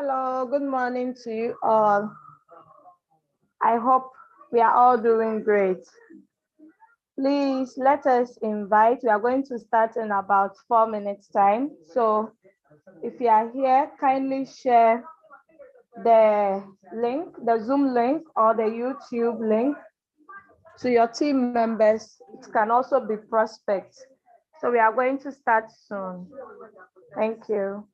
Hello, good morning to you all. I hope we are all doing great. Please let us invite. We are going to start in about 4 minutes time. So if you are here, kindly share the link, the Zoom link or the YouTube link to your team members. It can also be prospects. So we are going to start soon. Thank you.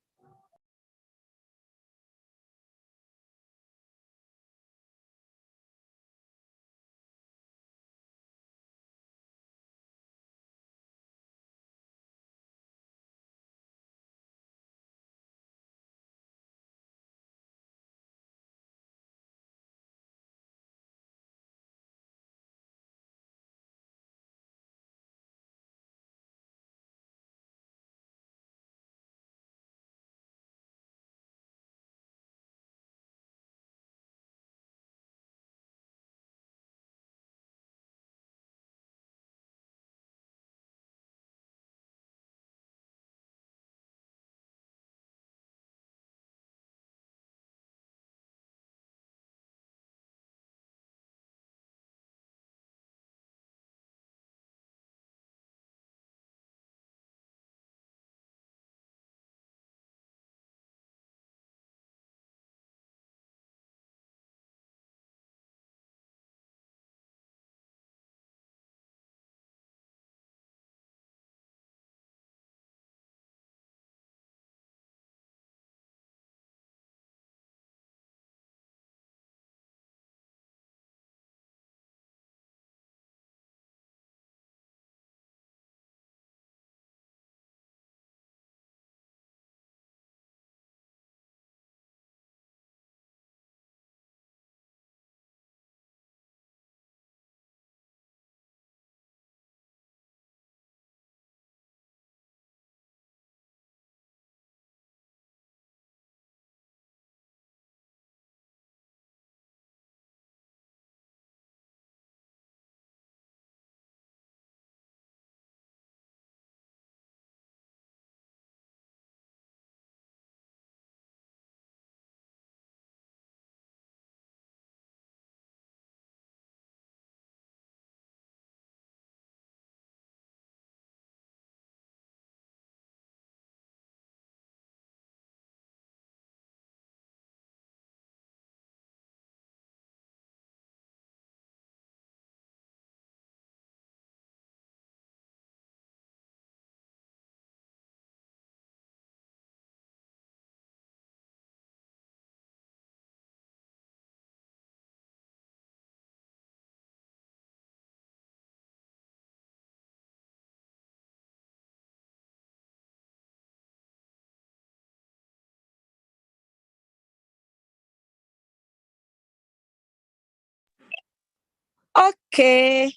Okay,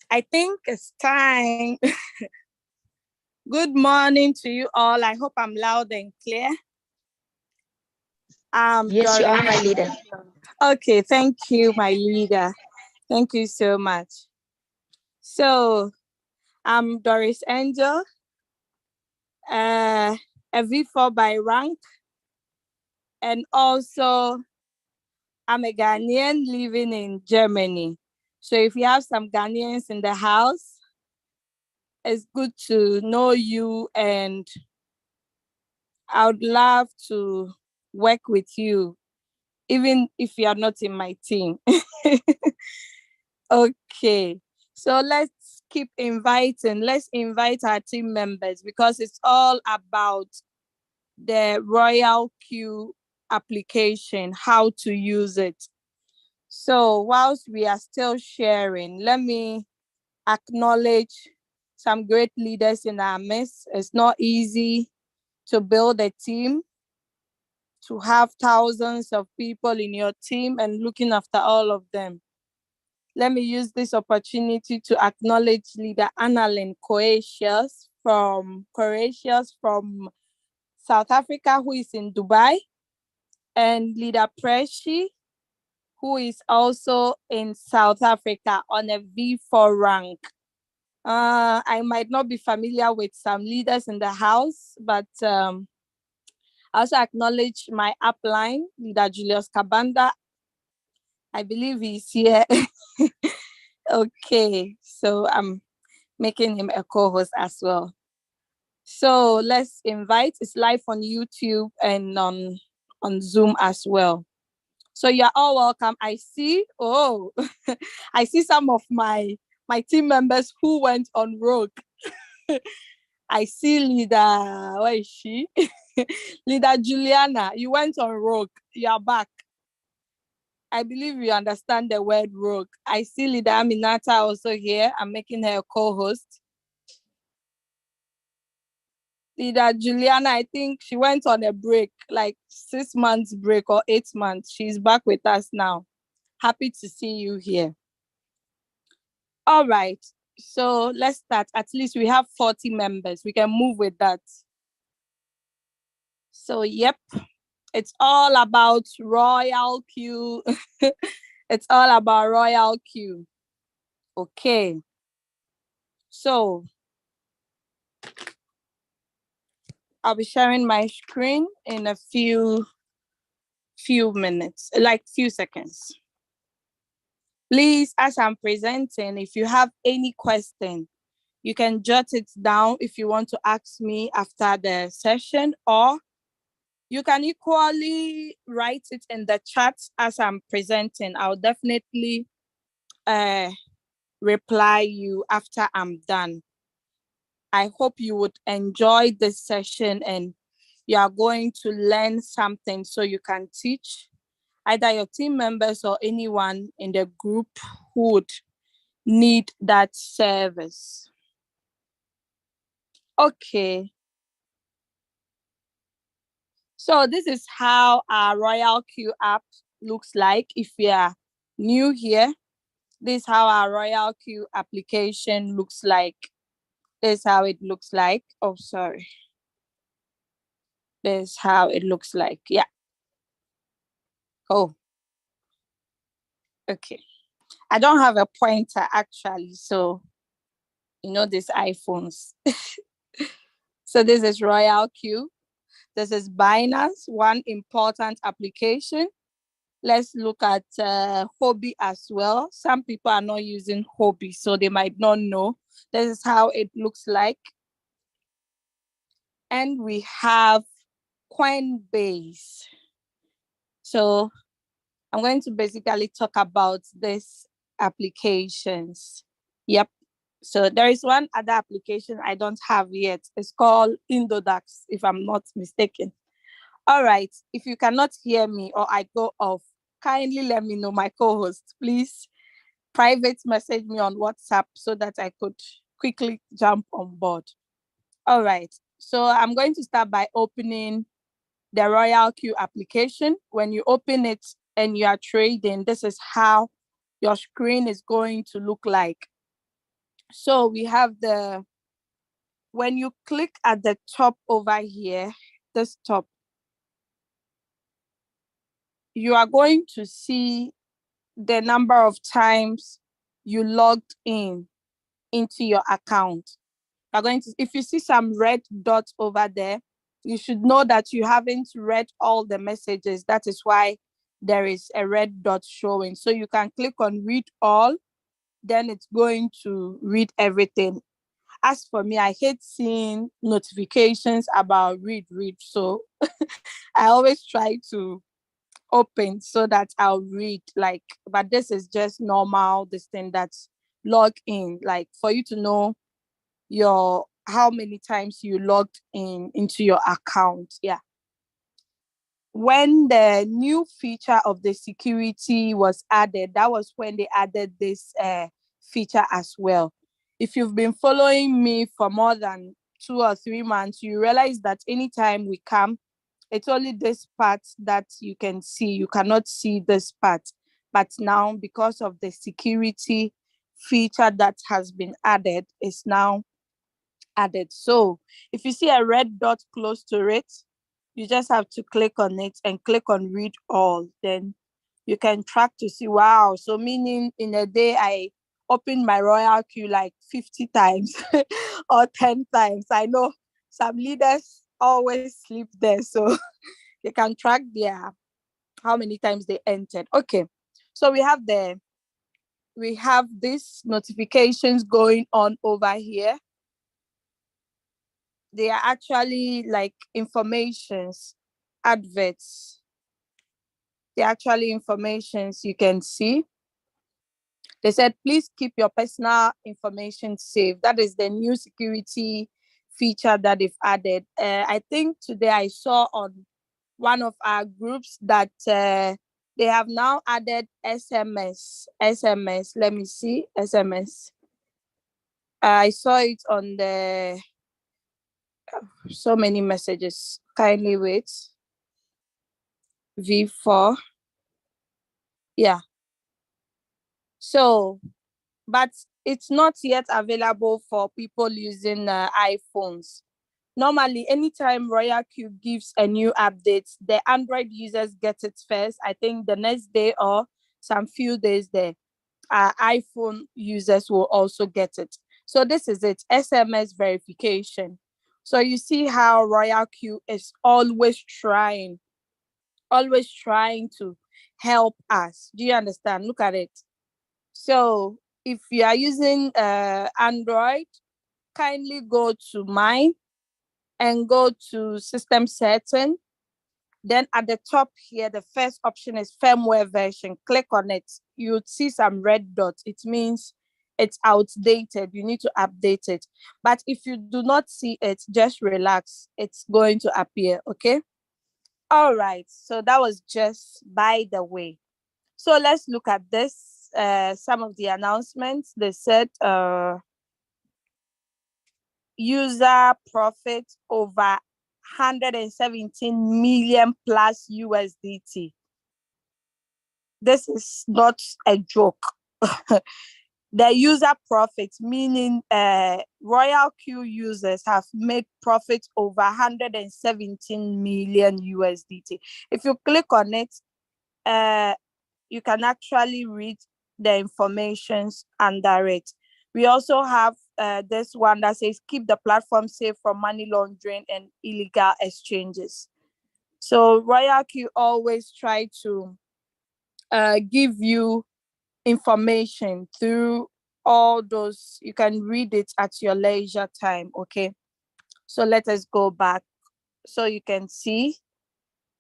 I think it's time. Good morning to you all. I hope I'm loud and clear. Yes, you are my leader. Okay, thank you, my leader. Thank you so much. So, I'm Doris Angel, a V4 by rank, and also I'm a Ghanaian living in Germany. So if you have some Ghanaians in the house, it's good to know you, and I would love to work with you, even if you are not in my team. Okay, so let's keep inviting. Let's invite our team members because it's all about the Royal Q application, how to use it. So whilst we are still sharing, let me acknowledge some great leaders in our midst. It's not easy to build a team, to have thousands of people in your team and looking after all of them. Let me use this opportunity to acknowledge Leader Annalyn from South Africa, who is in Dubai, and Leader Preshi, who is also in South Africa on a V4 rank. I might not be familiar with some leaders in the house, but I also acknowledge my upline, leader Julius Kabanda. I believe he's here. Okay, so I'm making him a co-host as well. So let's invite. It's live on YouTube and on Zoom as well. So you're all welcome. I see. Oh, I see some of my team members who went on rogue. I see leader. Where is she? Leader Juliana. You went on rogue. You are back. I believe you understand the word rogue. I see leader Aminata also here. I'm making her a co-host. Leader Juliana, I think she went on a break, like 6 months break or 8 months. She's back with us now. Happy to see you here. All right. So let's start. At least we have 40 members. We can move with that. So, yep. It's all about Royal Q. It's all about Royal Q. Okay. So I'll be sharing my screen in a few minutes, like few seconds. Please, as I'm presenting, if you have any question, you can jot it down if you want to ask me after the session, or you can equally write it in the chat as I'm presenting. I'll definitely reply you after I'm done. I hope you would enjoy this session and you are going to learn something so you can teach either your team members or anyone in the group who would need that service. Okay. So this is how our Royal Q app looks like. If you are new here, this is how our Royal Q application looks like. This is how it looks like. Oh, sorry. This is how it looks like. Yeah. Oh. Okay. I don't have a pointer actually, so you know these iPhones. So this is Royal Q. This is Binance, one important application. Let's look at Hobby as well. Some people are not using Hobby, so they might not know. This is how it looks like. And we have Coinbase. So I'm going to basically talk about these applications. Yep. So there is one other application I don't have yet. It's called Indodax, if I'm not mistaken. All right. If you cannot hear me or I go off, kindly let me know, my co-host. Please private message me on WhatsApp so that I could quickly jump on board. All right. So I'm going to start by opening the Royal Q application. When you open it and you are trading, this is how your screen is going to look like. So we have when you click at the top over here, this top, you are going to see the number of times you logged into your account. You're going to, if you see some red dots over there, you should know that you haven't read all the messages. That is why there is a red dot showing. So you can click on read all, then it's going to read everything. As for me, I hate seeing notifications about read. So I always try to open so that I'll read, like, but this is just normal, this thing that's log in, like for you to know how many times you logged into your account. Yeah. When the new feature of the security was added, that was when they added this feature as well. If you've been following me for more than 2 or 3 months, you realize that anytime we come, it's only this part that you can see. You cannot see this part. But now, because of the security feature that has been added, it's now added. So if you see a red dot close to it, you just have to click on it and click on read all. Then you can track to see, wow. So meaning in a day, I open my Royal Q like 50 times or 10 times. I know some leaders always sleep there. So they can track how many times they entered. Okay. So we have these notifications going on over here. They are actually like informations, adverts. They're actually informations you can see. They said, please keep your personal information safe. That is the new security feature that they've added. I think today I saw on one of our groups that they have now added SMS. Let me see, SMS. I saw it on so many messages. Kindly wait. V4. Yeah. So, but it's not yet available for people using iPhones. Normally, anytime Royal Q gives a new update, the Android users get it first. I think the next day or some few days there, iPhone users will also get it. So this is it, SMS verification. So you see how Royal Q is always trying to help us. Do you understand? Look at it. So if you are using Android, kindly go to mine and go to system setting. Then at the top here, the first option is firmware version. Click on it. You'll see some red dots. It means it's outdated. You need to update it. But if you do not see it, just relax. It's going to appear, okay? All right. So that was just by the way. So let's look at this. Some of the announcements. They said user profit over 117 million plus USDT. This is not a joke. The user profit, meaning Royal Q users have made profit over 117 million USDT. If you click on it, you can actually read the information under it. We also have this one that says, keep the platform safe from money laundering and illegal exchanges. So Royal Q always try to give you information through all those. You can read it at your leisure time, okay? So let us go back. So you can see,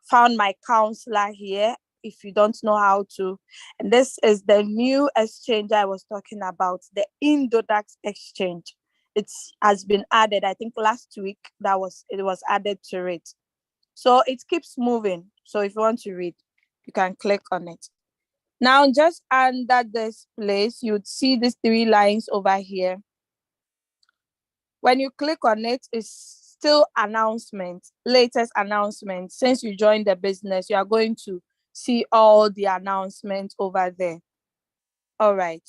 found my counselor here if you don't know how to. And this is the new exchange I was talking about, the Indodax exchange. It has been added, I think last week it was added to it. So it keeps moving. So if you want to read, you can click on it. Now, just under this place, you'd see these 3 lines over here. When you click on it, it's still announcement, latest announcement. Since you joined the business, you are going to see all the announcements over there. All right.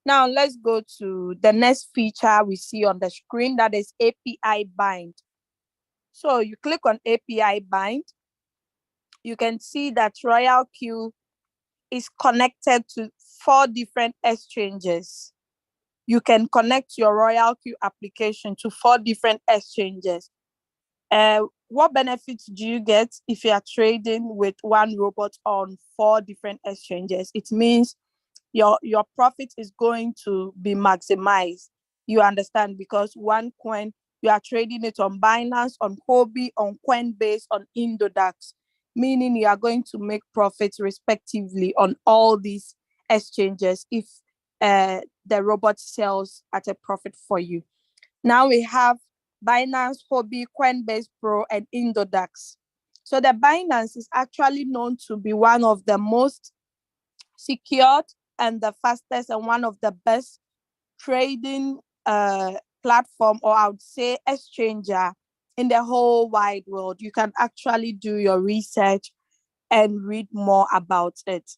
Now, let's go to the next feature we see on the screen, that is API bind. So you click on API bind. You can see that Royal Q is connected to 4 different exchanges. You can connect your Royal Q application to 4 different exchanges. What benefits do you get if you are trading with one robot on 4 different exchanges? It means your profit is going to be maximized. You understand? Because one coin, you are trading it on Binance, on Huobi, on Coinbase, on Indodax, meaning you are going to make profits respectively on all these exchanges if the robot sells at a profit for you. Now we have Binance, Huobi, Coinbase Pro, and Indodax. So the Binance is actually known to be one of the most secured and the fastest and one of the best trading platform, or I would say exchanger, in the whole wide world. You can actually do your research and read more about it.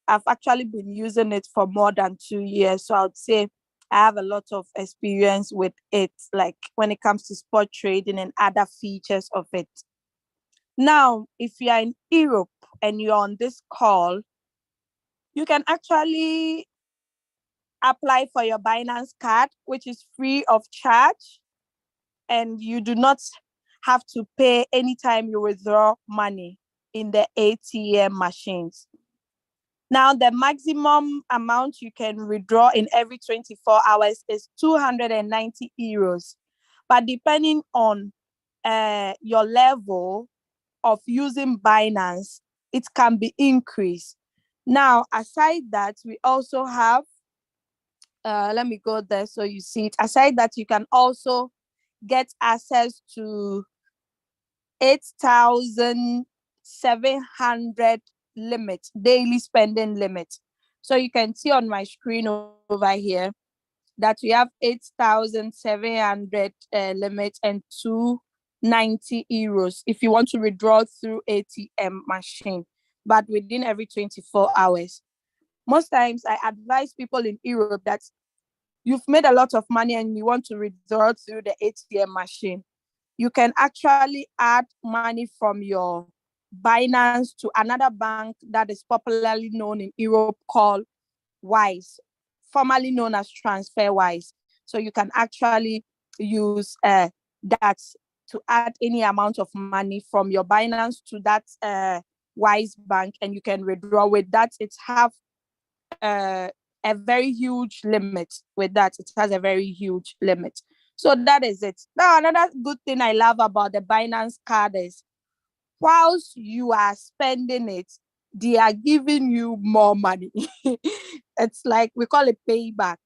I've actually been using it for more than 2 years, so I would say I have a lot of experience with it, like when it comes to spot trading and other features of it. Now, if you are in Europe and you're on this call, you can actually apply for your Binance card, which is free of charge, and you do not have to pay anytime you withdraw money in the ATM machines. Now, the maximum amount you can withdraw in every 24 hours is 290 euros. But depending on your level of using Binance, it can be increased. Now, aside that, we also have, let me go there so you see it. Aside that, you can also get access to 8,700 limit, daily spending limit. So you can see on my screen over here that we have 8,700 limit and 290 euros if you want to withdraw through ATM machine, but within every 24 hours. Most times I advise people in Europe that you've made a lot of money and you want to withdraw through the ATM machine. You can actually add money from your Binance to another bank that is popularly known in Europe called Wise, formerly known as TransferWise. So you can actually use that to add any amount of money from your Binance to that Wise bank, and you can withdraw with that. It's have a very huge limit with that. It has a very huge limit. So that is it. Now, another good thing I love about the Binance card is whilst you are spending it, they are giving you more money. It's like, we call it payback.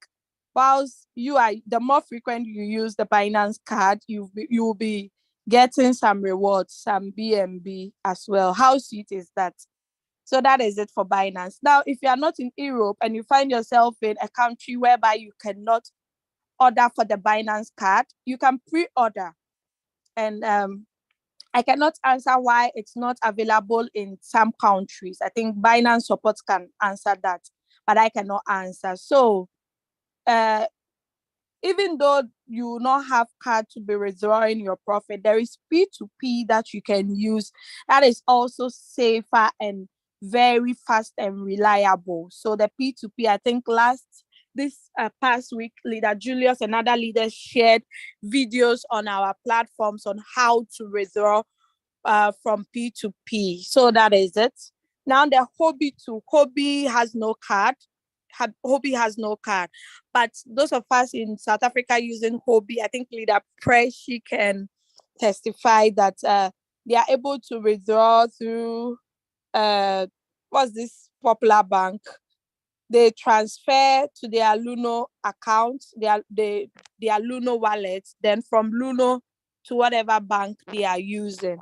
Whilst the more frequent you use the Binance card, you will be getting some rewards, some BNB as well. How sweet is that? So that is it for Binance. Now, if you are not in Europe and you find yourself in a country whereby you cannot order for the Binance card, you can pre-order. And I cannot answer why it's not available in some countries. I think Binance support can answer that, but I cannot answer. So even though you will not have card to be withdrawing your profit, there is P2P that you can use that is also safer and very fast and reliable. So the P2P, I think this past week, Leader Julius and other leaders shared videos on our platforms on how to withdraw from P2P. So that is it. Now the Hobby has no card. Hobby has no card. But those of us in South Africa using Hobby, I think Leader Preshi can testify that they are able to withdraw through what's this popular bank? They transfer to their Luno account, their Luno wallet, then from Luno to whatever bank they are using.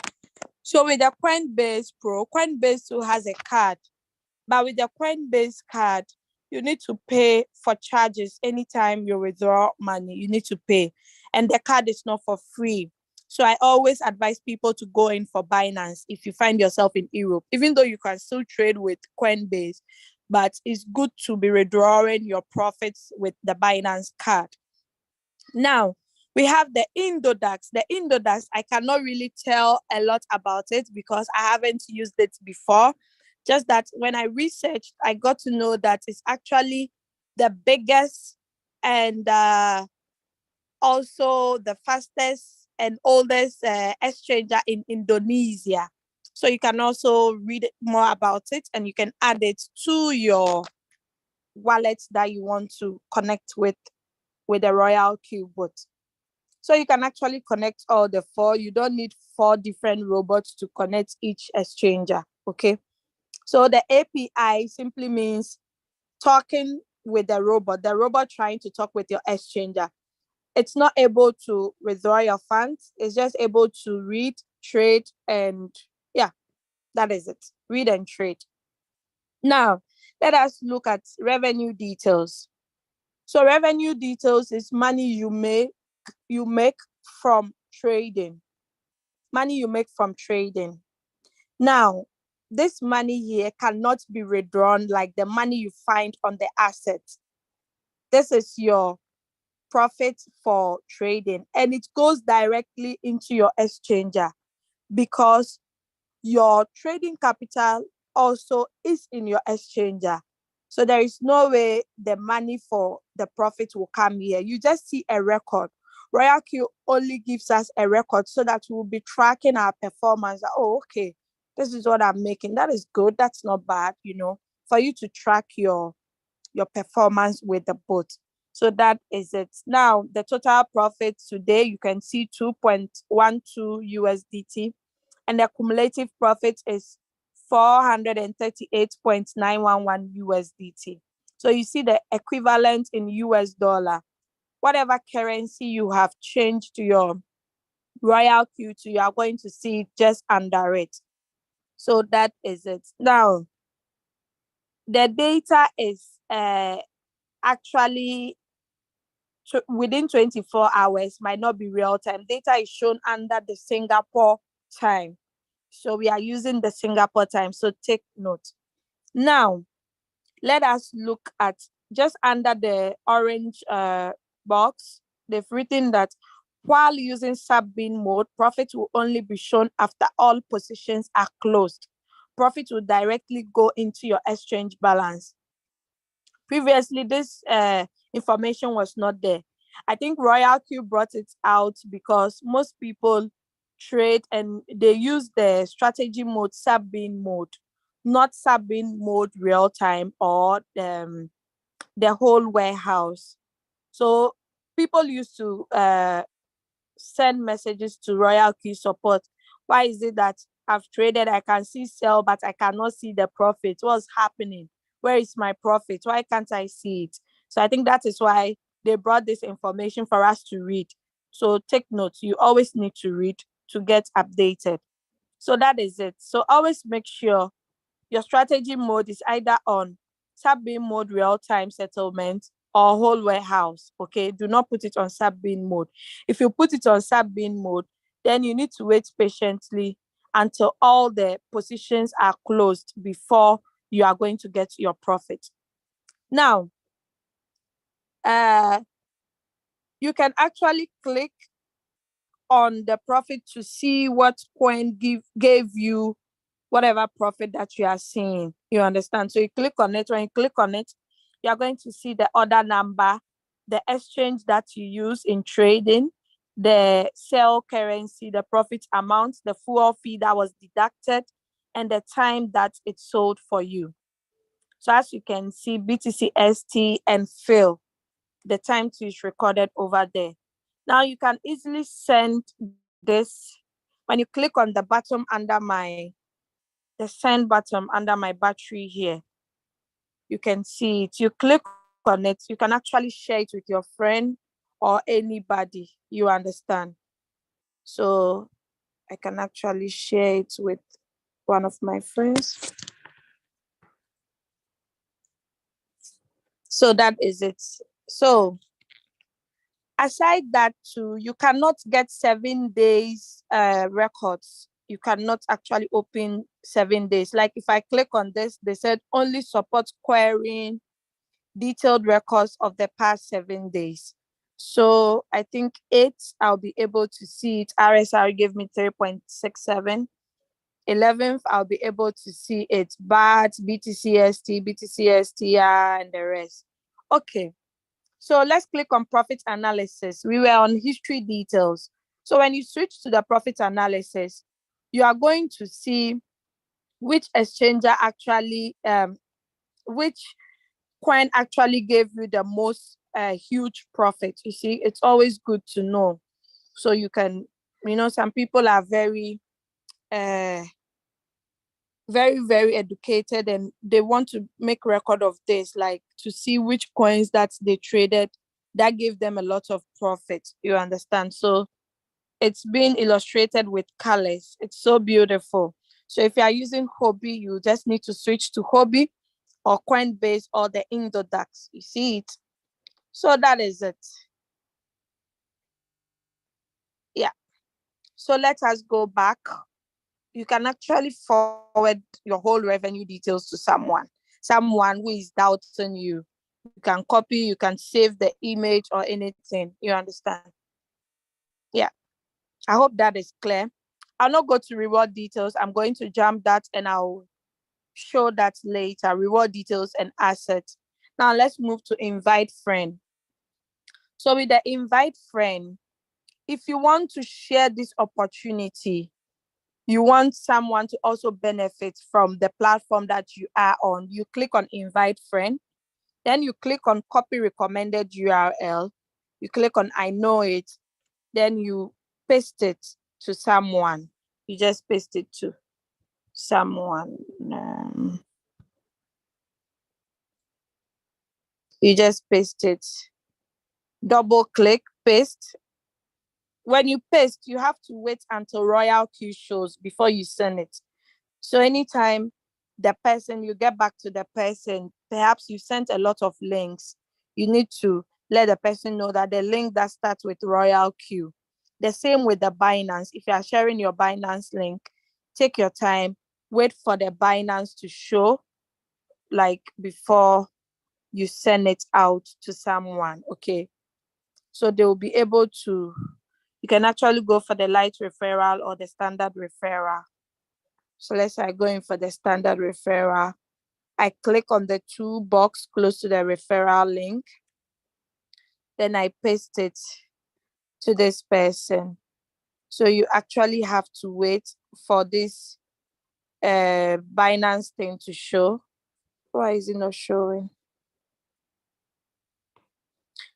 So with the Coinbase Pro, Coinbase too has a card, but with the Coinbase card, you need to pay for charges anytime you withdraw money. You need to pay, and the card is not for free. So I always advise people to go in for Binance if you find yourself in Europe, even though you can still trade with Coinbase, but it's good to be withdrawing your profits with the Binance card. Now, we have the Indodax. The Indodax, I cannot really tell a lot about it because I haven't used it before. Just that when I researched, I got to know that it's actually the biggest and also the fastest and oldest exchanger in Indonesia. So you can also read more about it and you can add it to your wallet that you want to connect with the Royal Q bot. So you can actually connect all the four. You don't need 4 different robots to connect each exchanger, okay? So the API simply means talking with the robot trying to talk with your exchanger. It's not able to withdraw your funds. It's just able to read, trade, and yeah, that is it. Read and trade. Now, let us look at revenue details. So revenue details is money you make from trading. Money you make from trading. Now, this money here cannot be withdrawn like the money you find on the asset. This is your profit for trading, and it goes directly into your exchanger because your trading capital also is in your exchanger. So there is no way the money for the profit will come here. You just see a record Royal Q only gives us a record so that we'll be tracking our performance. Oh, okay, this is what I'm making. That is good. That's not bad, for you to track your performance with the bot. So that is it. Now, the total profit today, you can see 2.12 USDT, and the cumulative profit is 438.911 USDT. So you see the equivalent in US dollar. Whatever currency you have changed to your Royal Q2, you are going to see it just under it. So that is it. Now, the data is actually within 24 hours, might not be real time. Data is shown under the Singapore time. So we are using the Singapore time. So take note. Now, let us look at just under the orange box. They've written that while using sub-bin mode, profit will only be shown after all positions are closed. Profit will directly go into your exchange balance. Previously, this information was not there. I think Royal Q brought it out because most people trade and they use the strategy mode, sub-bin mode, not sub-bin mode real time or the whole warehouse. So people used to send messages to Royal Q support. Why is it that I've traded, I can see sell, but I cannot see the profit? What's happening? Where is my profit? Why can't I see it? So I think that is why they brought this information for us to read. So take notes. You always need to read to get updated. So that is it. So always make sure your strategy mode is either on sub-bin mode real-time settlement or whole warehouse. Okay, do not put it on sub-bin mode. If you put it on sub-bin mode, then you need to wait patiently until all the positions are closed before you are going to get your profit. Now, you can actually click on the profit to see what coin gave you whatever profit that you are seeing. You understand? So you click on it. When you click on it, you are going to see the order number, the exchange that you use in trading, the sell currency, the profit amount, the fuel fee that was deducted, and the time that it sold for you. So as you can see, BTC ST and fill, the time to is recorded over there. Now you can easily send this when you click on the button under the send button under my battery here. You can see it. You click on it, you can actually share it with your friend or anybody. You understand? So I can actually share it with one of my friends. So that is it. So aside that too, you cannot get 7 days records. You cannot actually open 7 days. Like if I click on this, they said only support querying detailed records of the past 7 days. So I think 8, I'll be able to see it. RSR gave me 3.67. 11th, I'll be able to see it. BAT, BTCST, BTCSTR, and the rest. Okay. So let's click on profit analysis. We were on history details. So when you switch to the profit analysis, you are going to see which exchanger actually, which coin actually gave you the most huge profit. You see, it's always good to know. So you can, some people are very, very educated and they want to make record of this, like to see which coins that they traded that gave them a lot of profit. You understand? So it's being illustrated with colors. It's so beautiful. So if you are using Hobby, you just need to switch to Hobby or Coinbase or the Indodax. You see it? So that is it. Yeah. So let us go back. You can actually forward your whole revenue details to someone who is doubting you. You can copy, you can save the image or anything. You understand? Yeah. I hope that is clear. I'll not go to reward details. I'm going to jump that and I'll show that later. Reward details and assets. Now let's move to invite friend. So with the invite friend, if you want to share this opportunity, you want someone to also benefit from the platform that you are on, you click on invite friend, then you click on copy recommended URL, you click on I know it, then you paste it to someone. You just paste it to someone. You just paste it, double click, paste. When you paste, you have to wait until royal queue shows before you send it. So anytime the person, you get back to the person, perhaps you sent a lot of links, you need to let the person know that the link that starts with royal queue. The same with the Binance. If you are sharing your Binance link, take your time, wait for the Binance to show, like before you send it out to someone, okay? So they will be able to, you can actually go for the light referral or the standard referral. So let's say I go in for the standard referral. I click on the 2 box close to the referral link. Then I paste it to this person. So you actually have to wait for this Binance thing to show. Why is it not showing?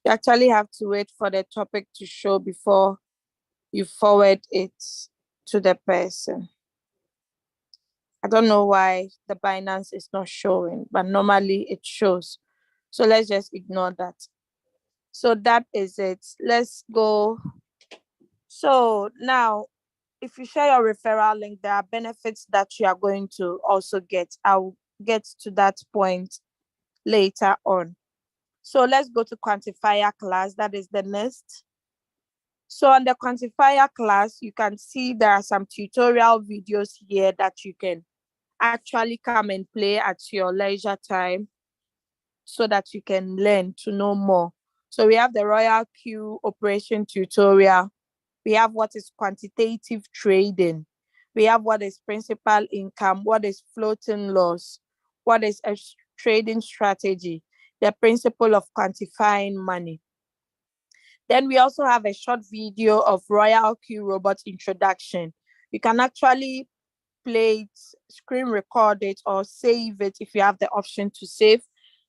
You actually have to wait for the topic to show before you forward it to the person. I don't know why the Binance is not showing, but normally it shows. So let's just ignore that. So that is it. Let's go. So now, if you share your referral link, there are benefits that you are going to also get. I'll get to that point later on. So let's go to quantifier class. That is the next. So on the quantifier class, you can see there are some tutorial videos here that you can actually come and play at your leisure time so that you can learn to know more. So we have the Royal Queue operation tutorial. We have what is quantitative trading. We have what is principal income, what is floating loss, what is a trading strategy, the principle of quantifying money. Then we also have a short video of Royal Queue robot introduction. You can actually play it, screen record it, or save it if you have the option to save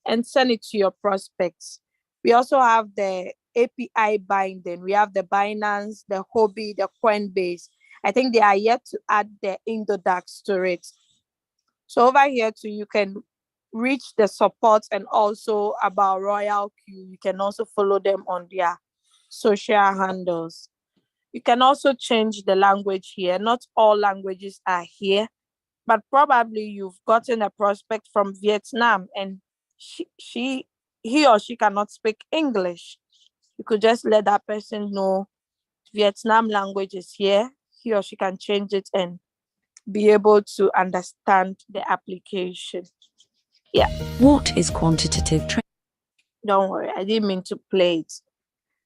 and send it to your prospects. We also have the API binding. We have the Binance, the Hobby, the Coinbase. I think they are yet to add the Indodax to it. So over here too, you can reach the support and also about Royal Q. You can also follow them on their social handles. You can also change the language here. Not all languages are here, but probably you've gotten a prospect from Vietnam and he or she cannot speak English. You could just let that person know Vietnam language is here. He or she can change it and be able to understand the application. Yeah. What is quantitative trading? Don't worry, I didn't mean to play it.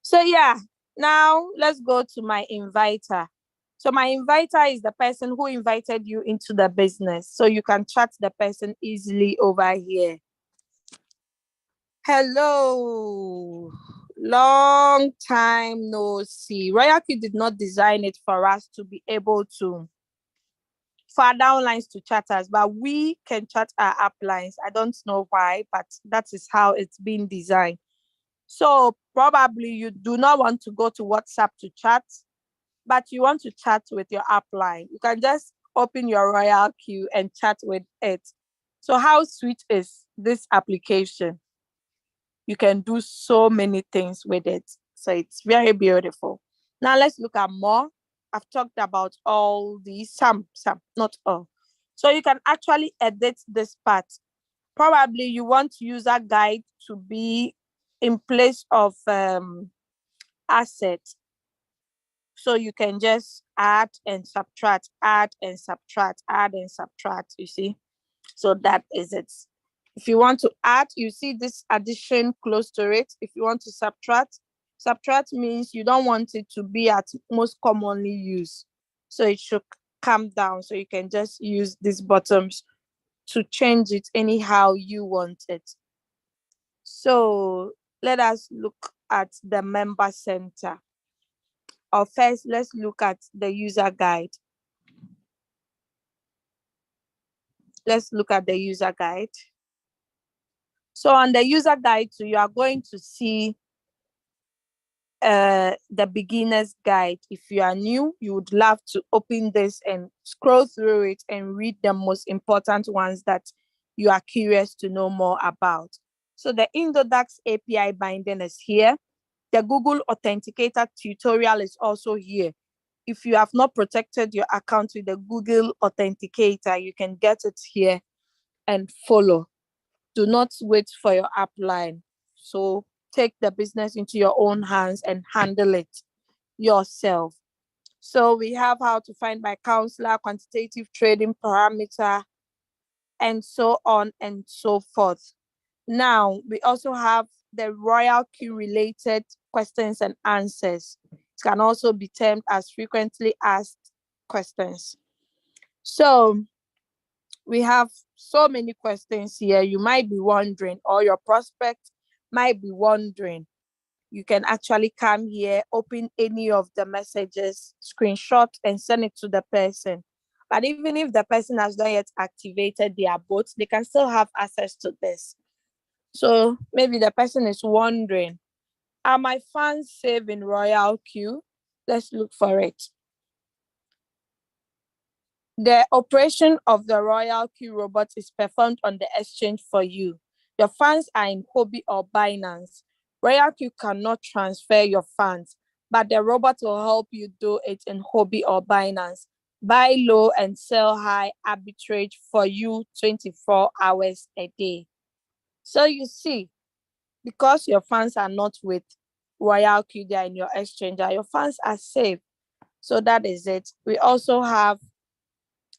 So yeah, now let's go to my inviter. So my inviter is the person who invited you into the business. So you can chat the person easily over here. Hello, long time no see. Royalty did not design it for us to be able to for our downlines to chat us, but we can chat our uplines. I don't know why, but that is how it's been designed. So probably you do not want to go to WhatsApp to chat, but you want to chat with your upline. You can just open your Royal Queue and chat with it. So how sweet is this application? You can do so many things with it. So it's very beautiful. Now let's look at more. I've talked about all these, some, not all. So you can actually edit this part. Probably you want user guide to be in place of asset. So you can just add and subtract, add and subtract, add and subtract, you see? So that is it. If you want to add, you see this addition close to it. If you want to subtract, subtract means you don't want it to be at most commonly used. So it should come down. So you can just use these buttons to change it anyhow you want it. So let us look at the member center. Or first, let's look at the user guide. Let's look at the user guide. So on the user guide, so you are going to see the beginner's guide. If you are new, you would love to open this and scroll through it and read the most important ones that you are curious to know more about. So the Indodax API binding is here. The Google Authenticator tutorial is also here. If you have not protected your account with the Google Authenticator, you can get it here and follow. Do not wait for your upline. So take the business into your own hands and handle it yourself. So we have how to find my counselor, quantitative trading parameter, and so on and so forth. Now, we also have the royal queue related questions and answers. It can also be termed as frequently asked questions. So we have so many questions here. You might be wondering, or your prospect might be wondering. You can actually come here, open any of the messages, screenshot, and send it to the person. But even if the person has not yet activated their bots, they can still have access to this. So maybe the person is wondering, are my funds saved in Royal Queue? Let's look for it. The operation of the Royal Queue robot is performed on the exchange for you. Your funds are in Hobby or Binance. Royal Queue cannot transfer your funds, but the robot will help you do it in Hobby or Binance. Buy low and sell high arbitrage for you 24 hours a day. So you see, because your funds are not with Royal Queue, they are in your exchanger, your funds are safe. So that is it. We also have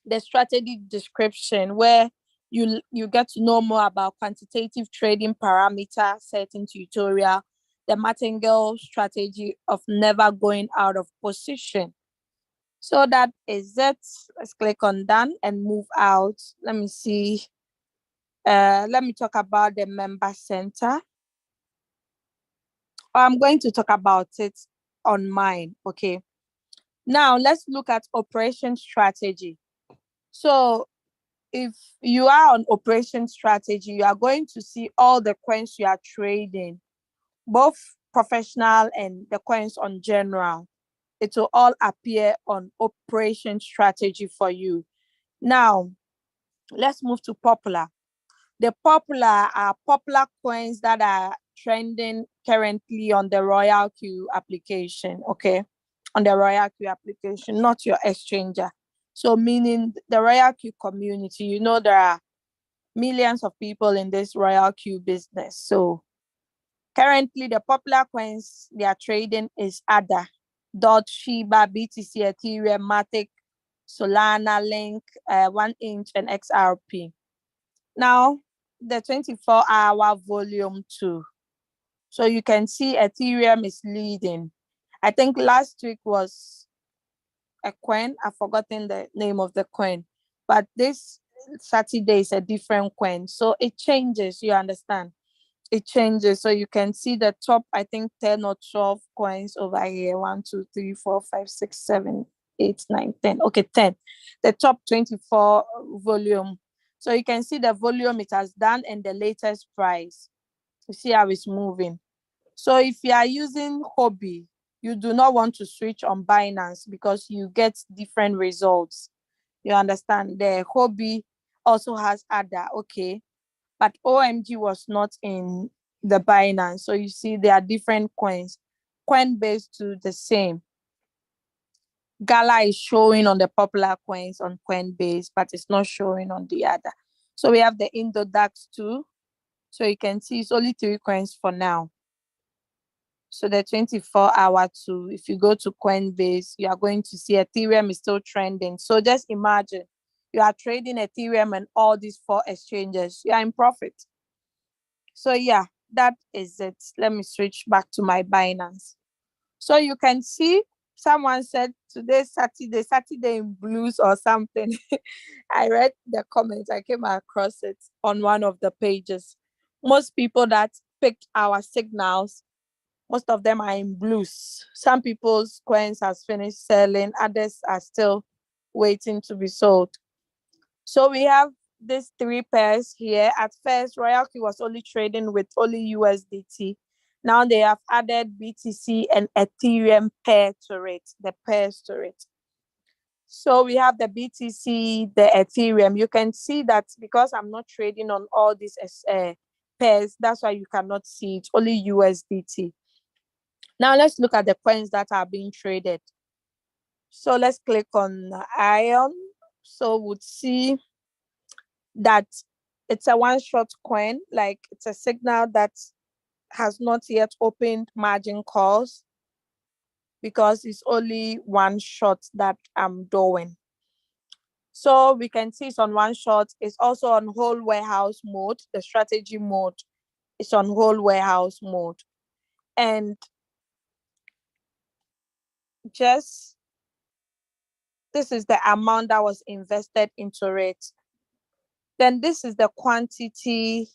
the strategy description where you get to know more about quantitative trading parameter setting tutorial, the martingale strategy of never going out of position. So that is it. Let's click on done and move out. Let me see. Let me talk about the member center. I'm going to talk about it on mine. Okay. Now let's look at operation strategy. So if you are on operation strategy, you are going to see all the coins you are trading, both professional and the coins on general. It will all appear on operation strategy for you. Now, let's move to popular. The popular are popular coins that are trending currently on the Royal Queue application, okay? On the Royal Queue application, not your exchanger. So meaning the Royal Queue community, you know, there are millions of people in this Royal Queue business. So currently the popular coins they are trading is ADA, DOT, Shiba, BTC, Ethereum, Matic, Solana, Link, 1inch, and XRP. Now, the 24-hour volume 2. So you can see Ethereum is leading. I think last week was a coin. I've forgotten the name of the coin. But this Saturday is a different coin. So it changes, you understand? It changes. So you can see the top, I think 10 or 12 coins over here. 1, 2, 3, 4, 5, 6, 7, 8, 9, 10. Okay, 10. The top 24 volume. So you can see the volume it has done and the latest price. You see how it's moving. So if you are using Hobby, you do not want to switch on Binance because you get different results. You understand? The Hobby also has other, okay, but OMG was not in the Binance. So you see there are different coins. Coinbase to the same. Gala is showing on the popular coins on Coinbase, but it's not showing on the other. So we have the Indodax too. So you can see it's only 3 coins for now. So the 24-hour too, if you go to Coinbase, you are going to see Ethereum is still trending. So just imagine you are trading Ethereum and all these 4 exchanges, you are in profit. So yeah, that is it. Let me switch back to my Binance. So you can see someone said today's Saturday in blues or something. I read the comments. I came across it on one of the pages. Most people that picked our signals Most of them are in blues. Some people's coins has finished selling, others are still waiting to be sold. So we have these 3 pairs here. At first, Royalty was only trading with only USDT. Now they have added BTC and Ethereum pair to it, the pairs to it. So we have the BTC, the Ethereum. You can see that because I'm not trading on all these pairs, that's why you cannot see it, only USDT. Now let's look at the coins that are being traded. So let's click on Ion. So we'll see that it's a one-shot coin, like it's a signal that has not yet opened margin calls because it's only one shot that I'm doing. So we can see it's on one shot. It's also on whole warehouse mode. The strategy mode is on whole warehouse mode. And just this is the amount that was invested into it. Then this is the quantity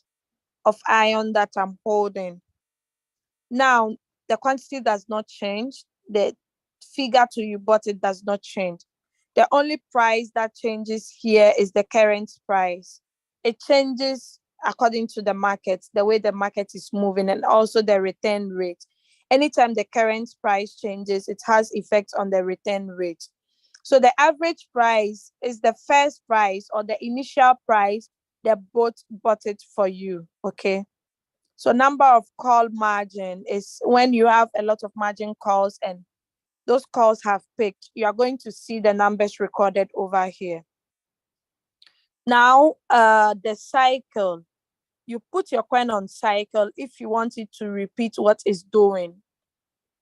of iron that I'm holding. Now, the quantity does not change. The figure to you bought it does not change. The only price that changes here is the current price. It changes according to the market, the way the market is moving, and also the return rate. Anytime the current price changes, it has effect on the return rate. So the average price is the first price or the initial price that bought it for you, okay? So number of call margin is when you have a lot of margin calls and those calls have picked, you are going to see the numbers recorded over here. Now, the cycle, you put your coin on cycle if you want it to repeat what it's doing.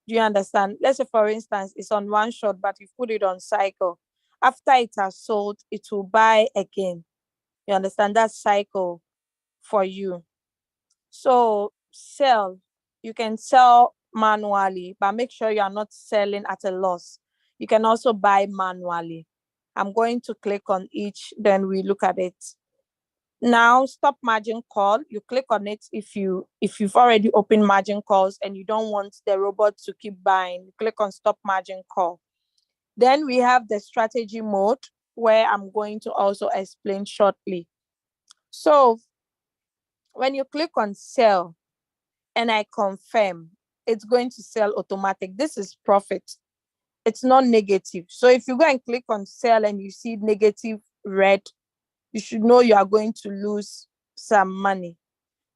Do you understand? Let's say, for instance, it's on one shot, but you put it on cycle. After it has sold, it will buy again. You understand? That cycle for you. So sell, you can sell manually, but make sure you are not selling at a loss. You can also buy manually. I'm going to click on each, then we look at it. Now, stop margin call. You click on it if you've already opened margin calls and you don't want the robot to keep buying. You click on stop margin call. Then we have the strategy mode, where I'm going to also explain shortly. So when you click on sell and I confirm, it's going to sell automatic. This is profit. It's not negative. So if you go and click on sell and you see negative red, you should know you are going to lose some money.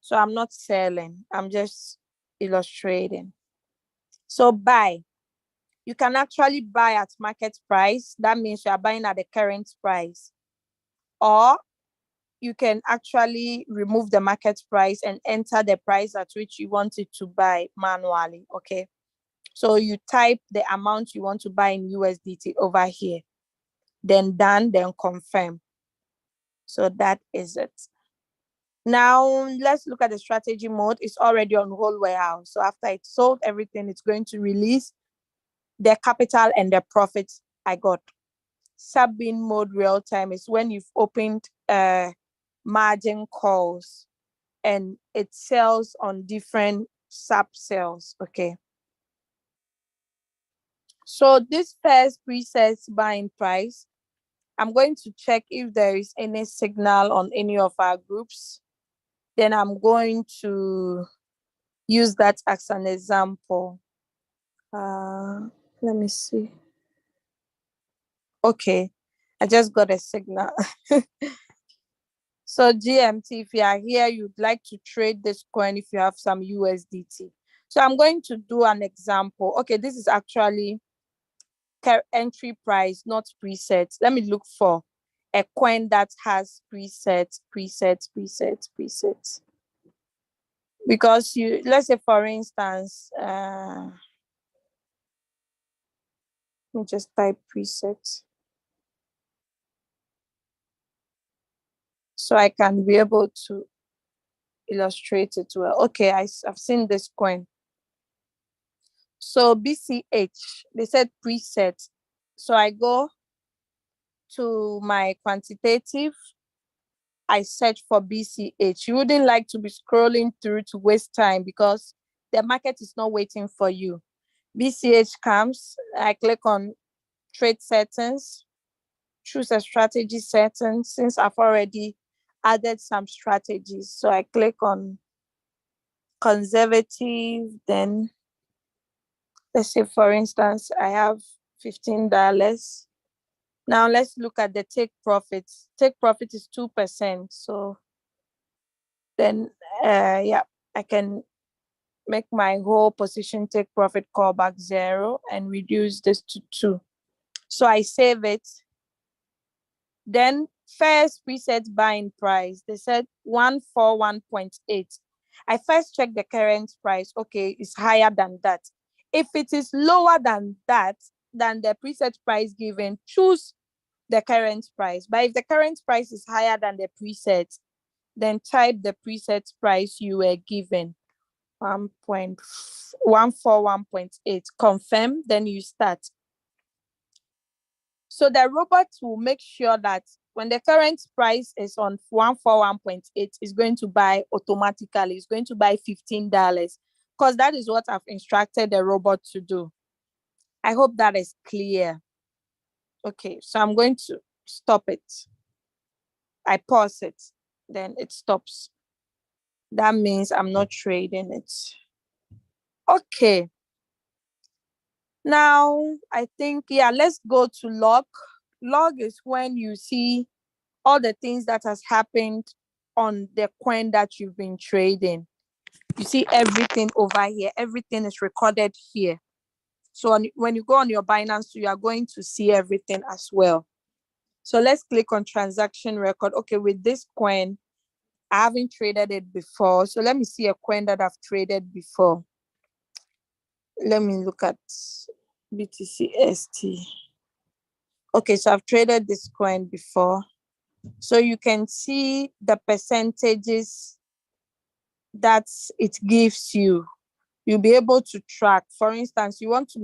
So I'm not selling. I'm just illustrating. So buy. You can actually buy at market price. That means you are buying at the current price. Or you can actually remove the market price and enter the price at which you want it to buy manually, okay? So you type the amount you want to buy in USDT over here. Then done, then confirm. So that is it. Now, let's look at the strategy mode. It's already on whole warehouse. So after it sold everything, it's going to release the capital and the profits I got. Sub-bin mode real time is when you've opened margin calls and it sells on different sub cells, okay? So this first preset buying price, I'm going to check if there is any signal on any of our groups. Then I'm going to use that as an example. Let me see. Okay, I just got a signal. So GMT, if you are here, you'd like to trade this coin if you have some USDT. So I'm going to do an example. Okay, this is actually entry price, not presets. Let me look for a coin that has presets. Because let's say, for instance, let me just type presets so I can be able to illustrate it well. Okay, I've seen this coin. So BCH, they said preset. So I go to my quantitative, I search for BCH. You wouldn't like to be scrolling through to waste time because the market is not waiting for you. BCH comes, I click on trade settings, choose a strategy setting since I've already added some strategies. So I click on conservative, then let's say, for instance, I have $15. Now let's look at the take profit. Take profit is 2%. So then, yeah, I can make my whole position take profit callback 0 and reduce this to 2. So I save it. Then first preset buying price, they said 141.8. I first check the current price. Okay, it's higher than that. If it is lower than that, than the preset price given, choose the current price. But if the current price is higher than the preset, then type the preset price you were given, 141.8. Confirm, then you start. So the robot will make sure that when the current price is on 141.8, it's going to buy automatically. It's going to buy $15 because that is what I've instructed the robot to do. I hope that is clear. Okay, so I'm going to stop it. I pause it, then it stops. That means I'm not trading it. Okay. Now, I think, yeah, let's go to log. Log is when you see all the things that has happened on the coin that you've been trading. You see everything over here. Everything is recorded here. So when you go on your Binance, you are going to see everything as well. So let's click on transaction record. Okay, with this coin, I haven't traded it before. So let me see a coin that I've traded before. Let me look at BTC-ST. Okay, so I've traded this coin before. So you can see the percentages that it gives you. You'll be able to track. For instance, you want to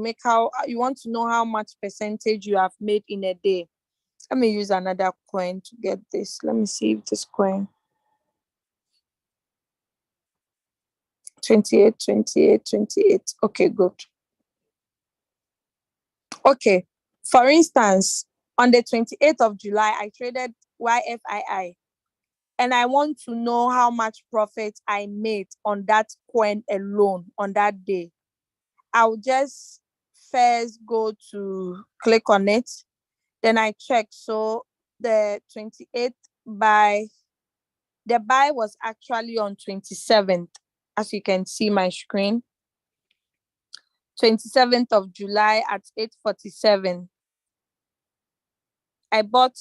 know how much percentage you have made in a day. Let me use another coin to get this. Let me see if this coin. 28, 28, 28. Okay, good. Okay, for instance, on the 28th of July, I traded YFII, and I want to know how much profit I made on that coin alone on that day. I'll just first go to click on it, then I check. So the 28th buy, the buy was actually on 27th, as you can see my screen. 27th of July at 8:47. I bought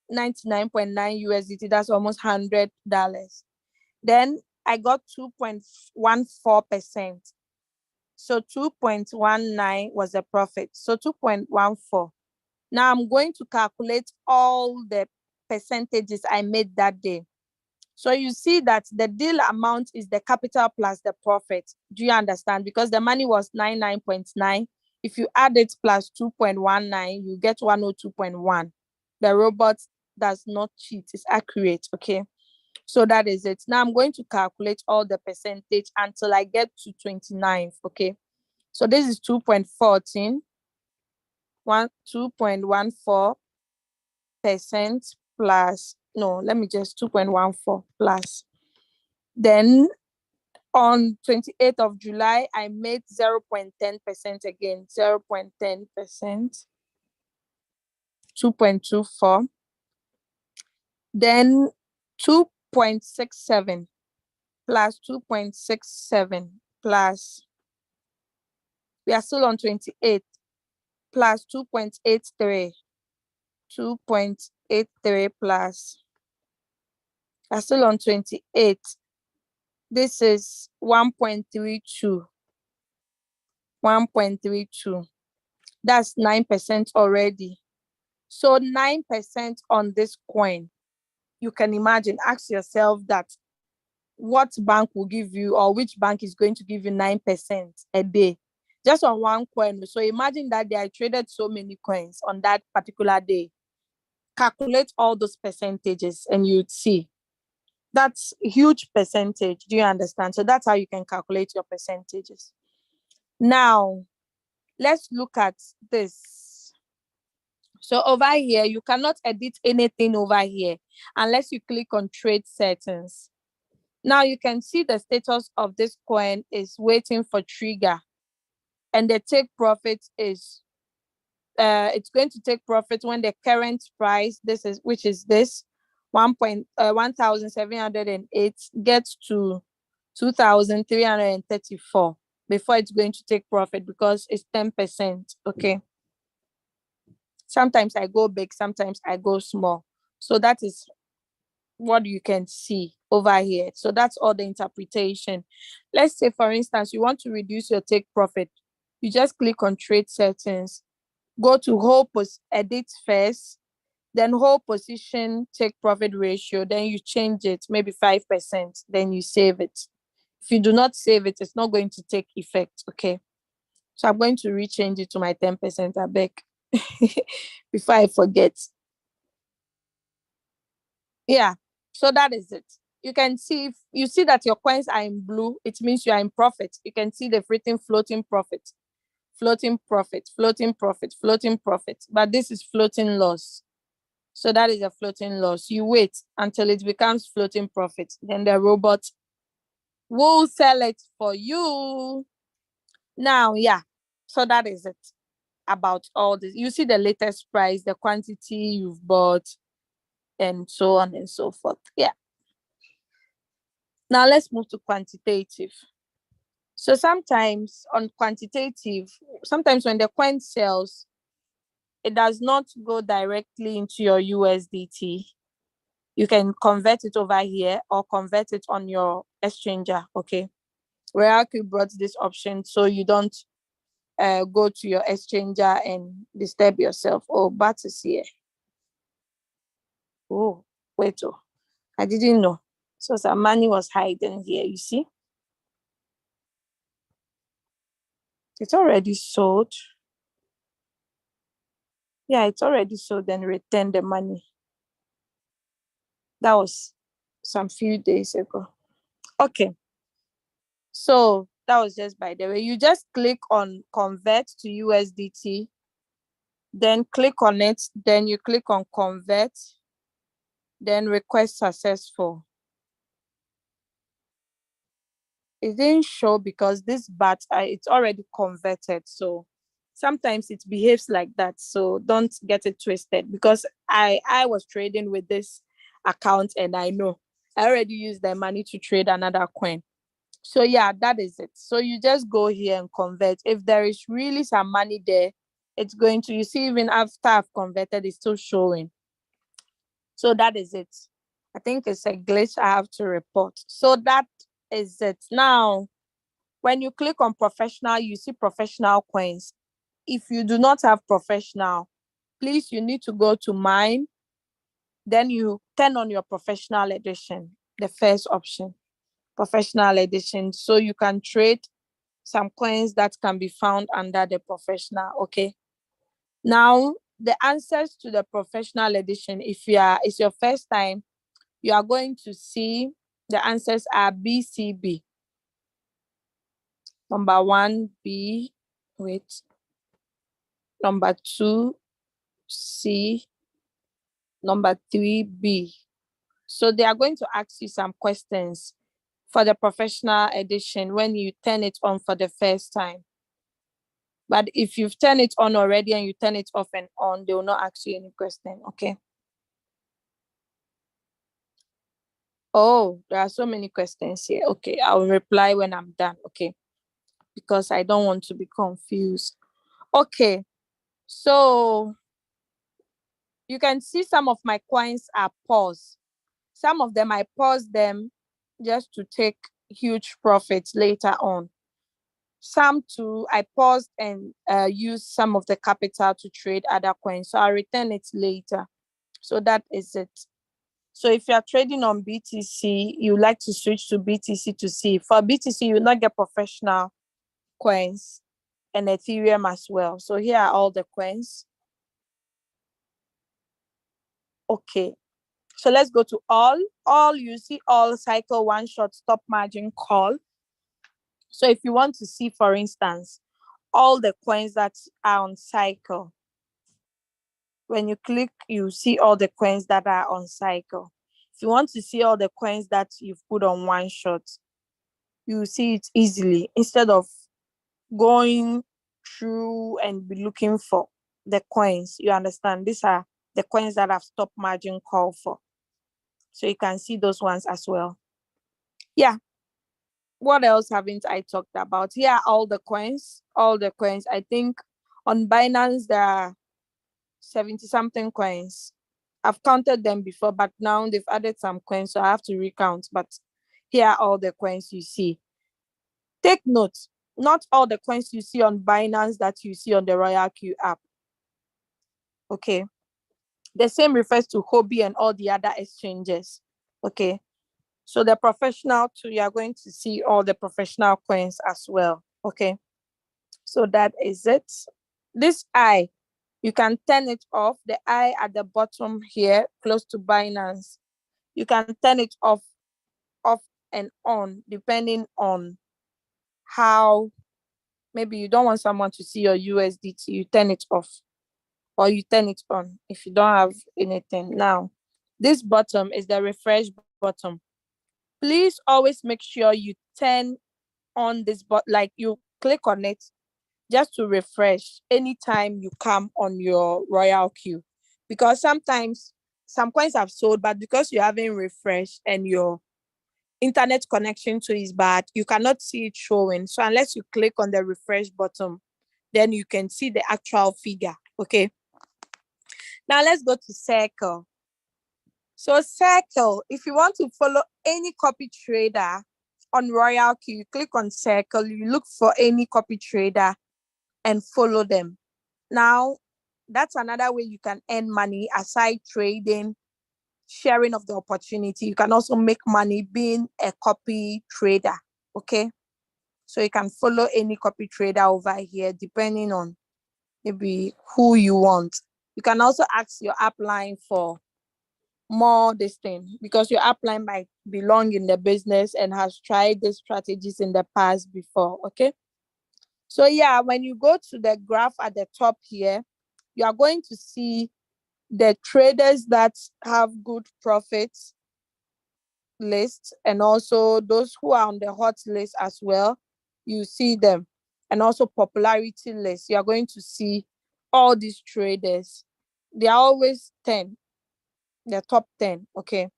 99.9 USDT. That's almost $100. Then I got 2.14%. So 2.19 was the profit. So 2.14. Now I'm going to calculate all the percentages I made that day. So you see that the deal amount is the capital plus the profit. Do you understand? Because the money was 99.9. If you add it plus 2.19, you get 102.1. The robot does not cheat. It's accurate, okay? So that is it. Now I'm going to calculate all the percentage until I get to 29th, okay? So this is 2.14, 2.14% plus, no, let me just 2.14 plus. Then on 28th of July, I made 0.10% again, 0.10%, 2.24. Then 2.67 plus 2.67 plus, we are still on 28th, plus 2.83, 2.83 plus, we are still on 28th. This is 1.32, 1.32. That's 9% already. So 9% on this coin. You can imagine, ask yourself that what bank will give you, or which bank is going to give you 9% a day just on one coin. So imagine that I traded so many coins on that particular day. Calculate all those percentages and you'd see. That's a huge percentage. Do you understand? So that's how you can calculate your percentages. Now, let's look at this. So over here, you cannot edit anything over here unless you click on trade settings. Now you can see the status of this coin is waiting for trigger, and the take profit is it's going to take profit when the current price, which is this 1,708 gets to 2,334 before it's going to take profit, because it's 10%. Okay. Sometimes I go big, sometimes I go small. So that is what you can see over here. So that's all the interpretation. Let's say, for instance, you want to reduce your take profit. You just click on trade settings, go to edit first, then whole position take profit ratio, then you change it, maybe 5%, then you save it. If you do not save it, it's not going to take effect. Okay. So I'm going to rechange it to my 10%, I beg, before I forget. Yeah, so that is it. You can see, if you see that your coins are in blue, it means you are in profit. You can see the floating profit, floating profit, floating profit, floating profit. But this is floating loss. So that is a floating loss. You wait until it becomes floating profit. Then the robot will sell it for you. Now, yeah, so that is it about all this. You see the latest price, the quantity you've bought, and so on and so forth. Yeah. Now let's move to quantitative. So sometimes on quantitative, sometimes when the coin sells, it does not go directly into your USDT. You can convert it over here or convert it on your exchanger. Okay. Royalty brought this option so you don't go to your exchanger and disturb yourself. Oh, but is here. Oh, wait. Oh, I didn't know. So some money was hiding here, you see? It's already sold. Yeah, it's already sold and returned the money. That was some few days ago. Okay. So that was just by the way. You just click on convert to USDT, then click on it, then you click on convert, then request successful. It didn't show because this bat, it's already converted. So sometimes it behaves like that. So don't get it twisted, because I was trading with this account and I know I already used the money to trade another coin. So yeah, that is it. So you just go here and convert. If there is really some money there, it's going to, you see, even after I've converted, it's still showing. So that is it. I think it's a glitch I have to report. So that is it. Now, when you click on professional, you see professional coins. If you do not have professional, please, you need to go to mine. Then you turn on your professional edition, the first option, professional edition. So you can trade some coins that can be found under the professional. Okay. Now, the answers to the professional edition, if it's your first time, you are going to see the answers are BCB. Number 1B, wait. Number 2C, number 3B. So they are going to ask you some questions for the professional edition when you turn it on for the first time. But if you've turned it on already and you turn it off and on, they will not ask you any question. Okay. Oh, there are so many questions here. Okay, I'll reply when I'm done. Okay, because I don't want to be confused. Okay, so you can see some of my coins are paused. Some of them I paused them just to take huge profits later on. Some too, I paused and used some of the capital to trade other coins. So I'll return it later. So that is it. So if you are trading on BTC, you like to switch to BTC to see. For BTC, you will not get professional coins and Ethereum as well. So here are all the coins. Okay. So let's go to all. All, you see all cycle one shot stop margin call. So if you want to see, for instance, all the coins that are on cycle, when you click, you see all the coins that are on cycle. If you want to see all the coins that you've put on one shot, you see it easily instead of going through and be looking for the coins. You understand? These are the coins that have stop margin call for. So you can see those ones as well. Yeah. What else haven't I talked about? Here are all the coins. All the coins. I think on Binance there are 70 something coins. I've counted them before, but now they've added some coins, so I have to recount. But here are all the coins you see. Take note, not all the coins you see on Binance that you see on the Royal Q app. Okay. The same refers to Hobby and all the other exchanges. Okay. So the professional too, you are going to see all the professional coins as well. Okay. So that is it. This eye, you can turn it off. The eye at the bottom here, close to Binance. You can turn it off and on, depending on how, maybe you don't want someone to see your USDT, you turn it off, or you turn it on if you don't have anything. Now, this bottom is the refresh button. Please always make sure you turn on this button, like you click on it just to refresh anytime you come on your Royal Q, because sometimes some coins have sold, but because you haven't refreshed and your internet connection to is bad, you cannot see it showing. So unless you click on the refresh button, then you can see the actual figure. Okay. Now let's go to Circle. So Circle, if you want to follow any copy trader on Royal Q, you click on Circle, you look for any copy trader and follow them. Now, that's another way you can earn money aside trading, sharing of the opportunity. You can also make money being a copy trader. Okay. So you can follow any copy trader over here, depending on maybe who you want. You can also ask your upline for more this thing, because your upline might belong in the business and has tried these strategies in the past before. Okay. So yeah, when you go to the graph at the top here, you are going to see the traders that have good profits list, and also those who are on the hot list as well. You see them, and also popularity list. You are going to see all these traders. They are always 10, the top 10. Okay.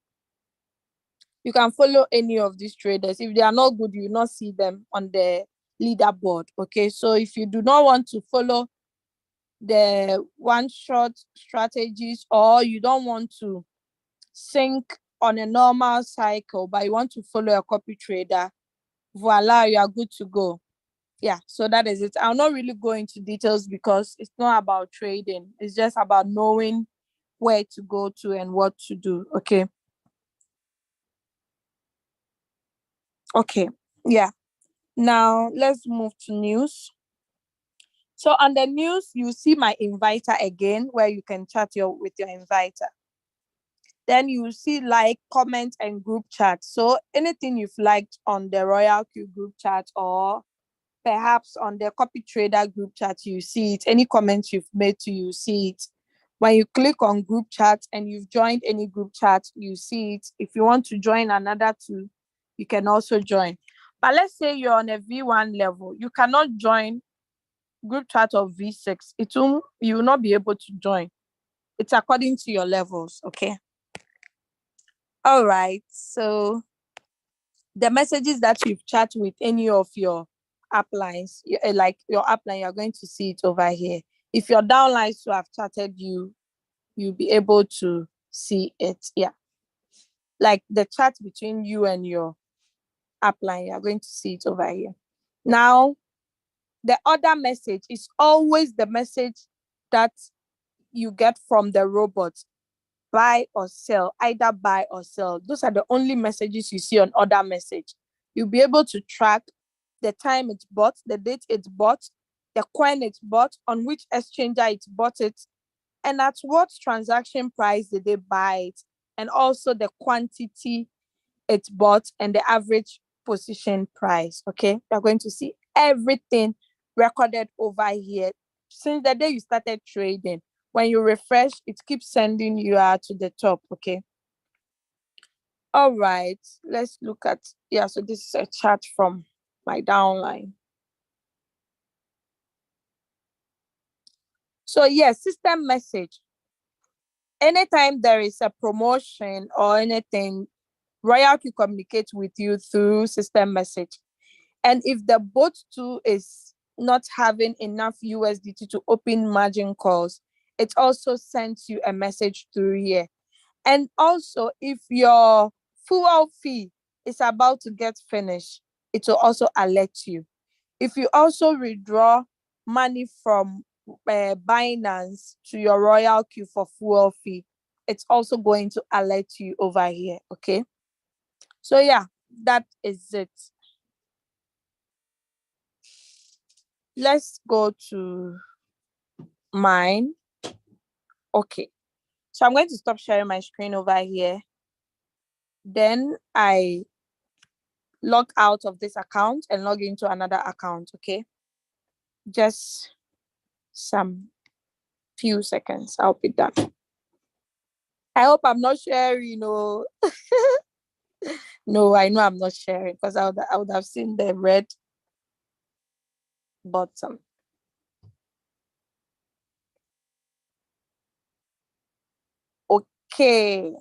You can follow any of these traders. If they are not good, you will not see them on the leaderboard. Okay. So if you do not want to follow the one shot strategies, or you don't want to sync on a normal cycle, but you want to follow a copy trader, voila, you are good to go. Yeah, so that is it. I'll not really go into details because it's not about trading. It's just about knowing where to go to and what to do. Okay. Okay. Yeah. Now let's move to news. So on the news, you see my inviter again, where you can chat with your inviter. Then you see like, comment, and group chat. So anything you've liked on the Royal Q group chat, or perhaps on the copy trader group chat, you see it. Any comments you've made to, you see it. When you click on group chat and you've joined any group chat, you see it. If you want to join another two, you can also join. But let's say you're on a V1 level, you cannot join group chat of V6. You will not be able to join. It's according to your levels. Okay. All right. So the messages that you've chat with any of your uplines, like your upline, you're going to see it over here. If your downlines who have chatted you, you'll be able to see it. Yeah. Like the chat between you and your upline, you're going to see it over here. Now, the other message is always the message that you get from the robot. Buy or sell, either buy or sell. Those are the only messages you see on other message. You'll be able to track the time it's bought, the date it's bought, the coin it's bought, on which exchanger it's bought it, and at what transaction price did they buy it, and also the quantity it's bought and the average position price. Okay, you're going to see everything recorded over here since the day you started trading. When you refresh, it keeps sending you to the top. Okay. All right, let's look at, yeah, so this is a chart from my downline. So yes, system message. Anytime there is a promotion or anything, Royal Q communicates with you through system message. And if the bot too is not having enough USDT to open margin calls, it also sends you a message through here. And also, if your fuel fee is about to get finished, it will also alert you. If you also withdraw money from Binance to your Royal Q for fuel fee, it's also going to alert you over here. Okay. So yeah, that is it. Let's go to mine. Okay. So I'm going to stop sharing my screen over here. Then I log out of this account and log into another account. Okay. Just some few seconds. I'll be done. I hope I'm not sharing, No, I know I'm not sharing because I would have seen the red button. Okay.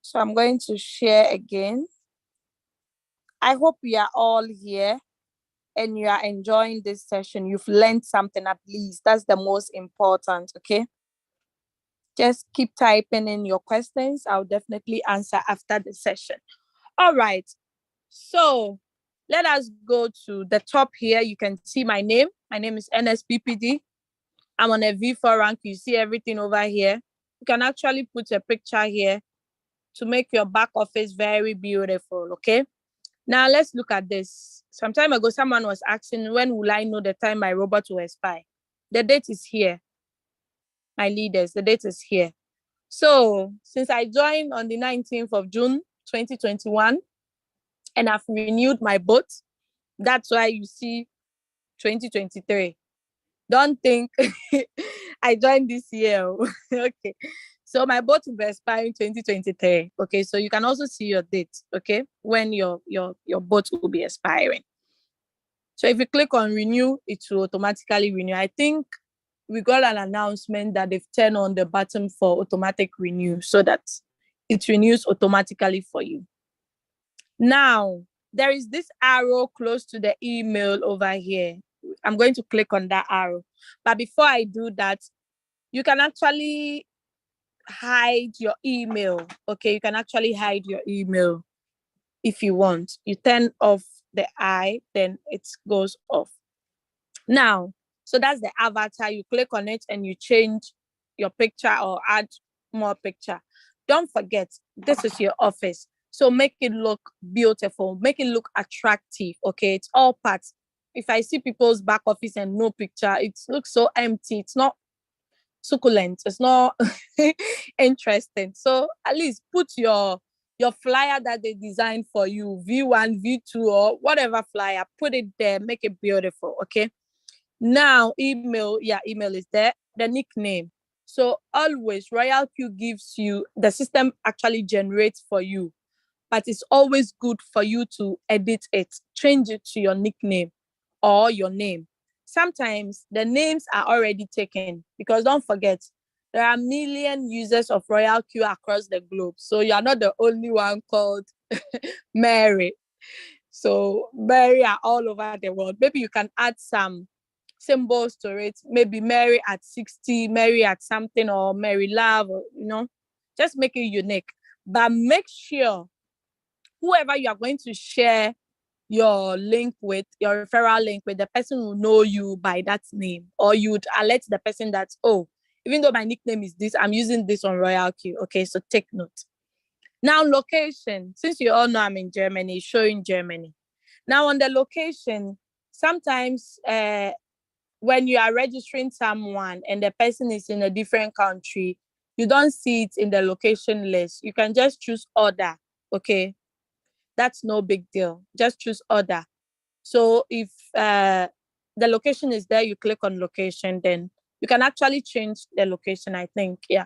So I'm going to share again. I hope we are all here and you are enjoying this session. You've learned something at least. That's the most important, okay? Just keep typing in your questions. I'll definitely answer after the session. All right. So let us go to the top here. You can see my name. My name is NSPPD. I'm on a V4 rank. You see everything over here. You can actually put a picture here to make your back office very beautiful, okay? Now let's look at this. Some time ago, someone was asking, when will I know the time my robot will expire? The date is here. My leaders, the date is here. So since I joined on the 19th of June, 2021, and I've renewed my bot, that's why you see 2023. Don't think I joined this year. Okay. So my bot will be expiring 2023. Okay. So you can also see your date, okay, when your bot will be expiring. So if you click on renew, it will automatically renew. I think we got an announcement that they've turned on the button for automatic renew so that it renews automatically for you. Now, there is this arrow close to the email over here. I'm going to click on that arrow. But before I do that, you can actually hide your email. Okay, you can actually hide your email if you want. You turn off the eye, then it goes off. Now, so that's the avatar. You click on it and you change your picture or add more picture. Don't forget, this is your office. So make it look beautiful, make it look attractive. Okay, it's all parts. If I see people's back office and no picture, it looks so empty. It's not succulent. It's not interesting. So at least put your flyer that they designed for you, V1, V2, or whatever flyer, put it there, make it beautiful. Okay. Now, email, yeah, email is there. The nickname. So always Royal Q gives you, the system actually generates for you, but it's always good for you to edit it, change it to your nickname or your name. Sometimes the names are already taken because don't forget, there are million users of Royal Q across the globe. So you're not the only one called Mary. So Mary are all over the world. Maybe you can add some symbols to it. Maybe Mary at 60, Mary at something, or Mary Love, or, just make it unique. But make sure whoever you are going to share your link with, your referral link with, the person will know you by that name, or you would alert the person that, oh, even though my nickname is this, I'm using this on Royal Q. Okay, so take note. Now, location. Since you all know I'm in Germany, showing Germany. Now, on the location, sometimes when you are registering someone and the person is in a different country, you don't see it in the location list, you can just choose order. Okay, that's no big deal. Just choose order. So if the location is there, you click on location, then you can actually change the location, I think. Yeah.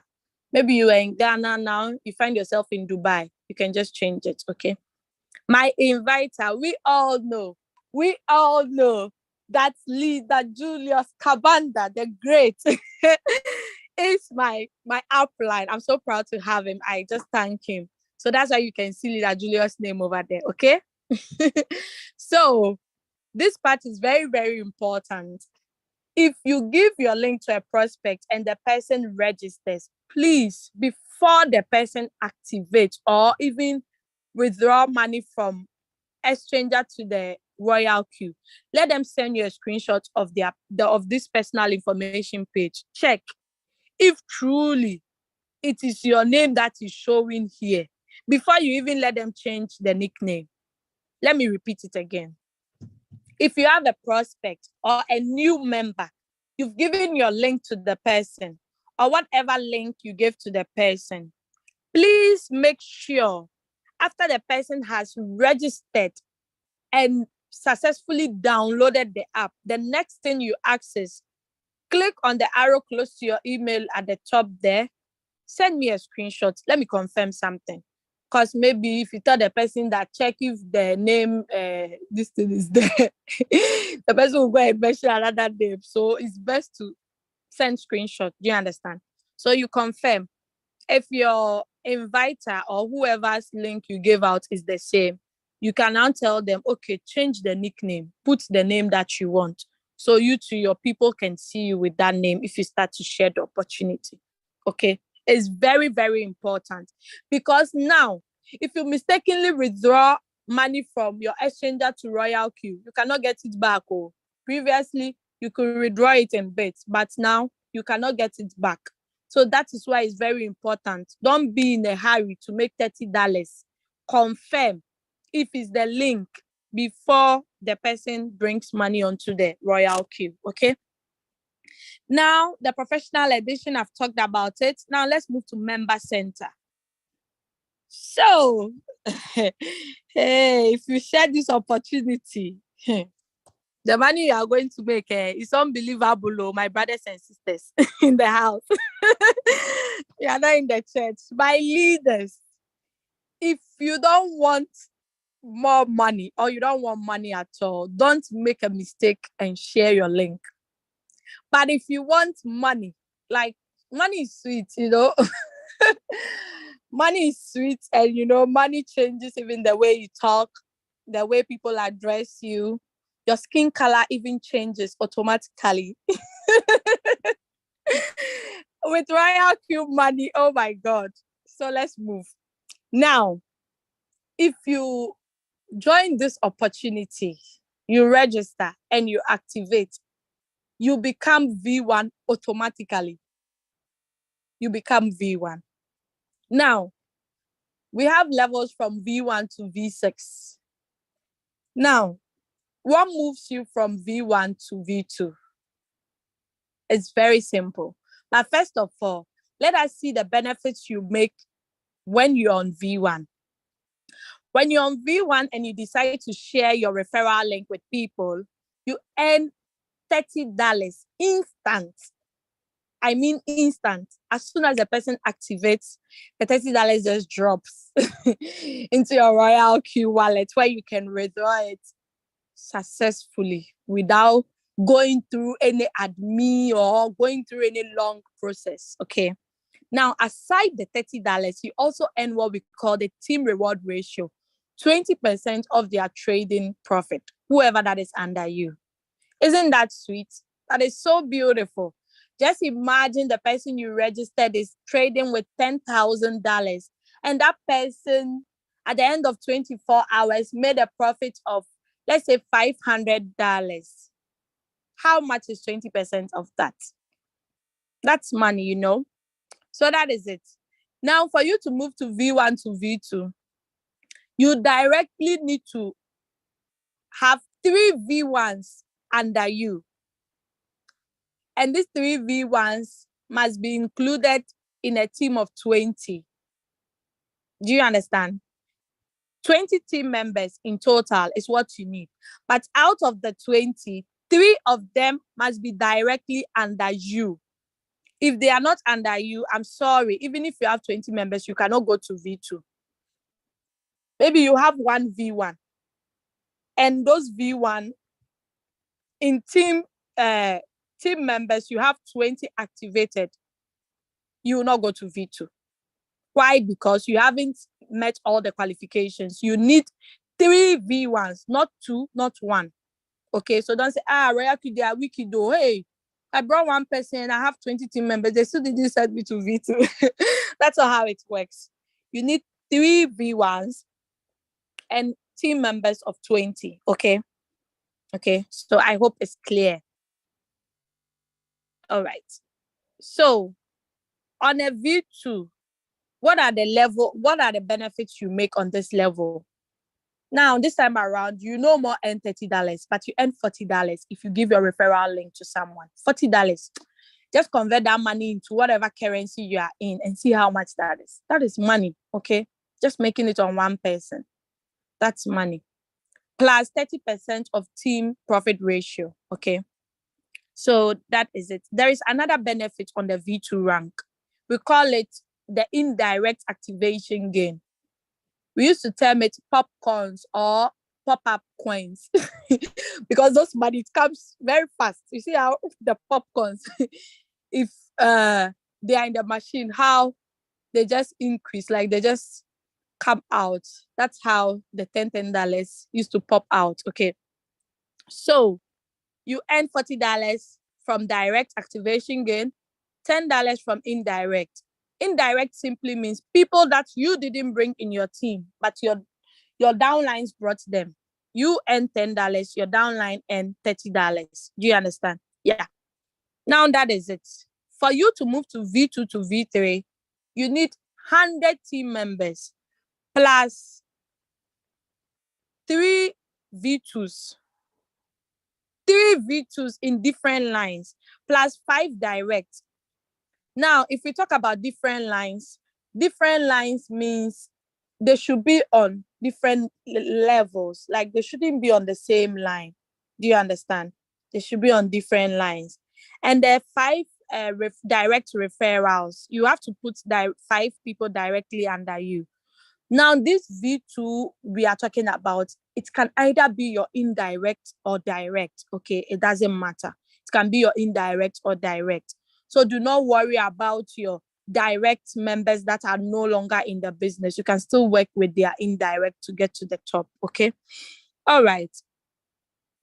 Maybe you are in Ghana now, you find yourself in Dubai, you can just change it. Okay. My inviter, we all know that leader Julius Kabanda, the great, is my upline. I'm so proud to have him. I just thank him. So that's why you can see leader Julius' name over there. Okay. So this part is very, very important. If you give your link to a prospect and the person registers, please, before the person activates or even withdraw money from a stranger to the royal queue, let them send you a screenshot of of this personal information page. Check if truly it is your name that is showing here before you even let them change the nickname. Let me repeat it again. If you have a prospect or a new member, you've given your link to the person or whatever link you give to the person, please make sure after the person has registered and successfully downloaded the app, the next thing you access, click on the arrow close to your email at the top there, send me a screenshot. Let me confirm something. Because maybe if you tell the person that check if the name, this thing is there, the person will go and mention another name. So it's best to send screenshot. Do you understand? So you confirm. If your inviter or whoever's link you gave out is the same, you can now tell them, okay, change the nickname, put the name that you want. So you to your people can see you with that name if you start to share the opportunity. Okay. It's very, very important because now, if you mistakenly withdraw money from your exchanger to Royal Queue, you cannot get it back. Oh, previously you could withdraw it in bits, but now you cannot get it back. So that is why it's very important. Don't be in a hurry to make $30. Confirm if it's the link before the person brings money onto the Royal Queue. Okay. Now, the professional edition, I've talked about it. Now, let's move to member center. So, hey, if you share this opportunity, the money you are going to make is unbelievable, oh, my brothers and sisters in the house. You are not in the church. My leaders, if you don't want more money or you don't want money at all, don't make a mistake and share your link. But if you want money, like money is sweet, money is sweet, and money changes even the way you talk, the way people address you, your skin color even changes automatically. With Royal Cube money, oh my God. So let's move. Now, if you join this opportunity, you register and you activate, you become V1 automatically. You become V1. Now, we have levels from V1 to V6. Now, what moves you from V1 to V2? It's very simple. But first of all, let us see the benefits you make when you're on V1. When you're on V1 and you decide to share your referral link with people, you earn $30 instant. I mean instant. As soon as the person activates, the $30 just drops into your Royal Q wallet where you can withdraw it successfully without going through any admin or going through any long process. Okay. Now, aside the $30, you also earn what we call the team reward ratio, 20% of their trading profit, whoever that is under you. Isn't that sweet? That is so beautiful. Just imagine the person you registered is trading with $10,000 and that person at the end of 24 hours made a profit of, let's say, $500. How much is 20% of that? That's money, So that is it. Now, for you to move to V1 to V2, you directly need to have 3 V1s under you. And these 3 V1s must be included in a team of 20. Do you understand? 20 team members in total is what you need. But out of the 20, 3 of them must be directly under you. If they are not under you, I'm sorry. Even if you have 20 members, you cannot go to V2. Maybe you have one V1. And those V1 in team members, you have 20 activated. You will not go to V2. Why? Because you haven't met all the qualifications. You need 3 V1s, not 2, not 1. Okay, so don't say, Royal Kid, they are wicked though. Hey, I brought 1 person, I have 20 team members, they still didn't send me to V2. That's not how it works. You need 3 V1s and team members of 20. Okay. Okay, so I hope it's clear. All right. So on a V2, what are the benefits you make on this level? Now, this time around, you no more earn $30, but you earn $40 if you give your referral link to someone. $40. Just convert that money into whatever currency you are in and see how much that is. That is money, okay? Just making it on 1 person. That's money. Plus 30% of team profit ratio, okay? So that is it. There is another benefit on the V2 rank. We call it the indirect activation gain. We used to term it popcorns or pop-up coins because those money, it comes very fast. You see how the popcorns, if they are in the machine, how they just increase, like they just come out. That's how the $10 used to pop out. Okay. So you earn $40 from direct activation gain, $10 from indirect. Indirect simply means people that you didn't bring in your team, but your downlines brought them. You earn $10, your downline earn $30. Do you understand? Yeah. Now that is it. For you to move to V2 to V3, you need 100 team members plus 3 V2s. 3 V2s in different lines, plus 5 direct. Now, if we talk about different lines means they should be on different levels. Like they shouldn't be on the same line. Do you understand? They should be on different lines. And there are 5 direct referrals. You have to put 5 people directly under you. Now, this V2 we are talking about, it can either be your indirect or direct. Okay, it doesn't matter. It can be your indirect or direct. So do not worry about your direct members that are no longer in the business. You can still work with their indirect to get to the top. Okay. All right.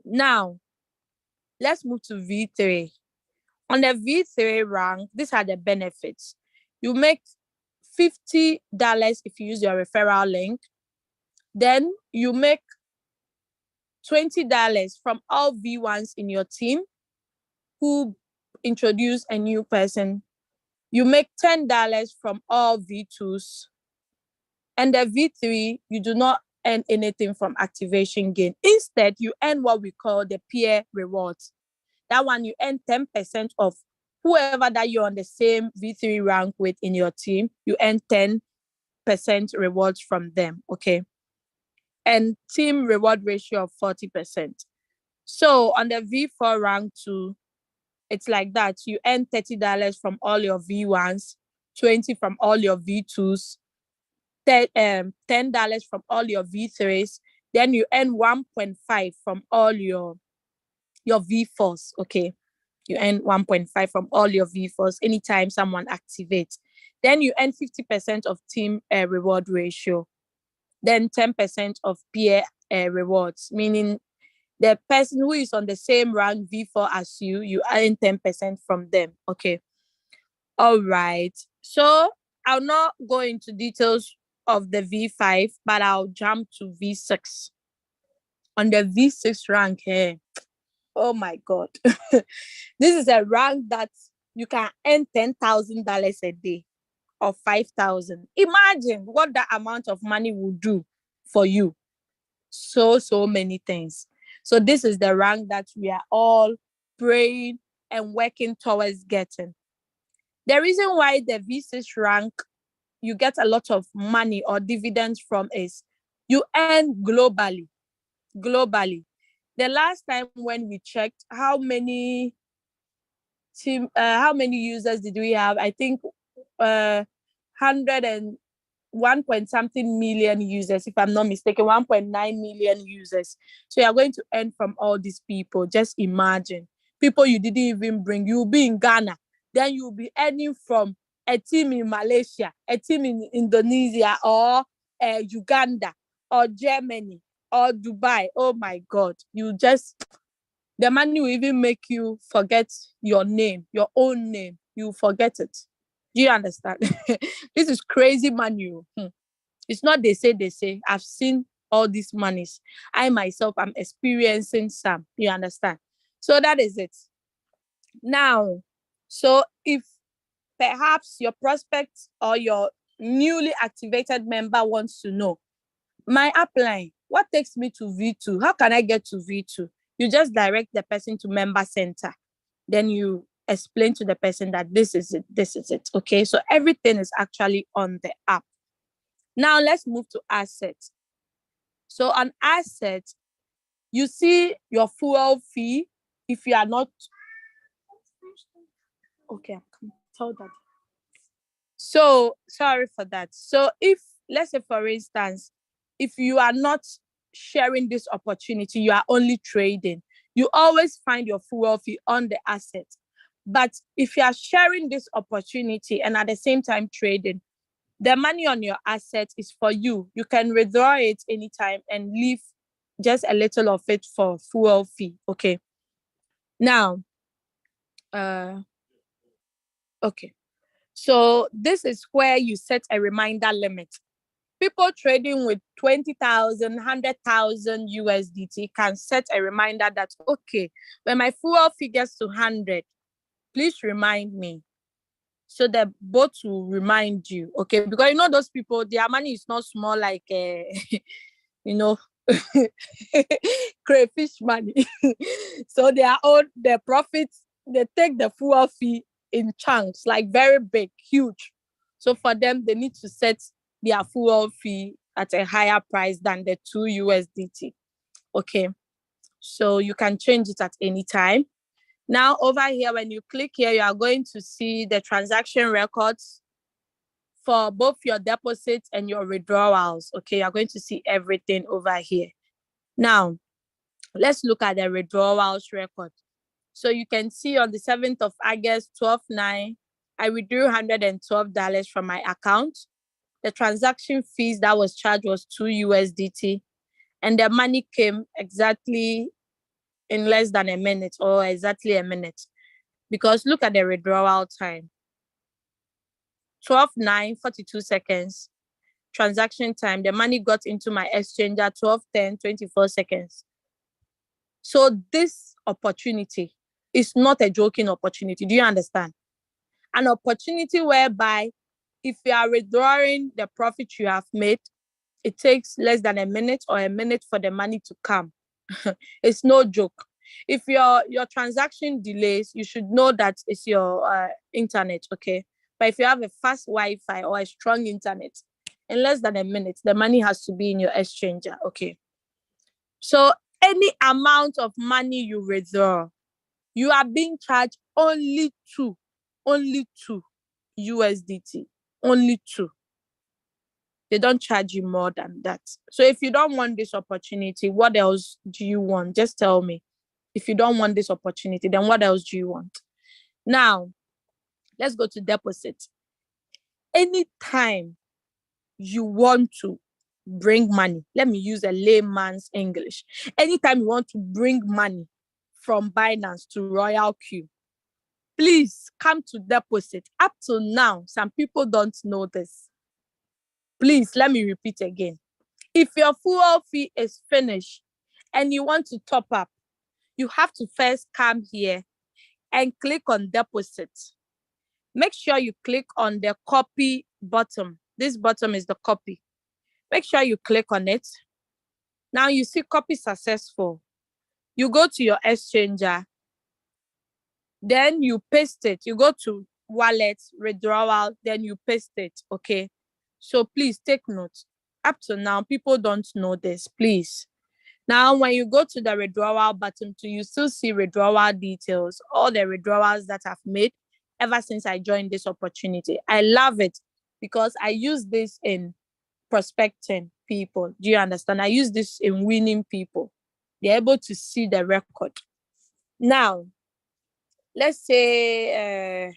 Now, let's move to V3. On the V3 rank, these are the benefits. You make $50 if you use your referral link. Then you make $20 from all V1s in your team who introduce a new person. You make $10 from all V2s. And the V3, you do not earn anything from activation gain. Instead, you earn what we call the peer rewards. That one, you earn 10% of whoever that you're on the same V3 rank with in your team. You earn 10% rewards from them, okay? And team reward ratio of 40%. So on the V4 rank 2, it's like that. You earn $30 from all your V1s, 20 from all your V2s, $10 from all your V3s. Then you earn 1.5 from all your V4s, okay? You earn 1.5 from all your V4s anytime someone activates. Then you earn 50% of team reward ratio. Then 10% of peer rewards, meaning the person who is on the same rank V4 as you earn 10% from them. Okay. All right. So I'll not go into details of the V5, but I'll jump to V6. On the V6 rank here, oh my God. This is a rank that you can earn $10,000 a day or $5,000. Imagine what that amount of money will do for you. So many things. So this is the rank that we are all praying and working towards getting. The reason why the V6 rank you get a lot of money or dividends from is you earn globally. Globally. The last time when we checked how many users did we have? I think 101 point something million users, if I'm not mistaken, 1.9 million users. So you're going to earn from all these people. Just imagine. People you didn't even bring. You'll be in Ghana. Then you'll be earning from a team in Malaysia, a team in Indonesia, or Uganda, or Germany, or Dubai. Oh my God. The money will even make you forget your name, your own name. You forget it. Do you understand? This is crazy money. It's not they say. I've seen all these monies. I myself am experiencing some. You understand? So that is it. Now, so if perhaps your prospect or your newly activated member wants to know, my upline, what takes me to V2? How can I get to V2? You just direct the person to member center. Then you explain to the person that this is it. Okay, so everything is actually on the app. Now let's move to assets. So on assets, you see your fuel fee. If you are not, okay, I can tell that. So sorry for that. So if, let's say for instance, if you are not sharing this opportunity, you are only trading, you always find your fuel fee on the asset. But if you are sharing this opportunity and at the same time trading, the money on your asset is for you. You can withdraw it anytime and leave just a little of it for fuel fee. Okay. Now, okay. So this is where you set a reminder limit. People trading with 20,000, 100,000 USDT can set a reminder that, okay, when my fuel fee gets to 100, please remind me. So the bot will remind you, okay? Because you know those people, their money is not small like, crayfish money. So their profits, they take the fuel fee in chunks, like very big, huge. So for them, they need to set their fuel fee at a higher price than the 2 USDT. Okay. So you can change it at any time. Now over here, when you click here, you are going to see the transaction records for both your deposits and your withdrawals. Okay, you're going to see everything over here. Now, let's look at the withdrawals record. So you can see on the 7th of August, 12/9, I withdrew $112 from my account. The transaction fees that was charged was 2 USDT. And the money came exactly in less than a minute, or exactly a minute. Because look at the withdrawal time. 12/9, 42 seconds. Transaction time, the money got into my exchanger 12/10, 24 seconds. So this opportunity is not a joking opportunity. Do you understand? An opportunity whereby if you are withdrawing the profit you have made, it takes less than a minute or a minute for the money to come. It's no joke. If your transaction delays, you should know that it's your internet, okay? But if you have a fast Wi-Fi or a strong internet, in less than a minute, the money has to be in your exchanger, okay? So any amount of money you withdraw, you are being charged only 2 USDT, only 2. They don't charge you more than that. So if you don't want this opportunity, what else do you want? Just tell me. If you don't want this opportunity, then what else do you want? Now, let's go to deposit. Anytime you want to bring money, let me use a layman's English. Anytime you want to bring money from Binance to Royal Q, please come to deposit. Up to now, some people don't know this. Please, let me repeat again. If your fuel fee is finished and you want to top up, you have to first come here and click on deposit. Make sure you click on the copy button. This button is the copy. Make sure you click on it. Now you see copy successful. You go to your exchanger. Then you paste it. You go to wallet, withdrawal, then you paste it, okay? So please take note. Up to now, people don't know this, please. Now, when you go to the withdrawal button too, you still see withdrawal details, all the withdrawals that I've made ever since I joined this opportunity. I love it because I use this in prospecting people. Do you understand? I use this in winning people. They're able to see the record. Now, let's say,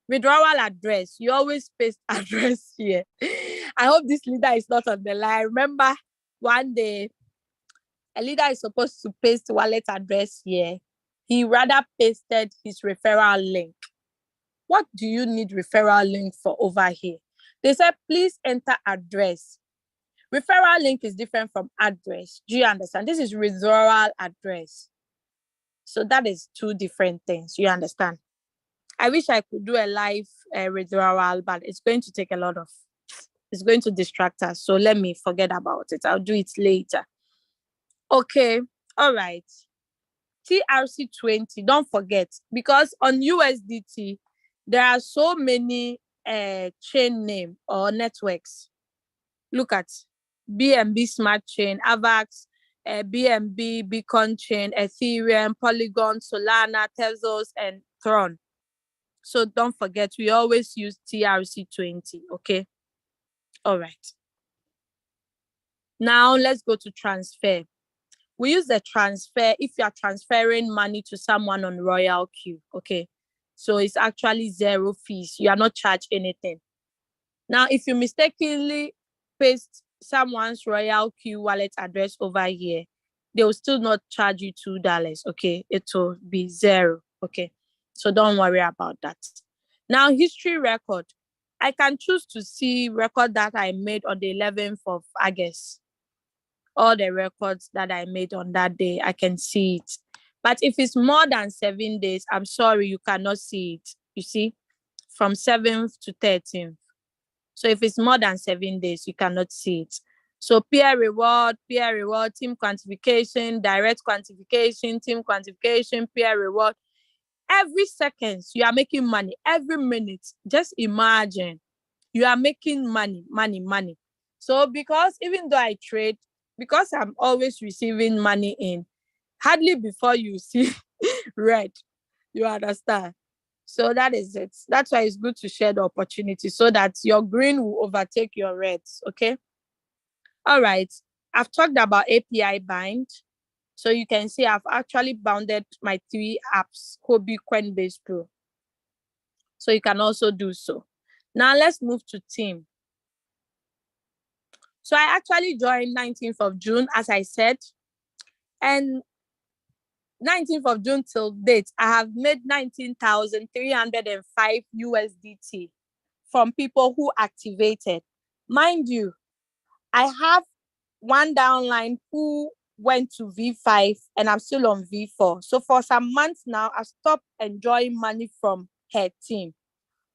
withdrawal address. You always paste address here. I hope this leader is not on the line. Remember, one day, a leader is supposed to paste wallet address here. He rather pasted his referral link. What do you need referral link for over here? They said, please enter address. Referral link is different from address. Do you understand? This is withdrawal address. So that is two different things. You understand? I wish I could do a live withdrawal, but it's going to take it's going to distract us. So let me forget about it. I'll do it later. Okay. All right. TRC20, don't forget, because on USDT, there are so many chain name or networks. Look at BNB Smart Chain, AVAX, BNB, Beacon Chain, Ethereum, Polygon, Solana, Tezos, and Tron. So don't forget, we always use TRC20, okay? All right. Now let's go to transfer. We use the transfer if you are transferring money to someone on Royal Q, okay? So it's actually 0 fees. You are not charged anything. Now, if you mistakenly paste someone's Royal Q wallet address over here, they will still not charge you $2, okay? It will be 0, okay? So don't worry about that. Now, history record. I can choose to see record that I made on the 11th of August. All the records that I made on that day, I can see it. But if it's more than 7 days, I'm sorry, you cannot see it. You see, from 7th to 13th. So if it's more than 7 days, you cannot see it. So peer reward, team quantification, direct quantification, team quantification, peer reward. Every second, you are making money. Every minute, just imagine, you are making money. So because even though I trade, because I'm always receiving money in, hardly before you see red, you understand? So that is it. That's why it's good to share the opportunity so that your green will overtake your reds, okay? All right. I've talked about API bind. So you can see I've actually bounded my 3 apps, Kobe, Coinbase Pro. So you can also do so. Now let's move to team. So I actually joined 19th of June, as I said. And 19th of June till date, I have made 19,305 USDT from people who activated. Mind you, I have one downline who went to V5 and I'm still on V4. So for some months now, I've stopped enjoying money from her team.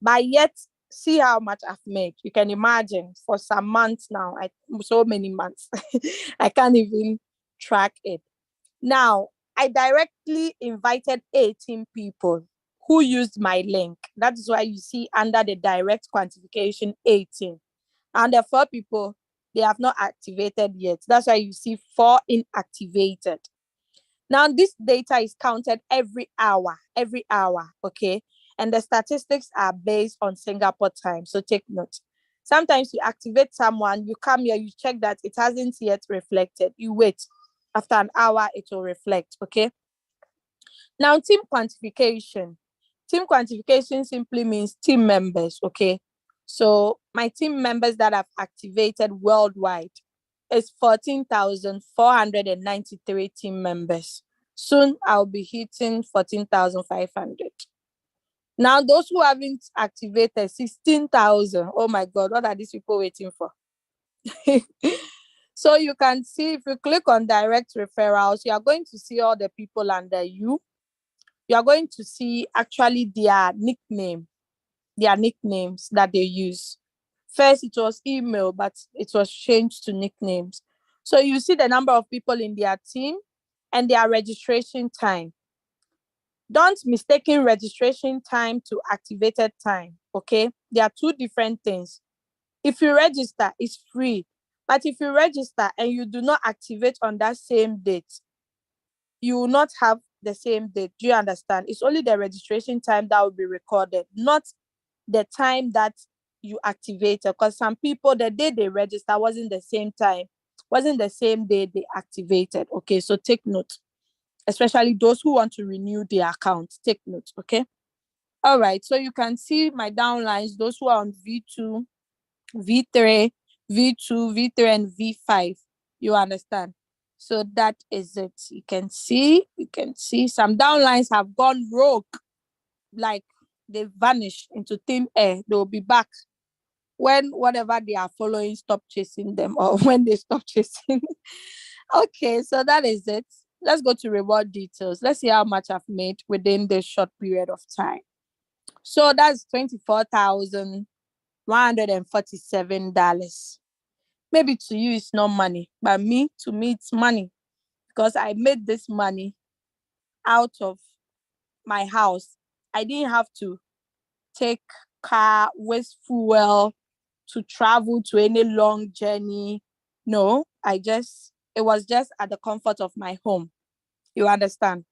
But yet, see how much I've made. You can imagine for some months now, so many months, I can't even track it. Now, I directly invited 18 people who used my link. That is why you see under the direct quantification 18. And the 4 people, they have not activated yet. That's why you see 4 inactivated. Now, this data is counted every hour, okay? And the statistics are based on Singapore time, so take note. Sometimes you activate someone, you come here, you check that it hasn't yet reflected. You wait. After an hour, it will reflect, okay? Now, team quantification. Team quantification simply means team members, okay? So my team members that I've activated worldwide is 14,493 team members. Soon I'll be hitting 14,500. Now, those who haven't activated 16,000. Oh my God, what are these people waiting for? So you can see, if you click on direct referrals, you are going to see all the people under you. You are going to see actually their nicknames that they use. First, it was email, but it was changed to nicknames. So you see the number of people in their team and their registration time. Don't mistaken registration time to activated time, okay? They are two different things. If you register, it's free. But if you register and you do not activate on that same date, you will not have the same date. Do you understand? It's only the registration time that will be recorded, not the time that you activated. Because some people, the day they register wasn't the same time, wasn't the same day they activated. Okay, so take note, especially those who want to renew their account. Take note, okay? All right, so you can see my downlines, those who are on V2, V3, V2, V3, and V5. You understand? So that is it. You can see some downlines have gone rogue, like they vanished into thin air. They will be back when whatever they are following stop chasing them, or when they stop chasing. Okay, so that is it. Let's go to reward details. Let's see how much I've made within this short period of time. So that's $24,147. Maybe to you it's not money, but to me it's money, because I made this money out of my house. I didn't have to take car, waste fuel to travel to any long journey. No, it was just at the comfort of my home. You understand?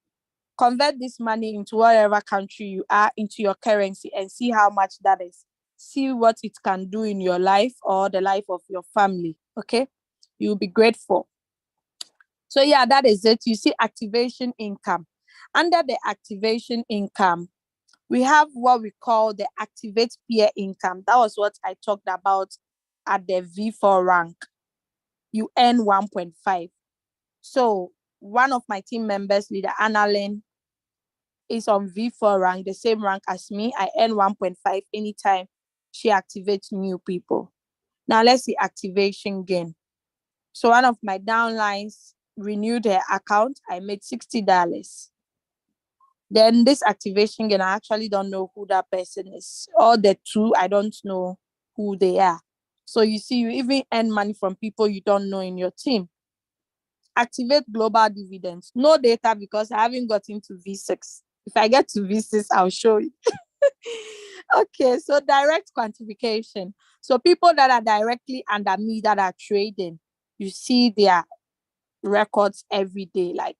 Convert this money into whatever country you are, into your currency, and see how much that is. See what it can do in your life or the life of your family. Okay? You'll be grateful. So yeah, that is it. You see activation income. Under the activation income, we have what we call the activate peer income. That was what I talked about at the V4 rank. You earn 1.5. So one of my team members, Leader Annalyn, is on V4 rank, the same rank as me. I earn 1.5 anytime she activates new people. Now let's see activation gain. So one of my downlines renewed her account. I made $60. Then this activation gain, I actually don't know who that person is. Or the two, I don't know who they are. So you see, you even earn money from people you don't know in your team. Activate global dividends. No data because I haven't gotten to V6. If I get to V6, I'll show you. Okay, so direct quantification. So people that are directly under me that are trading, you see their records every day. Like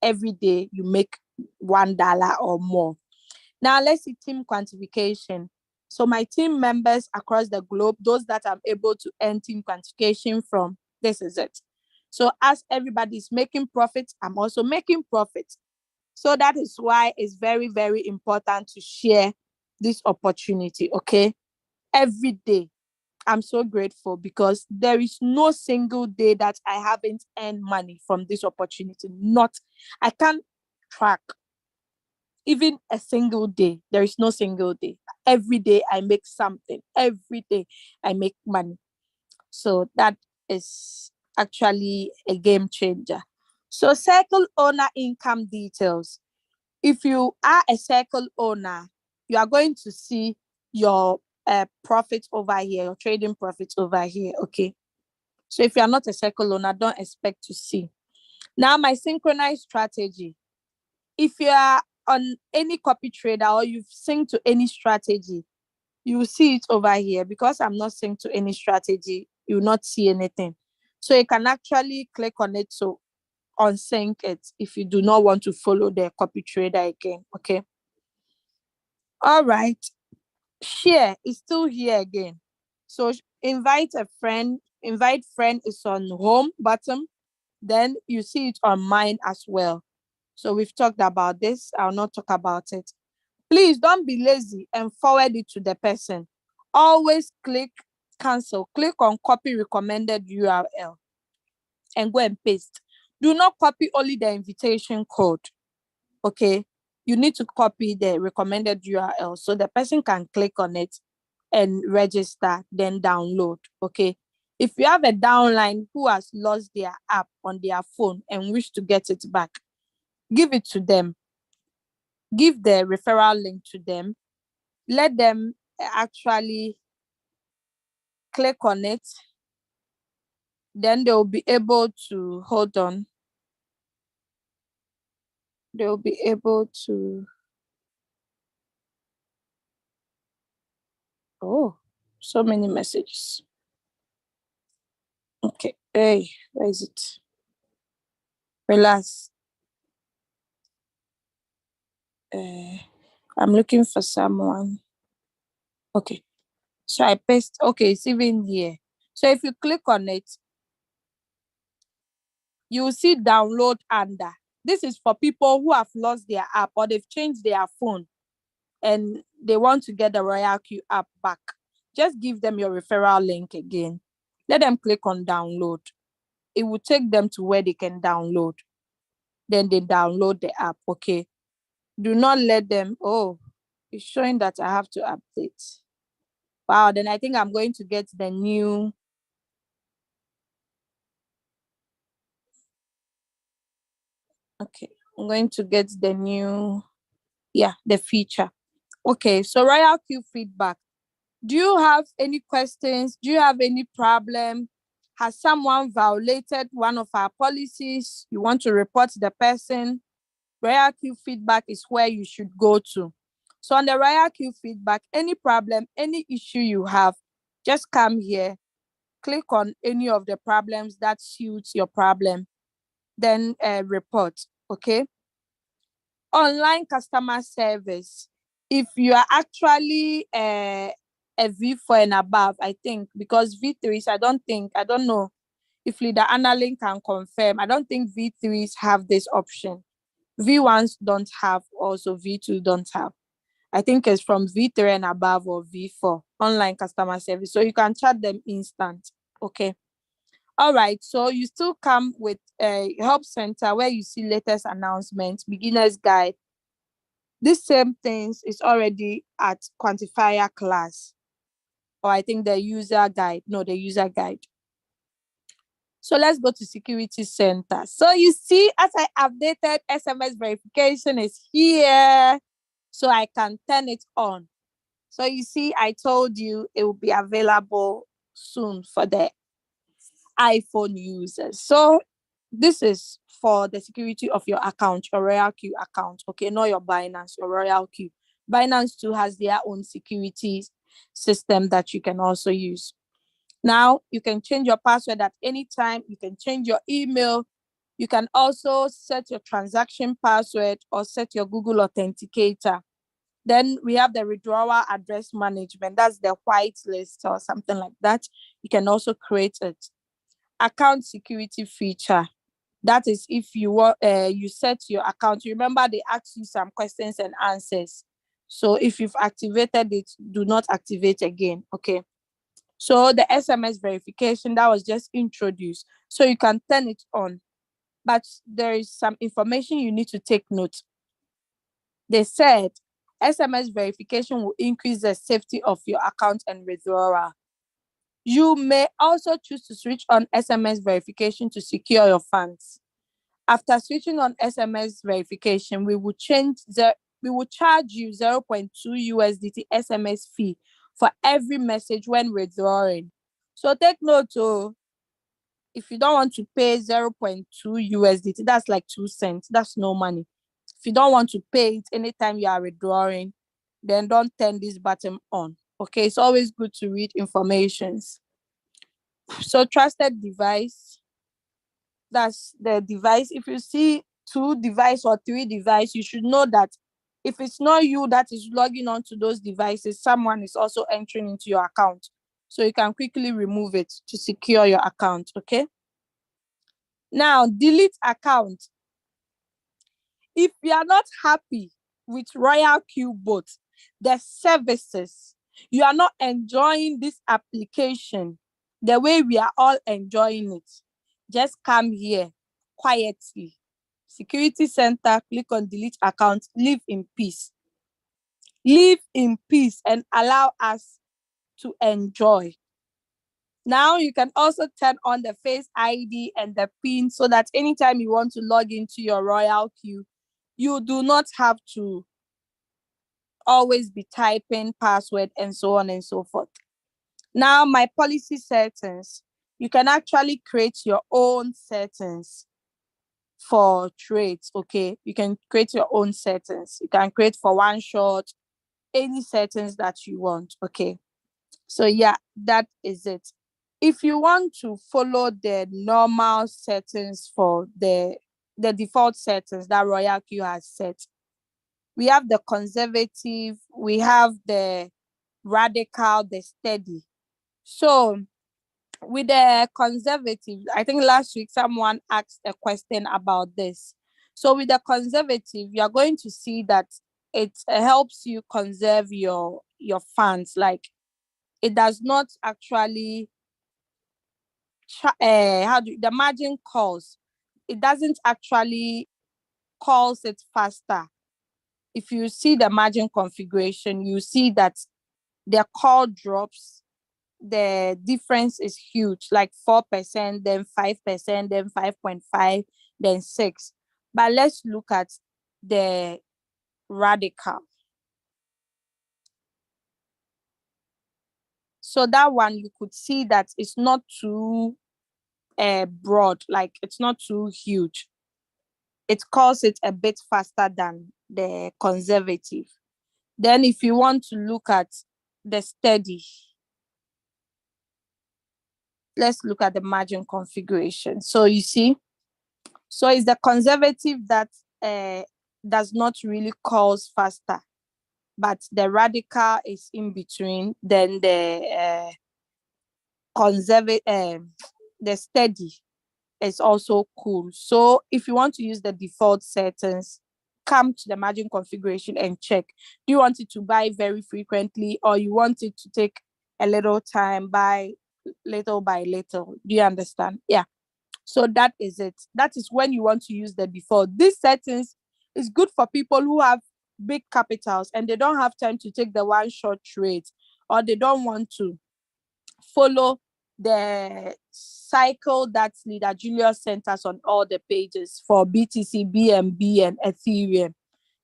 every day you make $1 or more. Now let's see team quantification. So my team members across the globe, those that I'm able to earn team quantification from, this is it. So as everybody's making profits, I'm also making profits. So that is why it's very, very important to share this opportunity, okay? Every day. I'm so grateful because there is no single day that I haven't earned money from this opportunity. I can't track even a single day. There is no single day. Every day I make something. Every day I make money. So that is actually a game changer. So circle owner income details. If you are a circle owner, you are going to see your profits over here, your trading profits over here. Okay. So if you are not a circle owner, don't expect to see. Now, my synchronized strategy. If you are on any copy trader or you've synced to any strategy, you will see it over here. Because I'm not synced to any strategy, you will not see anything. So you can actually click on it to unsync it if you do not want to follow the copy trader again. Okay. All right. Share is still here again. So invite a friend. Invite friend is on home bottom. Then you see it on mine as well. So we've talked about this. I'll not talk about it. Please don't be lazy and forward it to the person. Always click cancel. Click on copy recommended URL and go and paste. Do not copy only the invitation code. Okay. You need to copy the recommended URL so the person can click on it and register, then download. Okay. If you have a downline who has lost their app on their phone and wish to get it back, give it to them. Give the referral link to them. Let them actually click on it. Then they'll be able to, hold on. they'll be able to. Oh, so many messages. Okay, hey, where is it? Relax. I'm looking for someone. Okay, so I paste. Okay, it's even here. So if you click on it, you will see download under. This is for people who have lost their app or they've changed their phone and they want to get the Royal Q app back. Just give them your referral link again. Let them click on download. It will take them to where they can download. Then they download the app, okay? Do not let them, oh, it's showing that I have to update. Wow, then I think I'm going to get the new. Okay, I'm going to get the new, the feature. Okay, so Royal Q feedback. Do you have any questions? Do you have any problem? Has someone violated one of our policies? You want to report the person? Royal Q feedback is where you should go to. So on the Royal Q feedback, any problem, any issue you have, just come here, click on any of the problems that suits your problem, then report, okay? Online customer service. If you are actually a V4 and above, I think, because V3s, I don't know if Leader Annalyn can confirm. I don't think V3s have this option. V1s don't have, also V2 don't have. I think it's from V3 and above or V4, online customer service. So you can chat them instant, okay? All right, so you still come with a help center where you see latest announcements, beginner's guide. This same things is already at quantifier class, or I think the user guide. No, the user guide. So let's go to security center. So you see, as I updated, SMS verification is here. So I can turn it on. So you see, I told you it will be available soon for the iPhone users. So this is for the security of your account, your Royal Q account. Okay, not your Binance, your Royal Q. Binance too has their own security system that you can also use. Now, you can change your password at any time. You can change your email. You can also set your transaction password or set your Google Authenticator. Then we have the withdrawal address management. That's the white list or something like that. You can also create it. Account security feature. That is if you want, you set your account. Remember, they ask you some questions and answers. So if you've activated it, do not activate again. Okay. So the SMS verification that was just introduced. So you can turn it on. But there is some information you need to take note. They said SMS verification will increase the safety of your account and withdrawal. You may also choose to switch on SMS verification to secure your funds. After switching on SMS verification, we will charge you 0.2 USDT SMS fee for every message when withdrawing. So take note, if you don't want to pay 0.2 USDT, that's like 2 cents. That's no money. If you don't want to pay it anytime you are withdrawing, then don't turn this button on. Okay, it's always good to read informations. So trusted device, that's the device. If you see 2 device or 3 device, you should know that if it's not you that is logging on to those devices, someone is also entering into your account. So you can quickly remove it to secure your account, okay? Now, delete account. If you are not happy with Royal Q Bot, the services, you are not enjoying this application the way we are all enjoying it, just come here quietly. Security center, click on delete account, live in peace. Live in peace and allow us to enjoy. Now you can also turn on the Face ID and the PIN so that anytime you want to log into your Royal Q, you do not have to always be typing password and so on and so forth. Now, my policy settings, you can actually create your own settings for trades, okay? You can create your own settings. You can create for one shot, any settings that you want, okay? So yeah, that is it. If you want to follow the normal settings for the default settings that Royal Q has set, we have the conservative, we have the radical, the steady. So with the conservative, I think last week someone asked a question about this. So with the conservative, you're going to see that it helps you conserve your funds. Like, it does not actually the margin calls, it doesn't actually calls it faster. If you see the margin configuration, you see that the call drops, the difference is huge, like 4%, then 5%, then 5.5, then 6. But let's look at the radical. So that one, you could see that it's not too broad, like it's not too huge. It calls it a bit faster than the conservative. Then if you want to look at the steady, let's look at the margin configuration. So you see, so it's the conservative that does not really calls faster, but the radical is in between. Then the the steady is also cool. So if you want to use the default settings, come to the margin configuration and check. Do you want it to buy very frequently, or you want it to take a little time, buy little by little? Do you understand? Yeah. So that is it. That is when you want to use the default. These settings is good for people who have big capitals and they don't have time to take the one short trade, or they don't want to follow the cycle that Leader Julius sent us on all the pages for BTC, BNB, and Ethereum.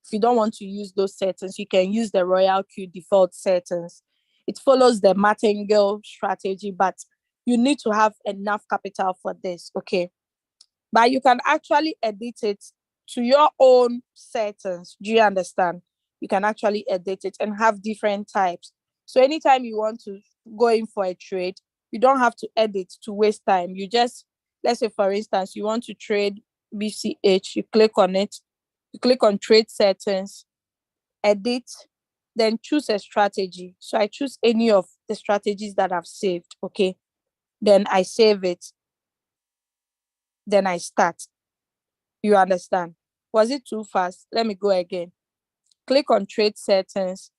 If you don't want to use those settings, you can use the Royal Q default settings. It follows the martingale strategy, but you need to have enough capital for this, okay? But you can actually edit it to your own settings. Do you understand? You can actually edit it and have different types. So anytime you want to go in for a trade, you don't have to edit to waste time. You just, let's say for instance, you want to trade BCH, you click on it, you click on trade settings, edit, then choose a strategy. So I choose any of the strategies that I've saved, okay? Then I save it. Then I start. You understand? Was it too fast? Let me go again. Click on trade settings,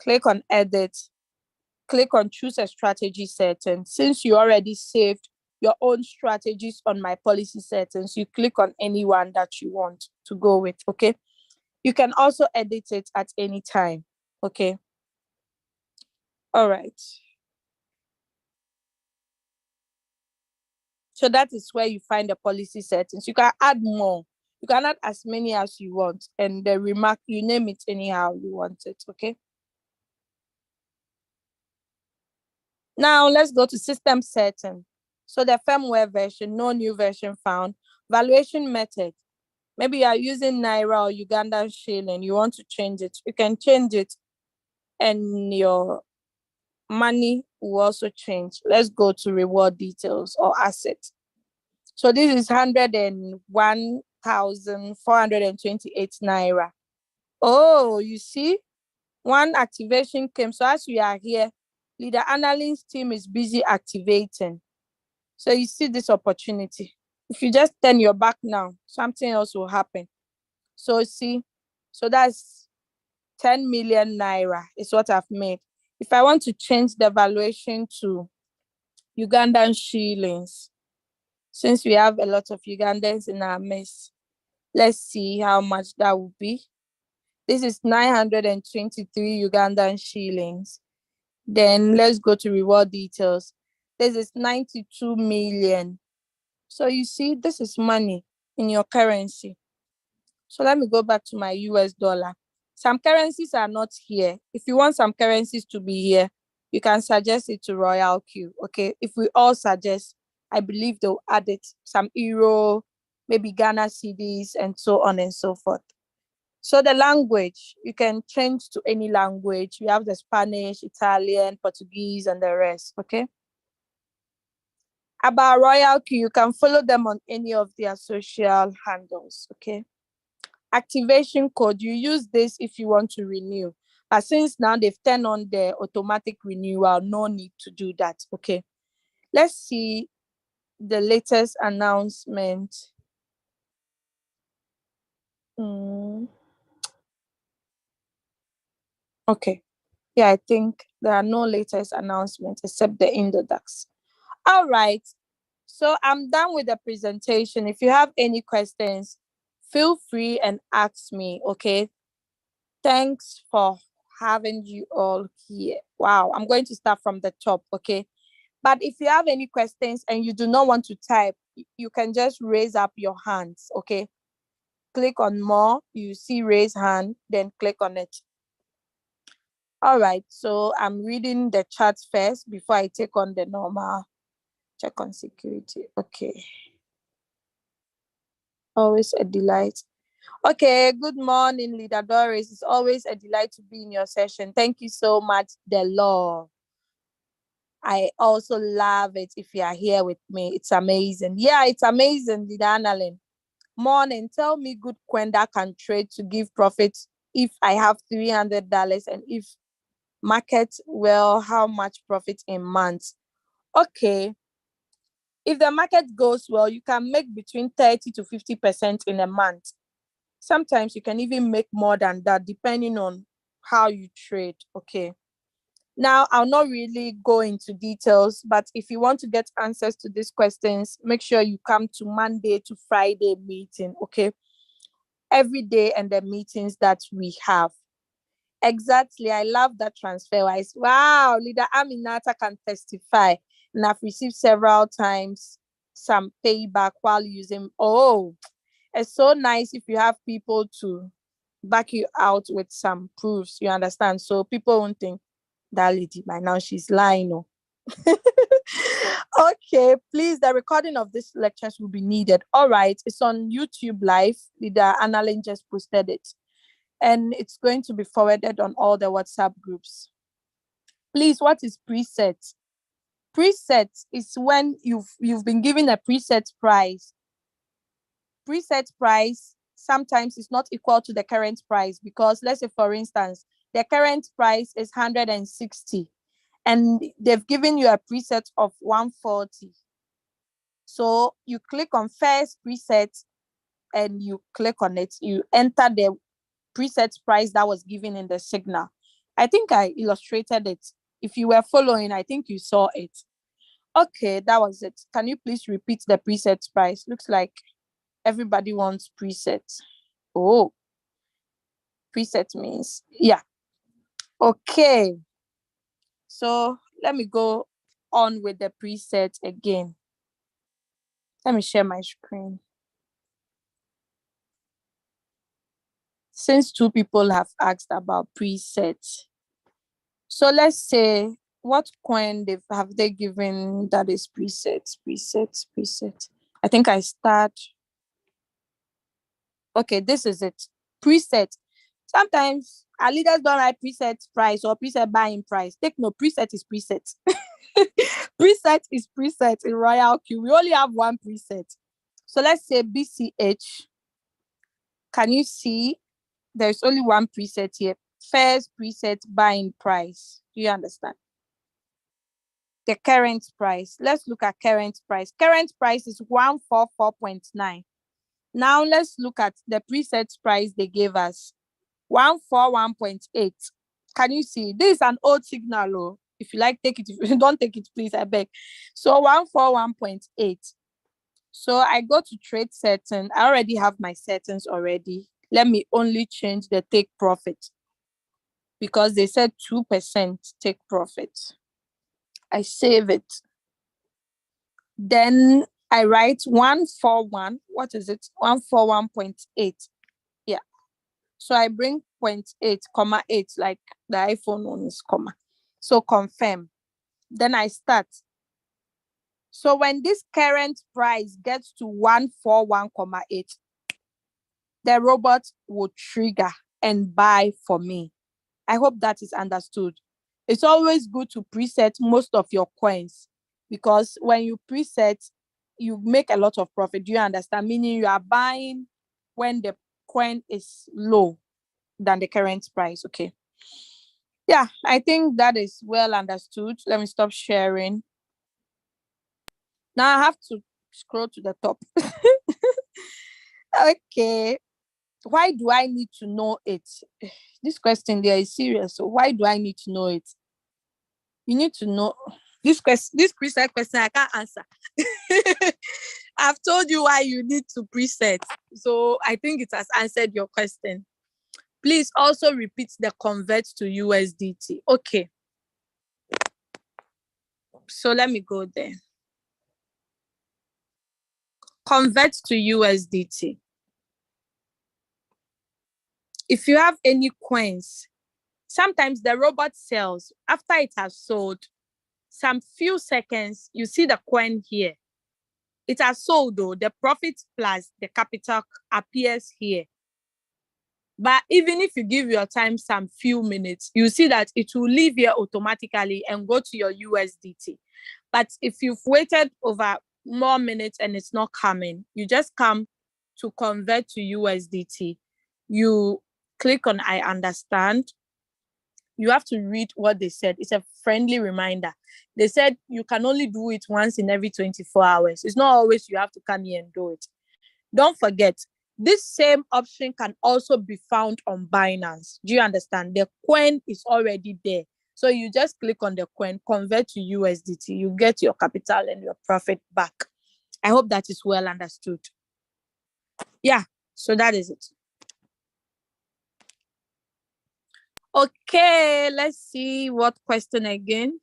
click on edit, click on choose a strategy setting. Since you already saved your own strategies on my policy settings, you click on any one that you want to go with, okay? You can also edit it at any time, okay? All right. So that is where you find the policy settings. You can add more. You can add as many as you want, and the remark, you name it anyhow you want it, okay? Now let's go to system setting. So the firmware version, no new version found. Valuation method. Maybe you are using Naira or Ugandan shilling, you want to change it. You can change it and your money will also change. Let's go to reward details or assets. So this is 101,428 Naira. Oh, you see, one activation came. So as we are here, Leader Annaline's team is busy activating. So you see this opportunity. If you just turn your back now, something else will happen. So see, so that's 10 million Naira is what I've made. If I want to change the valuation to Ugandan shillings, since we have a lot of Ugandans in our midst, let's see how much that would be. This is 923 Ugandan shillings. Then let's go to reward details. This is 92 million. So you see, this is money in your currency. So let me go back to my US dollar. Some currencies are not here. If you want some currencies to be here, you can suggest it to Royal Q, okay? If we all suggest, I believe they'll add it. Some euro, maybe Ghana cedis, and so on and so forth. So the language, you can change to any language. We have the Spanish, Italian, Portuguese, and the rest, okay? About Royal Q, you can follow them on any of their social handles, okay? Activation code, you use this if you want to renew. But since now they've turned on the automatic renewal, no need to do that, okay? Let's see the latest announcement. Okay. Yeah, I think there are no latest announcements except the index. All right. So I'm done with the presentation. If you have any questions, feel free and ask me, okay? Thanks for having you all here. Wow, I'm going to start from the top, okay? But if you have any questions and you do not want to type, you can just raise up your hands, okay? Click on more, you see raise hand, then click on it. All right, so I'm reading the chat first before I take on the normal check on security. Okay. Always a delight. Okay, good morning, Leader Doris. It's always a delight to be in your session. Thank you so much, the law. I also love it if you are here with me. It's amazing. Yeah, it's amazing, Leader Annalyn. Morning, tell me good Quenda can trade to give profit if I have $300 and if market well, how much profit in months? Okay. If the market goes well, you can make between 30 to 50% in a month. Sometimes you can even make more than that, depending on how you trade. Okay. Now, I'll not really go into details, but if you want to get answers to these questions, make sure you come to Monday to Friday meeting. Okay. Every day and the meetings that we have. Exactly. I love that transfer wise. Wow, Leader Aminata can testify. And I've received several times some payback while using. Oh, it's so nice if you have people to back you out with some proofs. You understand? So people won't think that lady by now she's lying. No. Okay, please, the recording of this lectures will be needed. All right, it's on YouTube Live. Leader Annalyn just posted it. And it's going to be forwarded on all the WhatsApp groups. Please, what is preset? Preset is when you've been given a preset price. Preset price sometimes is not equal to the current price because let's say, for instance, the current price is 160 and they've given you a preset of 140. So you click on first preset and you click on it. You enter the preset price that was given in the signal. I think I illustrated it. If you were following, I think you saw it. Okay, that was it. Can you please repeat the preset price? Looks like everybody wants preset. Oh, preset means, yeah. Okay. So let me go on with the preset again. Let me share my screen. Since two people have asked about preset. So let's say what coin have they given that is preset. I think I start. Okay, this is it. Preset. Sometimes our leaders don't like preset price or preset buying price. Take no, preset is preset. Preset is preset in Royal Q. We only have one preset. So let's say BCH. Can you see there's only one preset here? First preset buying price. Do you understand? The current price. Let's look at current price. Current price is 144.9. Now let's look at the preset price they gave us. 141.8. Can you see? This is an old signal. Oh. If you like, take it. If you don't take it, please, I beg. So 141.8. So I go to trade setting. I already have my settings already. Let me only change the take profit because they said 2% take profit. I save it. Then I write 141. What is it? 141.8. Yeah. So I bring 0.8, comma 8, like the iPhone one is comma. So confirm. Then I start. So when this current price gets to 141.8, the robot will trigger and buy for me. I hope that is understood. It's always good to preset most of your coins, because when you preset, you make a lot of profit. Do you understand? Meaning you are buying when the coin is low than the current price. Okay. Yeah, I think that is well understood. Let me stop sharing. Now I have to scroll to the top. Okay. Why do I need to know it? This question there is serious. So why do I need to know it? You need to know this question. This preset question I can't answer. I've told you why you need to preset. So I think it has answered your question. Please also repeat the convert to USDT. Okay. So let me go there. Convert to USDT. If you have any coins, sometimes the robot sells. After it has sold, some few seconds, you see the coin here. It has sold though, the profit plus the capital appears here. But even if you give your time some few minutes, you see that it will leave here automatically and go to your USDT. But if you've waited over more minutes and it's not coming, you just come to convert to USDT. You click on I understand. You have to read what they said. It's a friendly reminder. They said you can only do it once in every 24 hours. It's not always you have to come here and do it. Don't forget, this same option can also be found on Binance. Do you understand? The coin is already there. So you just click on the coin, convert to USDT. You get your capital and your profit back. I hope that is well understood. Yeah, so that is it. Okay, let's see what question again.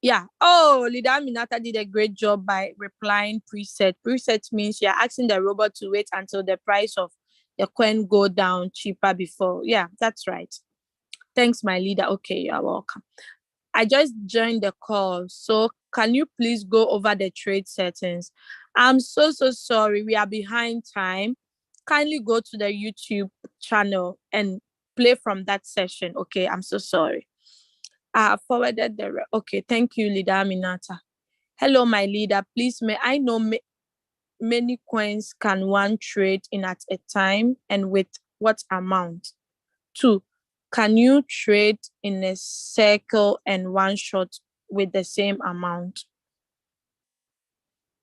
Yeah. Oh, Leader Minata did a great job by replying preset. Preset means you're asking the robot to wait until the price of the coin go down cheaper before. Yeah, that's right. Thanks, my leader. Okay, you're welcome. I just joined the call. So can you please go over the trade settings? I'm so sorry. We are behind time. Kindly go to the YouTube channel and play from that session. Okay, I'm so sorry. I have forwarded the... Okay, thank you, Leader Aminata. Hello, my leader. Please, may I know many coins can one trade in at a time and with what amount? 2, can you trade in a circle and one shot with the same amount?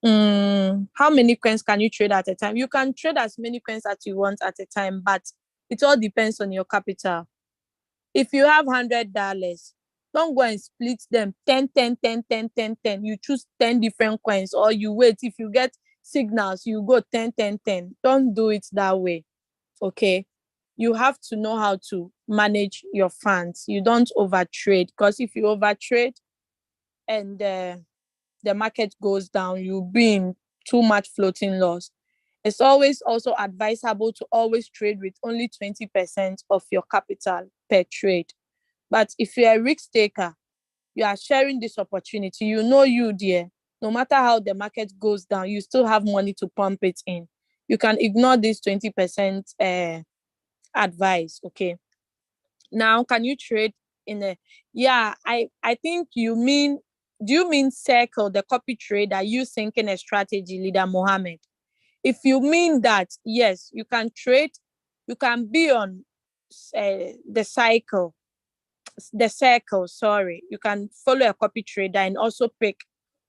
How many coins can you trade at a time? You can trade as many coins as you want at a time, but it all depends on your capital. If you have $100, don't go and split them 10, 10, 10, 10, 10, 10. You choose 10 different coins, or you wait. If you get signals, you go 10, 10, 10. Don't do it that way. Okay. You have to know how to manage your funds. You don't overtrade, because if you overtrade and the market goes down, you'll be in too much floating loss. It's always also advisable to always trade with only 20% of your capital per trade. But if you're a risk taker, you are sharing this opportunity. You know you, dear, no matter how the market goes down, you still have money to pump it in. You can ignore this 20% advice. Okay. Now, can you trade in a... Yeah, I think you mean... Do you mean circle, the copy trade? Are you thinking a strategy, Leader Mohammed? If you mean that, yes, you can trade. You can be on the circle, sorry. You can follow a copy trader and also pick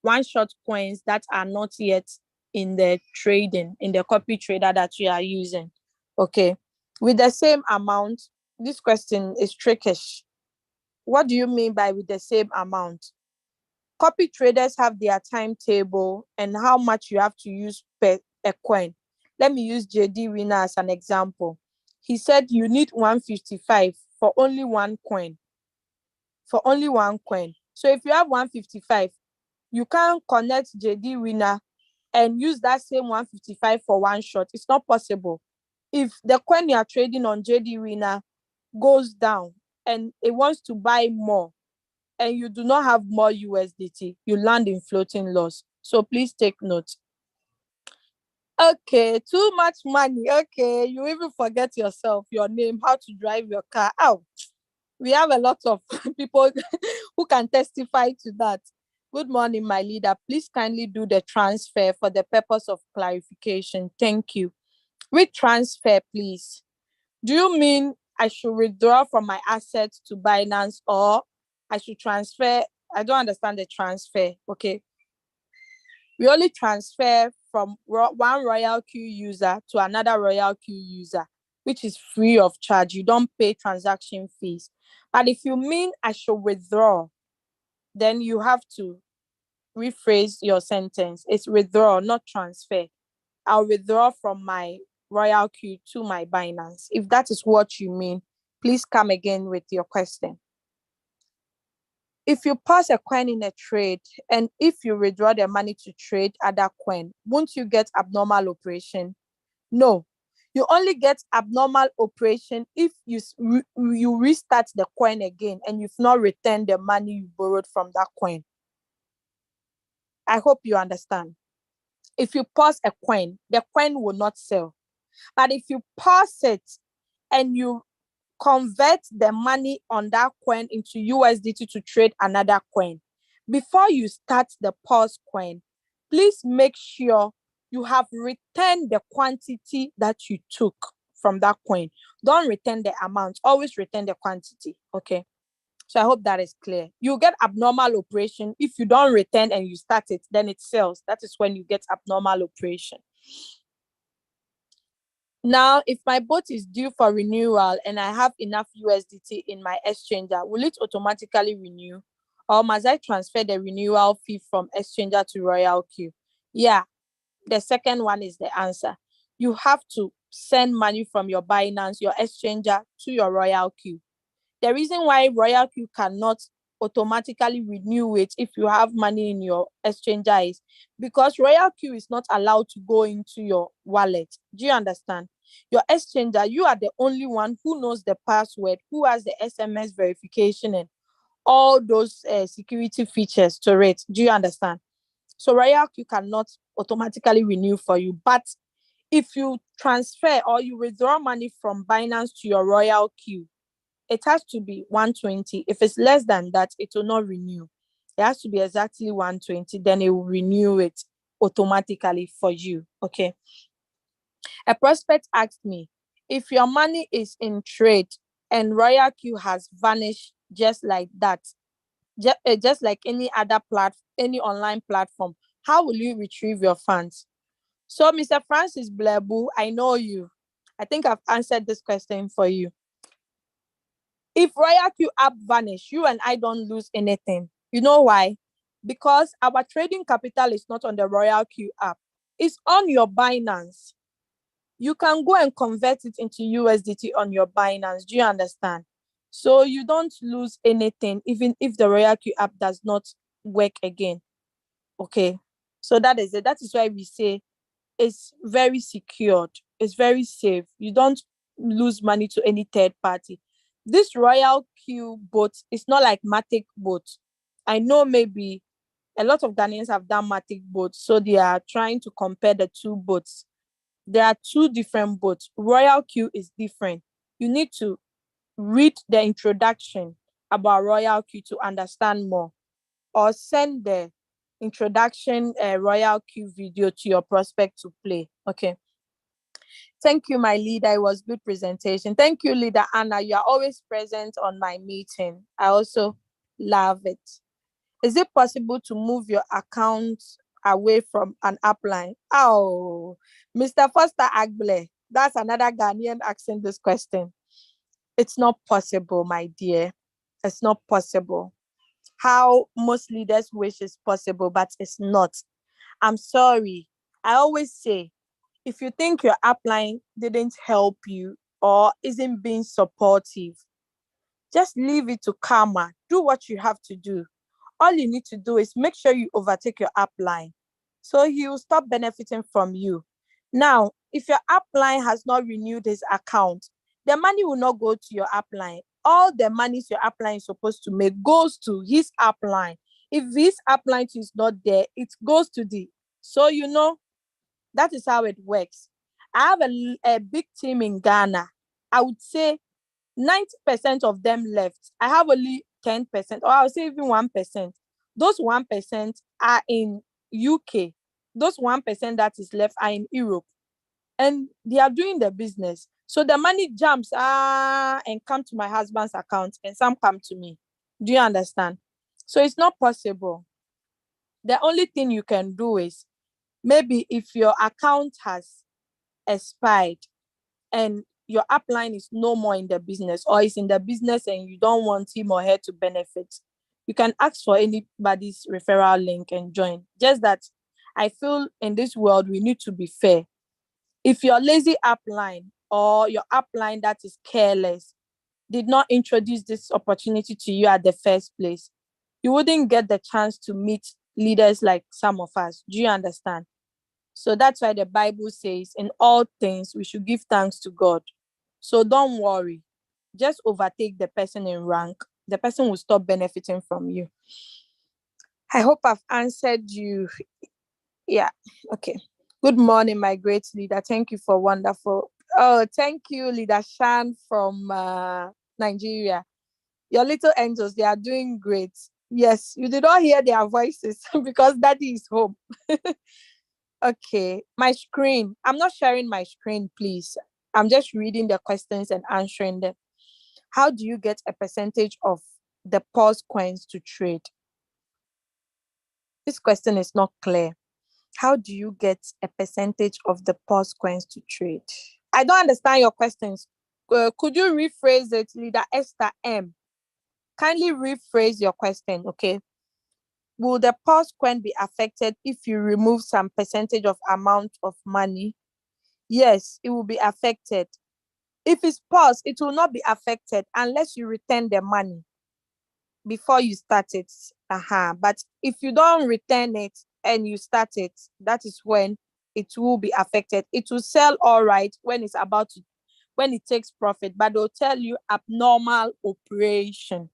one shot coins that are not yet in the trading, in the copy trader that you are using. Okay. With the same amount, this question is trickish. What do you mean by with the same amount? Copy traders have their timetable and how much you have to use per a coin. Let me use JD Winner as an example. He said you need 155 for only one coin. For only one coin. So if you have 155, you can't connect JD Winner and use that same 155 for one shot. It's not possible. If the coin you are trading on JD Winner goes down and it wants to buy more, and you do not have more USDT, you land in floating loss. So please take note. Okay, too much money. Okay, you even forget yourself, your name, how to drive your car. Oh, we have a lot of people who can testify to that. Good morning, my leader. Please kindly do the transfer for the purpose of clarification. Thank you. With transfer, please. Do you mean I should withdraw from my assets to Binance, or I should transfer? I don't understand the transfer. Okay. We only transfer from one Royal Q user to another Royal Q user, which is free of charge. You don't pay transaction fees. But if you mean I should withdraw, then you have to rephrase your sentence. It's withdraw, not transfer. I'll withdraw from my Royal Q to my Binance. If that is what you mean, please come again with your question. If you pass a coin in a trade, and if you withdraw the money to trade other coin, won't you get abnormal operation? No, you only get abnormal operation if you restart the coin again and you've not returned the money you borrowed from that coin. I hope you understand. If you pause a coin, the coin will not sell. But if you pause it and you convert the money on that coin into USDT to trade another coin, before you start the pause coin, please make sure you have returned the quantity that you took from that coin. Don't return the amount, always return the quantity. Okay. So I hope that is clear. You get abnormal operation if you don't return and you start it, then it sells. That is when you get abnormal operation. Now, if my bot is due for renewal and I have enough USDT in my exchanger, will it automatically renew? Or must I transfer the renewal fee from exchanger to Royal Q? Yeah, the second one is the answer. You have to send money from your Binance, your exchanger, to your Royal Q. The reason why Royal Q cannot automatically renew it if you have money in your exchanger is because Royal Q is not allowed to go into your wallet. Do you understand? Your exchanger, you are the only one who knows the password, who has the SMS verification and all those security features to it. Do you understand? So Royal Q cannot automatically renew for you. But if you transfer or you withdraw money from Binance to your Royal Q, it has to be 120. If it's less than that, it will not renew. It has to be exactly 120, then it will renew it automatically for you. Okay. A prospect asked me, if your money is in trade and Royal Q has vanished just like that, just like any other any online platform, how will you retrieve your funds? So, Mr. Francis Blebu, I know you. I think I've answered this question for you. If Royal Q app vanish, you and I don't lose anything. You know why? Because our trading capital is not on the Royal Q app. It's on your Binance. You can go and convert it into USDT on your Binance. Do you understand? So you don't lose anything, even if the Royal Q app does not work again. Okay. So that is it. That is why we say it's very secured. It's very safe. You don't lose money to any third party. This Royal Q bot is not like Matic bot. I know maybe a lot of Ghanaians have done Matic bots, so they are trying to compare the two bots. There are two different bots. Royal Q is different. You need to read the introduction about Royal Q to understand more, or send the introduction Royal Q video to your prospect to play. Okay. Thank you, my leader. It was good presentation. Thank you, leader Anna. You are always present on my meeting. I also love it. Is it possible to move your account away from an upline? Oh, Mr. Foster Agble, that's another Ghanaian asking this question. It's not possible, my dear. It's not possible. How most leaders wish is possible, but it's not. I'm sorry. I always say, if you think your upline didn't help you or isn't being supportive, just leave it to karma. Do what you have to do. All you need to do is make sure you overtake your upline, so he will stop benefiting from you. Now, if your upline has not renewed his account, the money will not go to your upline. All the monies your upline is supposed to make goes to his upline. If this upline is not there, it goes to the. So, that is how it works. I have a big team in Ghana. I would say 90% of them left. I have only 10%, or I would say even 1%. Those 1% are in UK. Those 1% that is left are in Europe. And they are doing the business. So the money jumps and come to my husband's account, and some come to me. Do you understand? So it's not possible. The only thing you can do is, maybe if your account has expired and your upline is no more in the business, or is in the business and you don't want him or her to benefit, you can ask for anybody's referral link and join. Just that I feel in this world, we need to be fair. If your lazy upline or your upline that is careless did not introduce this opportunity to you at the first place, you wouldn't get the chance to meet leaders like some of us. Do you understand? So that's why the Bible says, in all things, we should give thanks to God. So don't worry. Just overtake the person in rank. The person will stop benefiting from you. I hope I've answered you. Yeah. Okay. Good morning, my great leader. Thank you for wonderful. Oh, thank you, Leader Shan from Nigeria. Your little angels, they are doing great. Yes, you did not hear their voices because Daddy is home. Okay, my screen. I'm not sharing my screen, please. I'm just reading the questions and answering them. How do you get a percentage of the pause coins to trade? This question is not clear. How do you get a percentage of the pause coins to trade? I don't understand your questions. Could you rephrase it, Leader Esther M? Kindly rephrase your question, okay? Will the pause coin be affected if you remove some percentage of amount of money? Yes, it will be affected. If it's paused, it will not be affected unless you return the money before you start it. But if you don't return it and you start it, that is when it will be affected. It will sell all right when it takes profit, but they'll tell you abnormal operation.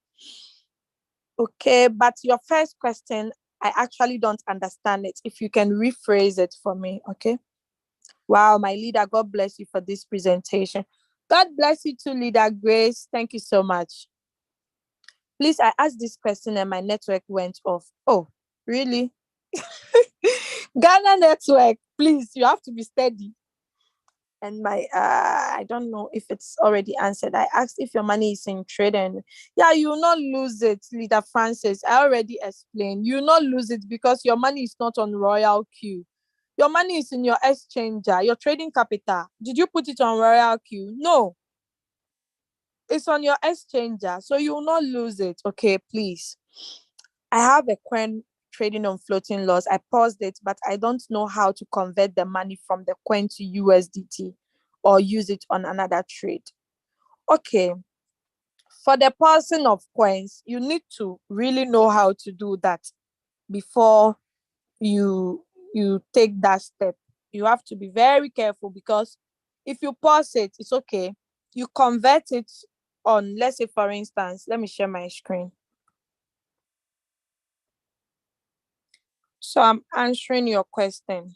Okay, but your first question, I actually don't understand it. If you can rephrase it for me, okay? Wow, my leader, God bless you for this presentation. God bless you too, Leader Grace. Thank you so much. Please, I asked this question and my network went off. Oh, really? Ghana network, please, you have to be steady. And my, I don't know if it's already answered. I asked if your money is in trade, and yeah, you will not lose it, Leader Francis. I already explained. You will not lose it because your money is not on Royal Q. Your money is in your exchanger, your trading capital. Did you put it on Royal Q? No. It's on your exchanger, so you will not lose it. Okay, please. I have a coin trading on floating loss. I paused it, but I don't know how to convert the money from the coin to USDT or use it on another trade. Okay. For the pausing of coins, you need to really know how to do that before you take that step. You have to be very careful, because if you pause it, it's okay. You convert it on, let's say, for instance, let me share my screen. So I'm answering your question.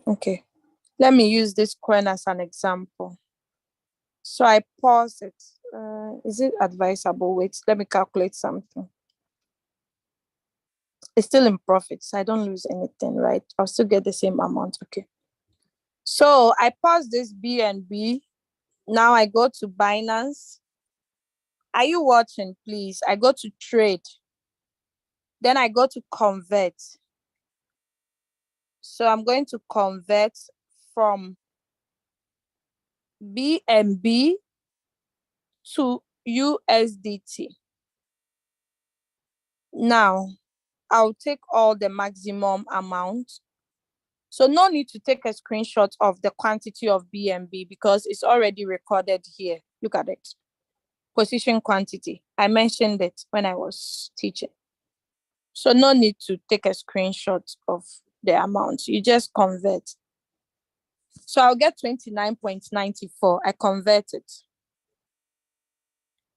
Okay. Let me use this coin as an example. So I pause it. Is it advisable? Wait, let me calculate something. It's still in profits. I don't lose anything, right? I'll still get the same amount. Okay. So I pause this BNB. Now I go to Binance. Are you watching, please? I go to trade. Then I go to convert. So I'm going to convert from BNB to USDT. Now, I'll take all the maximum amount. So no need to take a screenshot of the quantity of BNB because it's already recorded here. Look at it. Position quantity. I mentioned it when I was teaching. So no need to take a screenshot of the amount. You just convert. So I'll get 29.94. I convert it.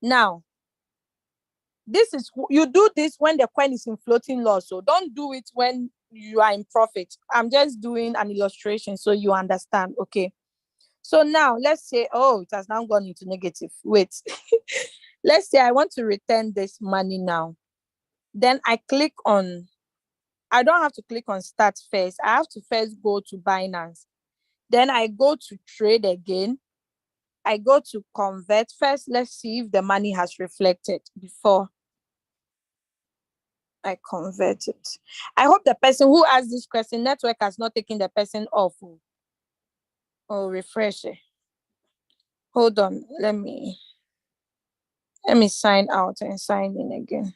Now, you do this when the coin is in floating loss. So don't do it when you are in profit. I'm just doing an illustration so you understand. Okay. So now let's say, oh, it has now gone into negative. Wait. Let's say I want to return this money now. Then I don't have to click on start first. I have to first go to Binance. Then I go to trade again. I go to convert first. Let's see if the money has reflected before I convert it. I hope the person who asked this question, network has not taken the person off. Oh, refresh it. Hold on. Let me sign out and sign in again.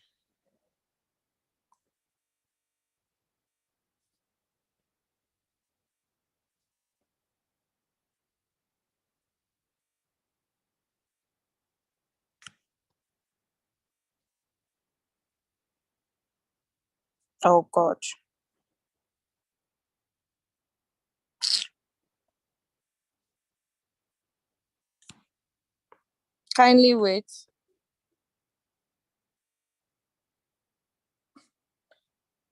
Oh God. Kindly wait.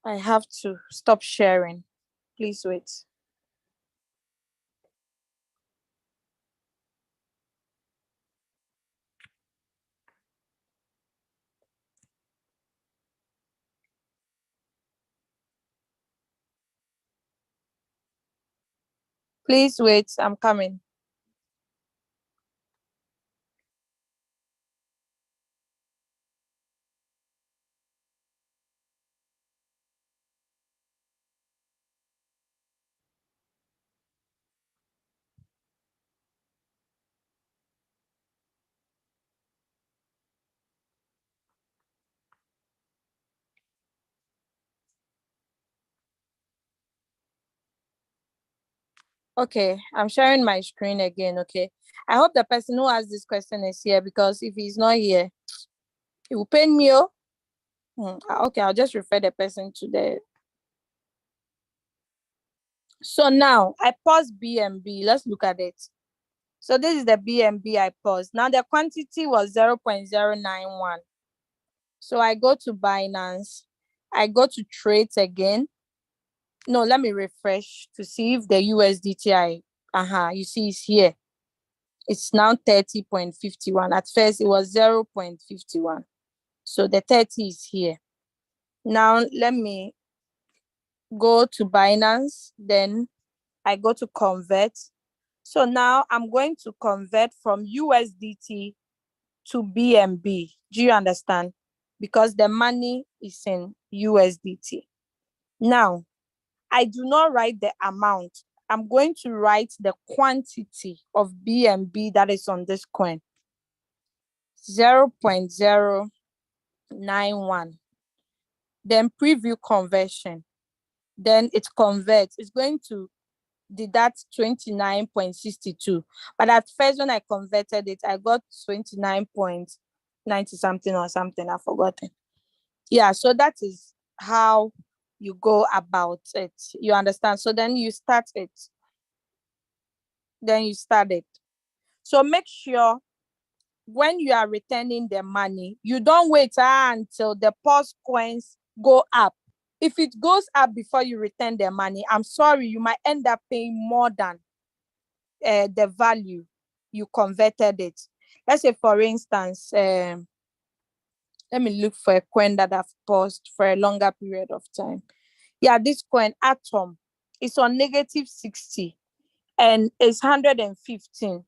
I have to stop sharing. Please wait. Please wait. I'm coming. Okay, I'm sharing my screen again. Okay, I hope the person who asked this question is here, because if he's not here, it will pain me. Oh, okay, I'll just refer the person to the. So now I pause BNB. Let's look at it. So this is the BNB I paused. Now the quantity was 0.091. So I go to Binance. I go to trades again. No, let me refresh to see if the USDT you see it's here. It's now 30.51. At first it was 0.51. So the 30 is here. Now let me go to Binance. Then I go to convert. So now I'm going to convert from USDT to BNB. Do you understand? Because the money is in USDT. Now, I do not write the amount. I'm going to write the quantity of BNB that is on this coin. 0.091. Then preview conversion. Then it converts. It's going to deduct 29.62. But at first, when I converted it, I got 29.90 something or something. I've forgotten. Yeah, so that is how you go about it. You understand? So then you start it. Then you start it. So make sure when you are returning the money, you don't wait until the pause coins go up. If it goes up before you return the money, I'm sorry, you might end up paying more than the value you converted it. Let's say, for instance, let me look for a coin that I've paused for a longer period of time. Yeah, this coin, Atom, is on negative 60 and it's 115.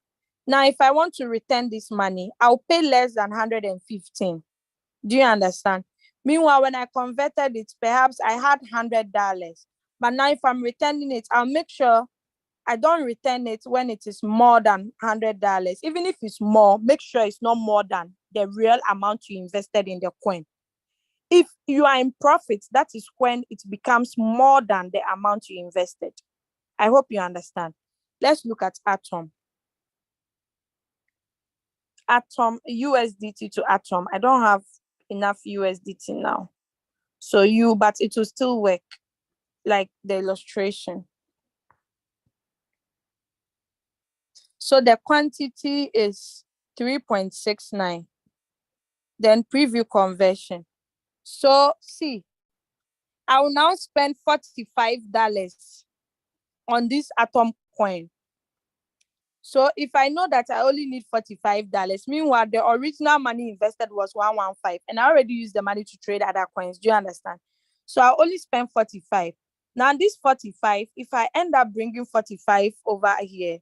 Now, if I want to return this money, I'll pay less than 115. Do you understand? Meanwhile, when I converted it, perhaps I had $100. But now if I'm returning it, I'll make sure I don't return it when it is more than $100. Even if it's more, make sure it's not more than the real amount you invested in the coin. If you are in profit, that is when it becomes more than the amount you invested. I hope you understand. Let's look at Atom. Atom, USDT to Atom. I don't have enough USDT now. But it will still work, like the illustration. So the quantity is 3.69. Then preview conversion. So see, I will now spend $45 on this Atom coin. So if I know that I only need $45, meanwhile, the original money invested was 115, and I already used the money to trade other coins. Do you understand? So I only spend 45. Now this 45, if I end up bringing 45 over here,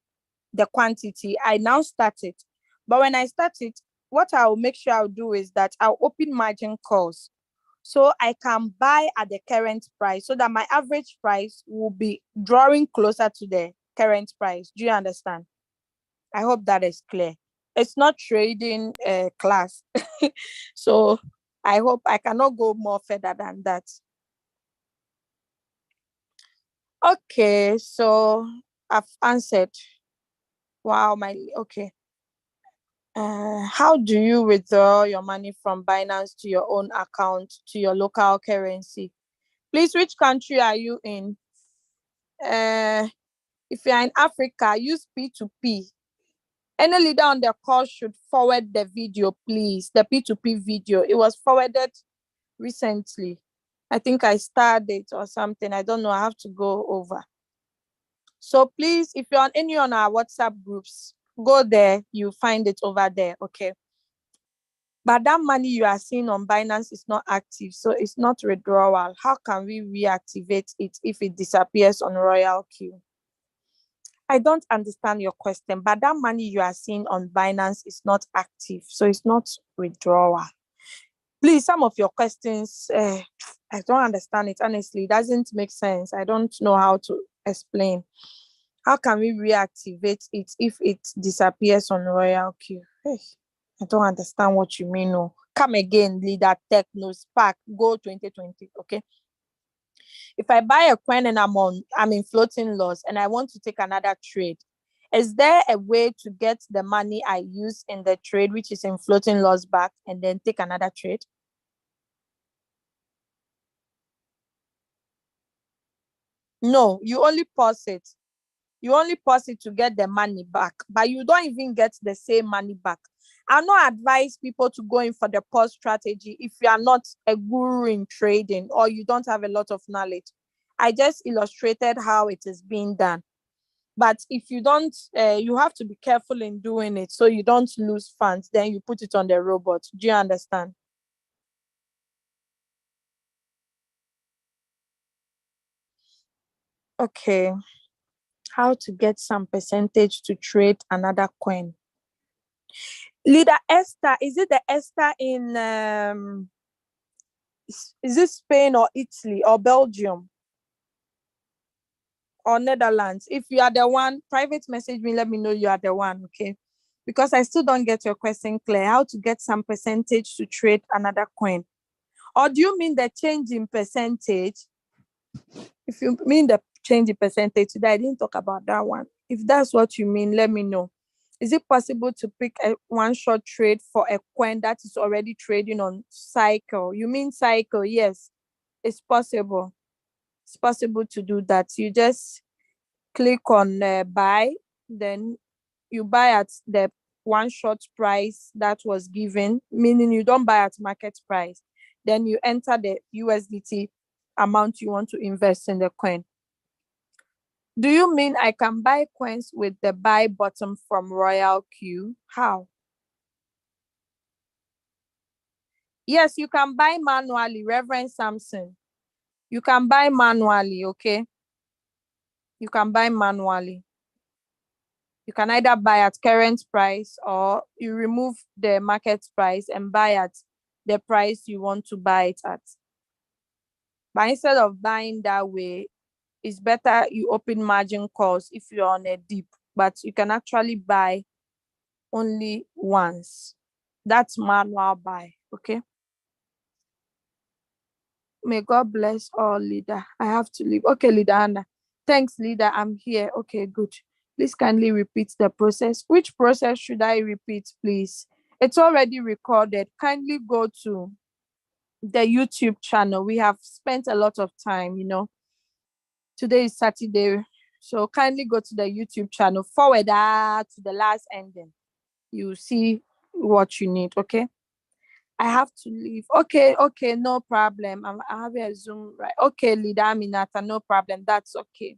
the quantity, I now start it. But when I start it, what I'll make sure I'll do is that I'll open margin calls. So I can buy at the current price so that my average price will be drawing closer to the current price. Do you understand? I hope that is clear. It's not trading class. So I hope I cannot go more further than that. Okay, so I've answered. Wow, okay. How do you withdraw your money from Binance to your own account to your local currency? Please, which country are you in? If you're in Africa, use P2P. Any leader on the call should forward the video, please. The P2P video. It was forwarded recently. I think I started it or something. I don't know. I have to go over. So please, if you're on any on our WhatsApp groups, go there. You find it over there. Okay. But that money you are seeing on Binance is not active, so it's not withdrawal. How can we reactivate it if it disappears on Royal Queue? I don't understand your question, but that money you are seeing on Binance is not active, so it's not withdrawal. Please, some of your questions, I don't understand it. Honestly, it doesn't make sense. I don't know how to explain. How can we reactivate it if it disappears on Royal Queue? Hey. I don't understand what you mean. No, come again, leader Techno Spark Go 2020. Okay. If I buy a coin and I'm in floating loss and I want to take another trade, is there a way to get the money I use in the trade, which is in floating loss, back and then take another trade? No, you only pause it. You only pause it to get the money back, but you don't even get the same money back. I not advise people to go in for the pause strategy if you are not a guru in trading or you don't have a lot of knowledge. I just illustrated how it is being done. But if you don't, you have to be careful in doing it so you don't lose funds. Then you put it on the robot. Do you understand? Okay. How to get some percentage to trade another coin? Leader Esther, is it the Esther in is it Spain or Italy or Belgium or Netherlands? If you are the one, private message me, let me know you are the one, okay? Because I still don't get your question clear. How to get some percentage to trade another coin? Or do you mean the change in percentage? If you mean the change in percentage, today I didn't talk about that one. If that's what you mean, let me know. Is it possible to pick a one-shot trade for a coin that is already trading on cycle? You mean cycle? Yes, it's possible. It's possible to do that. You just click on buy, then you buy at the one-shot price that was given, meaning you don't buy at market price. Then you enter the USDT amount you want to invest in the coin. Do you mean I can buy coins with the buy button from Royal Queue? How? Yes, you can buy manually, Reverend Samson. You can buy manually, okay? You can buy manually. You can either buy at current price or you remove the market price and buy at the price you want to buy it at. But instead of buying that way, it's better you open margin calls if you're on a dip, but you can actually buy only once. That's manual buy, okay? May God bless all, leader. I have to leave. Okay, leader Anna. Thanks, leader. I'm here. Okay, good. Please kindly repeat the process. Which process should I repeat, please? It's already recorded. Kindly go to the YouTube channel. We have spent a lot of time, you know. Today is Saturday, So kindly go to the YouTube channel, forward that to the last ending. You see what you need, okay? I have to leave. Okay, no problem. I have a Zoom, right? Okay, leader Aminata, no problem. That's okay.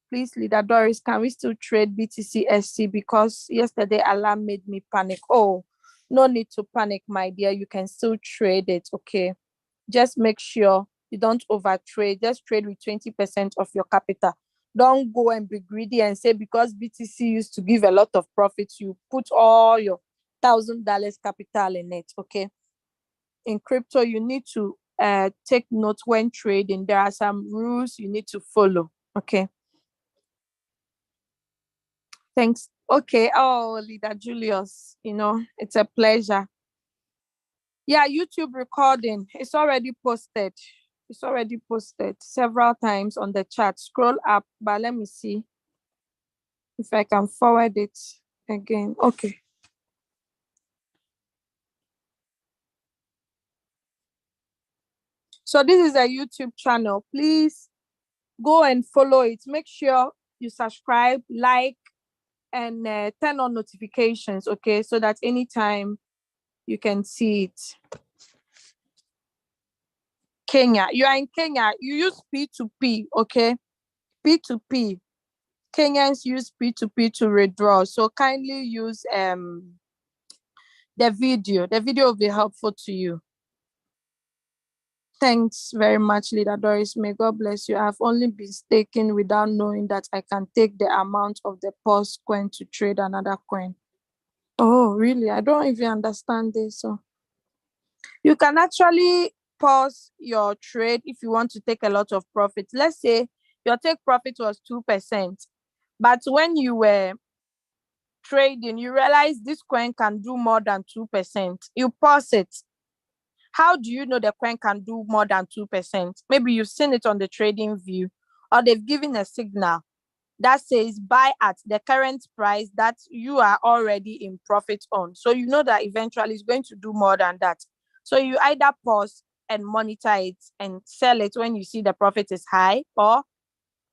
Please, leader Doris, can we still trade BTC SC? Because yesterday alarm made me panic. Oh, no need to panic, my dear. You can still trade it, okay? Just make sure you don't over trade. Just trade with 20% of your capital. Don't go and be greedy and say because BTC used to give a lot of profits, you put all your $1,000 capital in it, okay? In crypto, you need to take note when trading. There are some rules you need to follow, okay? Thanks. Okay. Oh, leader Julius, it's a pleasure. Yeah, YouTube recording. It's already posted. It's already posted several times on the chat. Scroll up, but let me see if I can forward it again. Okay. So this is a YouTube channel. Please go and follow it. Make sure you subscribe, like, and turn on notifications, okay? So that anytime you can see it. Kenya, you are in Kenya, you use P2P, okay? P2P. Kenyans use P2P to withdraw. So kindly use the video. The video will be helpful to you. Thanks very much, Leader Doris. May God bless you. I've only been staking without knowing that I can take the amount of the pause coin to trade another coin. Oh, really? I don't even understand this. So you can actually pause your trade if you want to take a lot of profit. Let's say your take profit was 2%, but when you were trading, you realize this coin can do more than 2%. You pause it. How do you know the coin can do more than 2%? Maybe you've seen it on the trading view, or they've given a signal that says buy at the current price that you are already in profit on. So you know that eventually it's going to do more than that. So you either pause and monitor it and sell it when you see the profit is high, or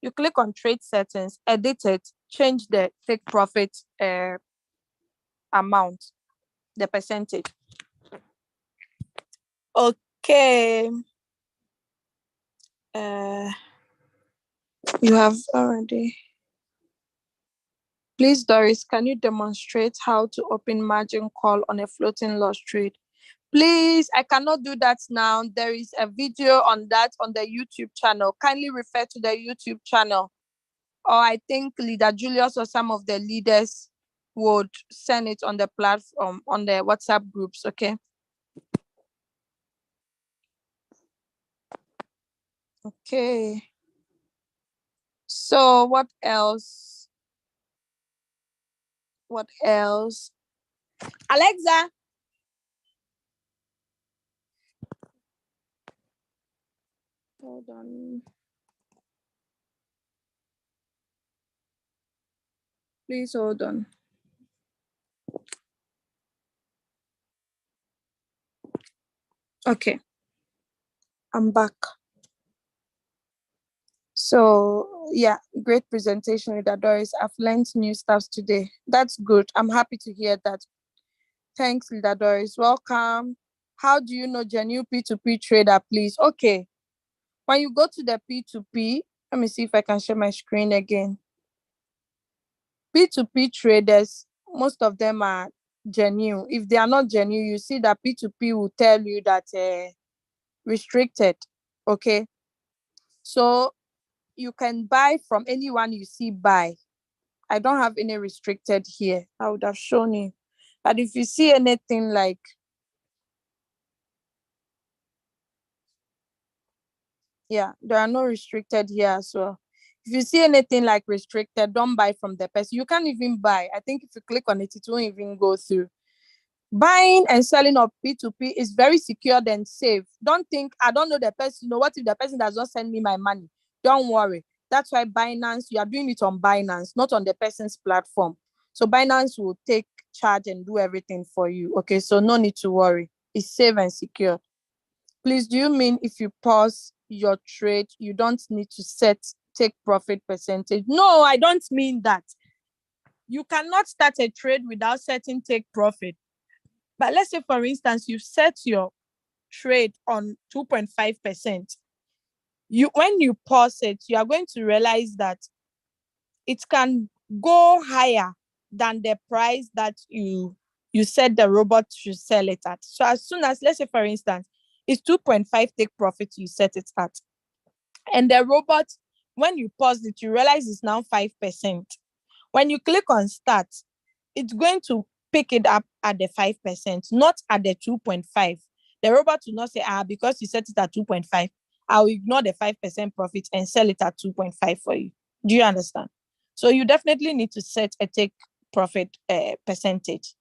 you click on trade settings, edit it, change the take profit amount, the percentage. Okay. You have already. Please, Doris, can you demonstrate how to open margin call on a floating loss trade? Please, I cannot do that now. There is a video on that on the YouTube channel. Kindly refer to the YouTube channel. Or I think Leader Julius or some of the leaders would send it on the platform, on the WhatsApp groups, okay? Okay. So what else? What else? Alexa. Hold on. Please hold on. Okay. I'm back. So yeah, great presentation with Doris. I've learned new stuff today. That's good. I'm happy to hear that. Thanks, Leader Doris. Welcome. How do you know genuine P2P trader, please? Okay. When you go to the P2P, let me see if I can share my screen again. P2P traders, most of them are genuine. If they are not genuine, you see that P2P will tell you that restricted. Okay. So you can buy from anyone you see buy. I don't have any restricted here. I would have shown you. But if you see anything like, yeah, there are no restricted here as well. If you see anything like restricted, don't buy from the person. You can't even buy. I think if you click on it, it won't even go through. Buying and selling of P2P is very secure and safe. Don't think, I don't know the person. What if the person does not send me my money? Don't worry. That's why Binance, you are doing it on Binance, not on the person's platform. So Binance will take charge and do everything for you. Okay, so no need to worry. It's safe and secure. Please, do you mean if you pause your trade, you don't need to set take profit percentage. No, I don't mean that. You cannot start a trade without setting take profit. But let's say, for instance, you set your trade on 2.5%. When you pause it, you are going to realize that it can go higher than the price that you said the robot should sell it at. So as soon as, let's say, for instance, it's 2.5 take profit you set it at. And the robot, when you pause it, you realize it's now 5%. When you click on start, it's going to pick it up at the 5%, not at the 2.5. The robot will not say, because you set it at 2.5, I'll ignore the 5% profit and sell it at 2.5 for you. Do you understand? So you definitely need to set a take profit percentage.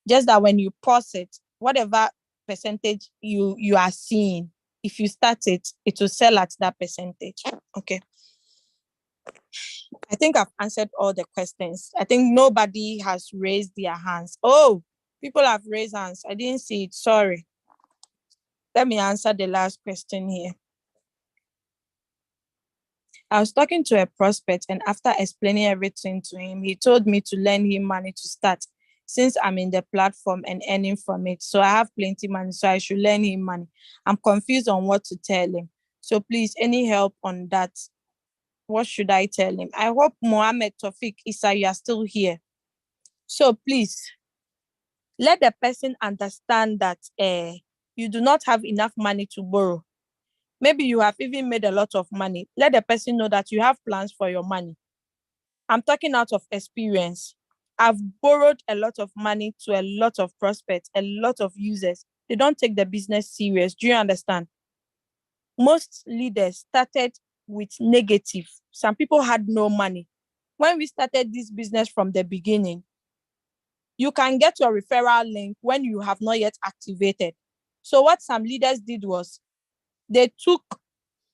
Just that when you pause it, whatever percentage you are seeing, if you start it, it will sell at that percentage. Okay. I think I've answered all the questions. I think nobody has raised their hands. Oh, people have raised hands. I didn't see it. Sorry. Let me answer the last question here. I was talking to a prospect, and after explaining everything to him, he told me to lend him money to start, since I'm in the platform and earning from it. So I have plenty money, so I should lend him money. I'm confused on what to tell him. So please, any help on that? What should I tell him? I hope Mohammed Tofik Issa, you are still here. So please, let the person understand that you do not have enough money to borrow. Maybe you have even made a lot of money. Let the person know that you have plans for your money. I'm talking out of experience. I've borrowed a lot of money to a lot of prospects, a lot of users. They don't take the business serious. Do you understand? Most leaders started with negative. Some people had no money. When we started this business from the beginning, you can get your referral link when you have not yet activated. So what some leaders did was, they took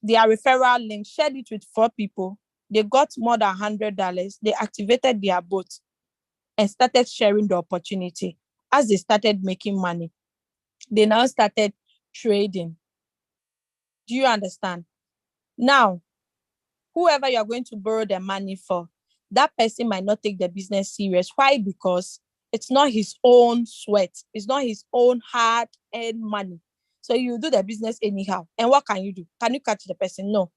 their referral link, shared it with 4 people. They got more than $100. They activated their bot and started sharing the opportunity. As they started making money, they now started trading. Do you understand? Now, whoever you're going to borrow the money for, that person might not take the business serious. Why? Because it's not his own sweat. It's not his own hard-earned money. So you do the business anyhow. And what can you do? Can you catch the person? No.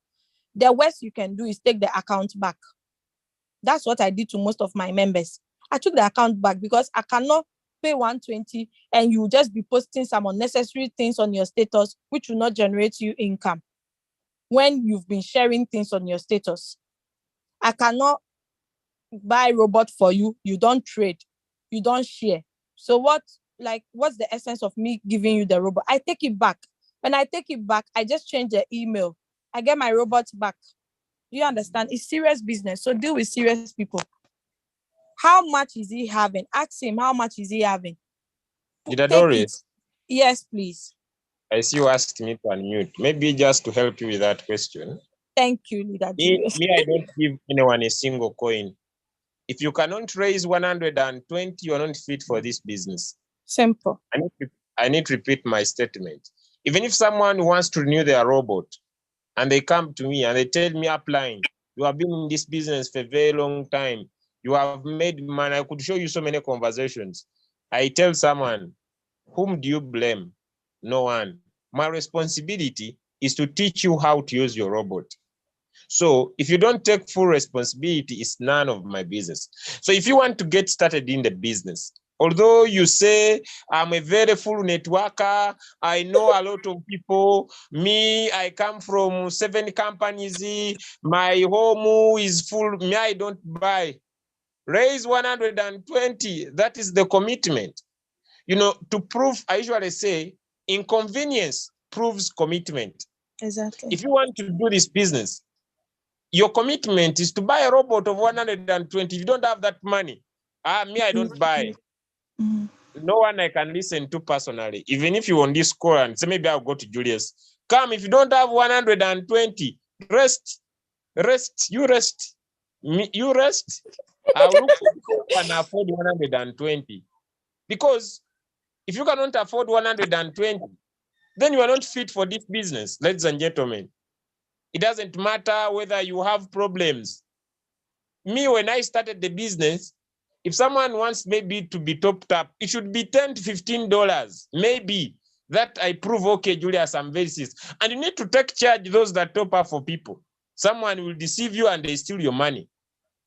The worst you can do is take the account back. That's what I did to most of my members. I took the account back because I cannot pay 120 and you just be posting some unnecessary things on your status, which will not generate you income when you've been sharing things on your status. I cannot buy robot for you. You don't trade. You don't share. So what's the essence of me giving you the robot? I take it back. When I take it back, I just change the email. I get my robot back. You understand? It's serious business. So deal with serious people. How much is he having? Ask him how much is he having. Leader Doris. Yes, please. I see you asked me to unmute. Maybe just to help you with that question. Thank you, Leader Julius. Me, I don't give anyone a single coin. If you cannot raise 120, you are not fit for this business. Simple. I need to repeat my statement. Even if someone wants to renew their robot and they come to me and they tell me, Upline, you have been in this business for a very long time. You have made money. I could show you so many conversations. I tell someone, whom do you blame? No one. My responsibility is to teach you how to use your robot. So if you don't take full responsibility, it's none of my business. So if you want to get started in the business, although you say, I'm a very full networker, I know a lot of people, me, I come from 7 companies, my home is full, me, I don't buy. Raise 120, that is the commitment. You know, to prove, I usually say, inconvenience proves commitment. Exactly. If you want to do this business, your commitment is to buy a robot of 120. If you don't have that money, me, I don't buy. Mm-hmm. No one I can listen to personally. Even if you on this call and say, maybe I'll go to Julius. Come, if you don't have 120, rest. You rest. You rest. I'll look for people who can afford 120. Because if you cannot afford 120, then you are not fit for this business, ladies and gentlemen. It doesn't matter whether you have problems. Me, when I started the business, if someone wants maybe to be topped up, it should be $10 to $15, maybe, that I prove, okay, Julius, I'm very serious. And you need to take charge those that top up for people. Someone will deceive you and they steal your money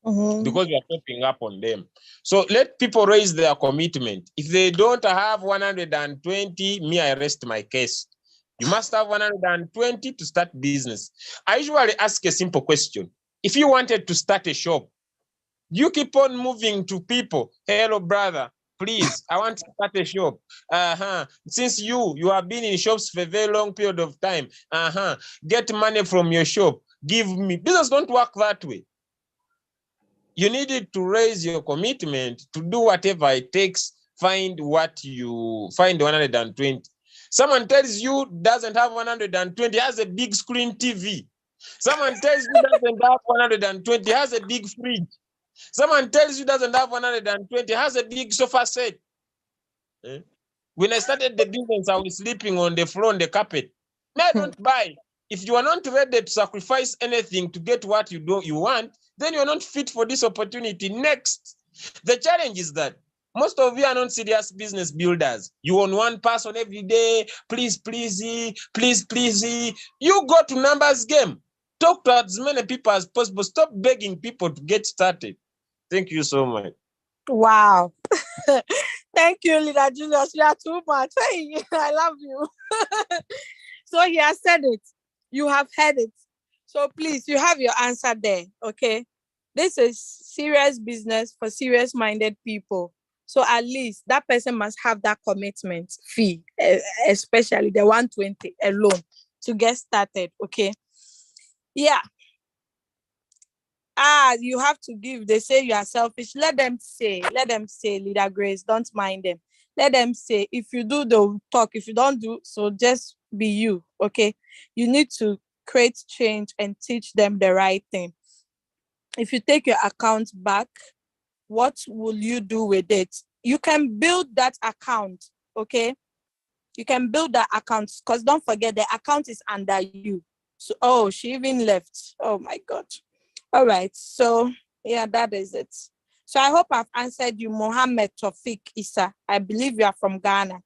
because you are topping up on them. So let people raise their commitment. If they don't have 120, me, I rest my case. You must have 120 to start business. I usually ask a simple question. If you wanted to start a shop, you keep on moving to people. Hello, brother, please, I want to start a shop. Since you have been in shops for a very long period of time, get money from your shop, give me. Business don't work that way. You needed to raise your commitment to do whatever it takes. Find 120. Someone tells you doesn't have 120, has a big screen TV. Someone tells you doesn't have 120, has a big fridge. Someone tells you doesn't have 120, has a big sofa set. When I started the business, I was sleeping on the floor on the carpet. I don't buy. If you are not ready to sacrifice anything to get what you want, then you are not fit for this opportunity. Next, the challenge is that most of you are not serious business builders. You own one person every day. Please, please. You go to numbers game. Talk to as many people as possible. Stop begging people to get started. Thank you so much. Wow. Thank you, Leader Julius. You are too much. Hey, I love you. So he has said it. You have heard it. So please, you have your answer there. Okay. This is serious business for serious-minded people. So at least that person must have that commitment fee, especially the 120 alone to get started. Okay. Yeah. You have to give. They say you are selfish. Let them say, Leader Grace, don't mind them. Let them say, if you do, they'll talk. If you don't do, so just be you, okay? You need to create change and teach them the right thing. If you take your account back, what will you do with it? You can build that account, okay? You can build that account, because don't forget, the account is under you. So, she even left. Oh my God. All right, so yeah, that is it. So I hope I've answered you, Mohammed Tofik Issa. I believe you are from Ghana.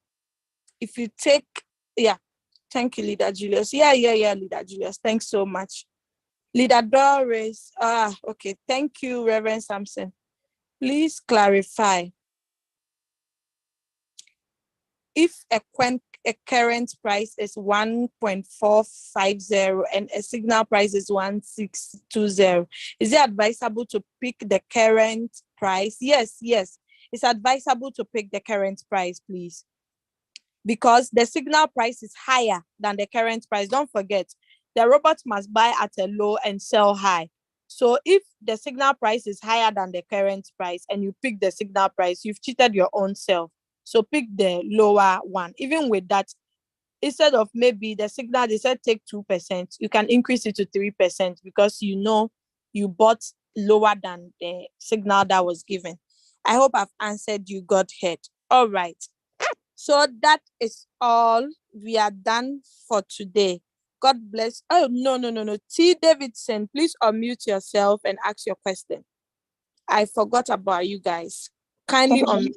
If you take, thank you, Leader Julius. Yeah, Leader Julius. Thanks so much. Leader Doris. Okay, thank you, Reverend Samson. Please clarify. If a current price is 1.450 and a signal price is 1620, is it advisable to pick the current price? Yes, it's advisable to pick the current price, please, because the signal price is higher than the current price. Don't forget, the robot must buy at a low and sell high. So if the signal price is higher than the current price and you pick the signal price, you've cheated your own self. So pick the lower one. Even with that, instead of maybe the signal, they said take 2%, you can increase it to 3% because you know you bought lower than the signal that was given. I hope I've answered you, Godhead. All right. So that is all. We are done for today. God bless. Oh, no. T. Davidson, please unmute yourself and ask your question. I forgot about you guys. Kindly unmute.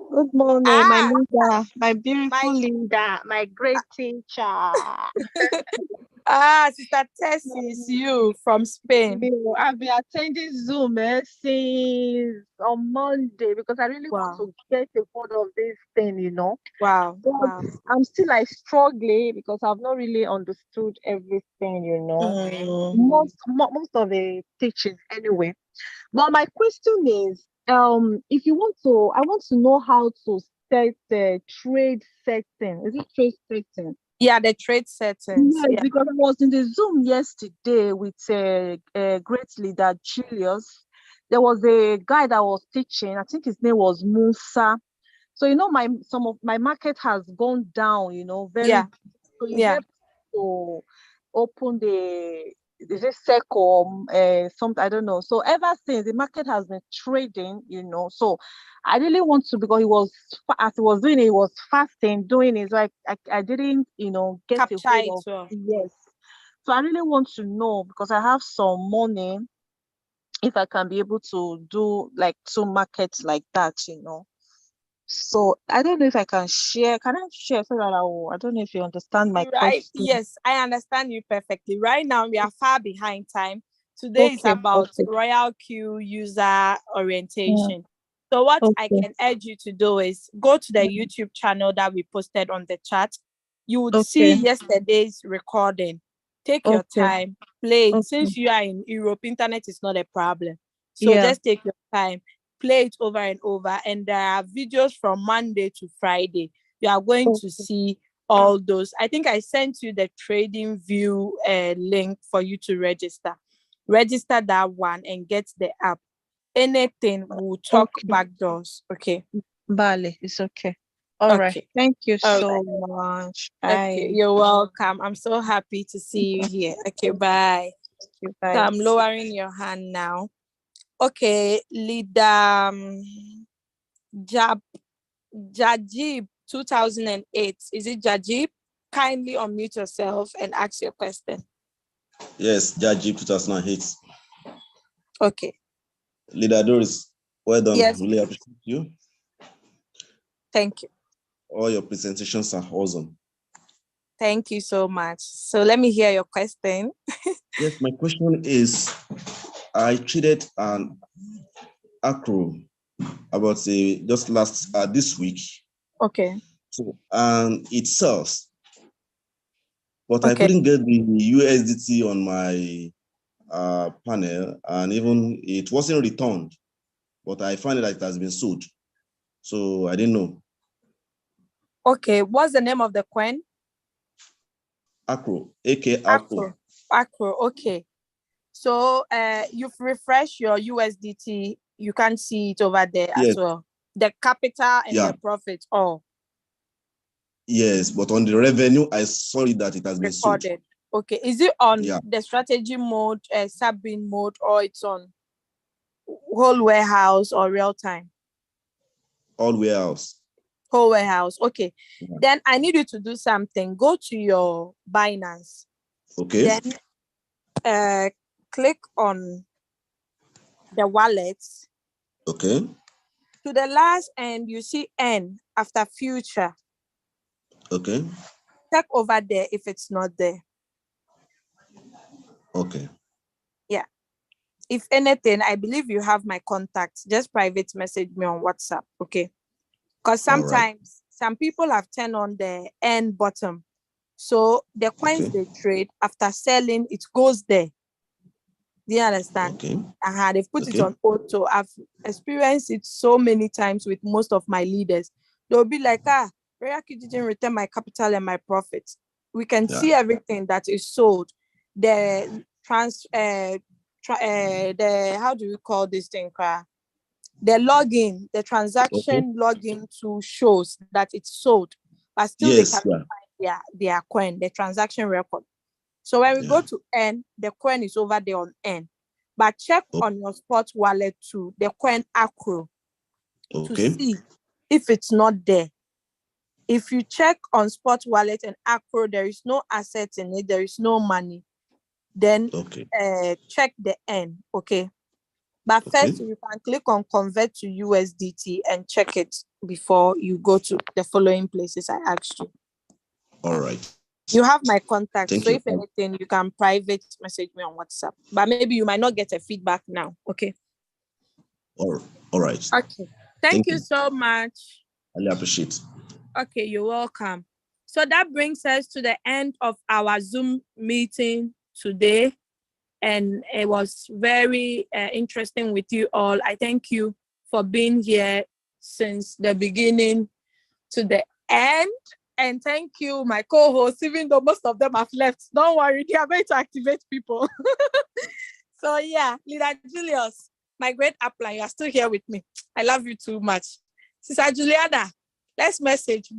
Good morning, my leader, my beautiful leader, my great teacher. Sister Tessie, is you from Spain. I've been attending Zoom since on Monday because I really want to get a hold of this thing, Wow. I'm still struggling because I've not really understood everything, most of the teachings anyway. But my question is, if you want to, I want to know how to set the trade setting. Is it trade setting? Yeah, the trade settings. Yes, because I was in the Zoom yesterday with a great leader, Julius. There was a guy that was teaching. I think his name was Musa. So some of my market has gone down. Very. Yeah. So you have to open is it SECOM, something, I don't know. So ever since, the market has been trading, so I really want to, because as he was doing it, he was fasting, doing it, so I didn't, get a hold of, yes. So I really want to know, because I have some money, if I can be able to do like 2 markets like that, So I don't know if I can share. Can I share so that I don't know if you understand my Right. question. Yes, I understand you perfectly. Right now, we are far behind time. Today is Okay, about okay. Royal Q user orientation. So what I Okay. can urge you to do is go to the YouTube channel that we posted on the chat. You would see Okay. yesterday's recording. Take your Okay. time, play it. Okay. Since you are in Europe, internet is not a problem. So Yeah. just take your time, play it over and over. And there are videos from Monday to Friday. You are going to see all those. I think I sent you the trading view link for you to register. Register that one and get the app. Anything, we'll talk Okay. backdoors. Okay. Bale, it's okay. All right. Okay. Thank you All so much. Okay. Bye. You're welcome. I'm so happy to see you here. Okay. Bye. Thank you. So Bye. I'm lowering your hand now. Okay. Leader Jajib 2008. Is it Jajib? Kindly unmute yourself and ask your question. Yes, Judge 2008. Okay. Leader Doris, well done. Yes. Really appreciate you. Thank you. All your presentations are awesome. Thank you so much. So let me hear your question. Yes, my question is, I traded an acro about just last this week. Okay. So, and it sells, but I Okay. couldn't get the USDT on my panel, and even it wasn't returned. But I found that it has been sold, so I didn't know. Okay. What's the name of the coin? Acro, AK Acro. Acro. Okay. So you've refreshed your USDT. You can see it over there Yes. as well. The capital and Yeah. the profit. Oh. Yes, but on the revenue, I saw it that it has been sold. Recorded. Okay. Is it on Yeah. the strategy mode, sub-bin mode, or it's on whole warehouse or real time? All warehouse. Whole warehouse. Okay. Yeah. Then I need you to do something. Go to your Binance. Okay. Then click on the wallets. Okay. To the last end, you see N after future. Okay. Check over there if it's not there. Okay. Yeah. If anything, I believe you have my contacts. Just private message me on WhatsApp. Okay. Because sometimes some people have turned on the N bottom. So the coins they trade, after selling, it goes there. Do you understand? Okay. They've put it on auto. I've experienced it so many times with most of my leaders. They'll be like, Royalty didn't return my capital and my profits. We can see everything that is sold. The how do we call this thing? The login, the transaction login to shows that it's sold, but still they can find their coin, the transaction record. So when we go to N, the coin is over there on N. But check on your spot wallet too, the coin Acro, to see if it's not there. If you check on spot wallet and Acro, there is no assets in it, there is no money, then check the N, okay? But first, you can click on convert to USDT and check it before you go to the following places I asked you. All right. You have my contact. Thank so you. If anything, you can private message me on WhatsApp. But maybe you might not get a feedback now. Okay. All right. Okay. Thank you so much. I really appreciate. Okay, you're welcome. So that brings us to the end of our Zoom meeting today. And it was very interesting with you all. I thank you for being here since the beginning to the end. And thank you, my co-hosts, even though most of them have left. Don't worry, they are going to activate people. So yeah, Leader Julius, my great upline, you are still here with me. I love you too much. Sister Juliana, let's message.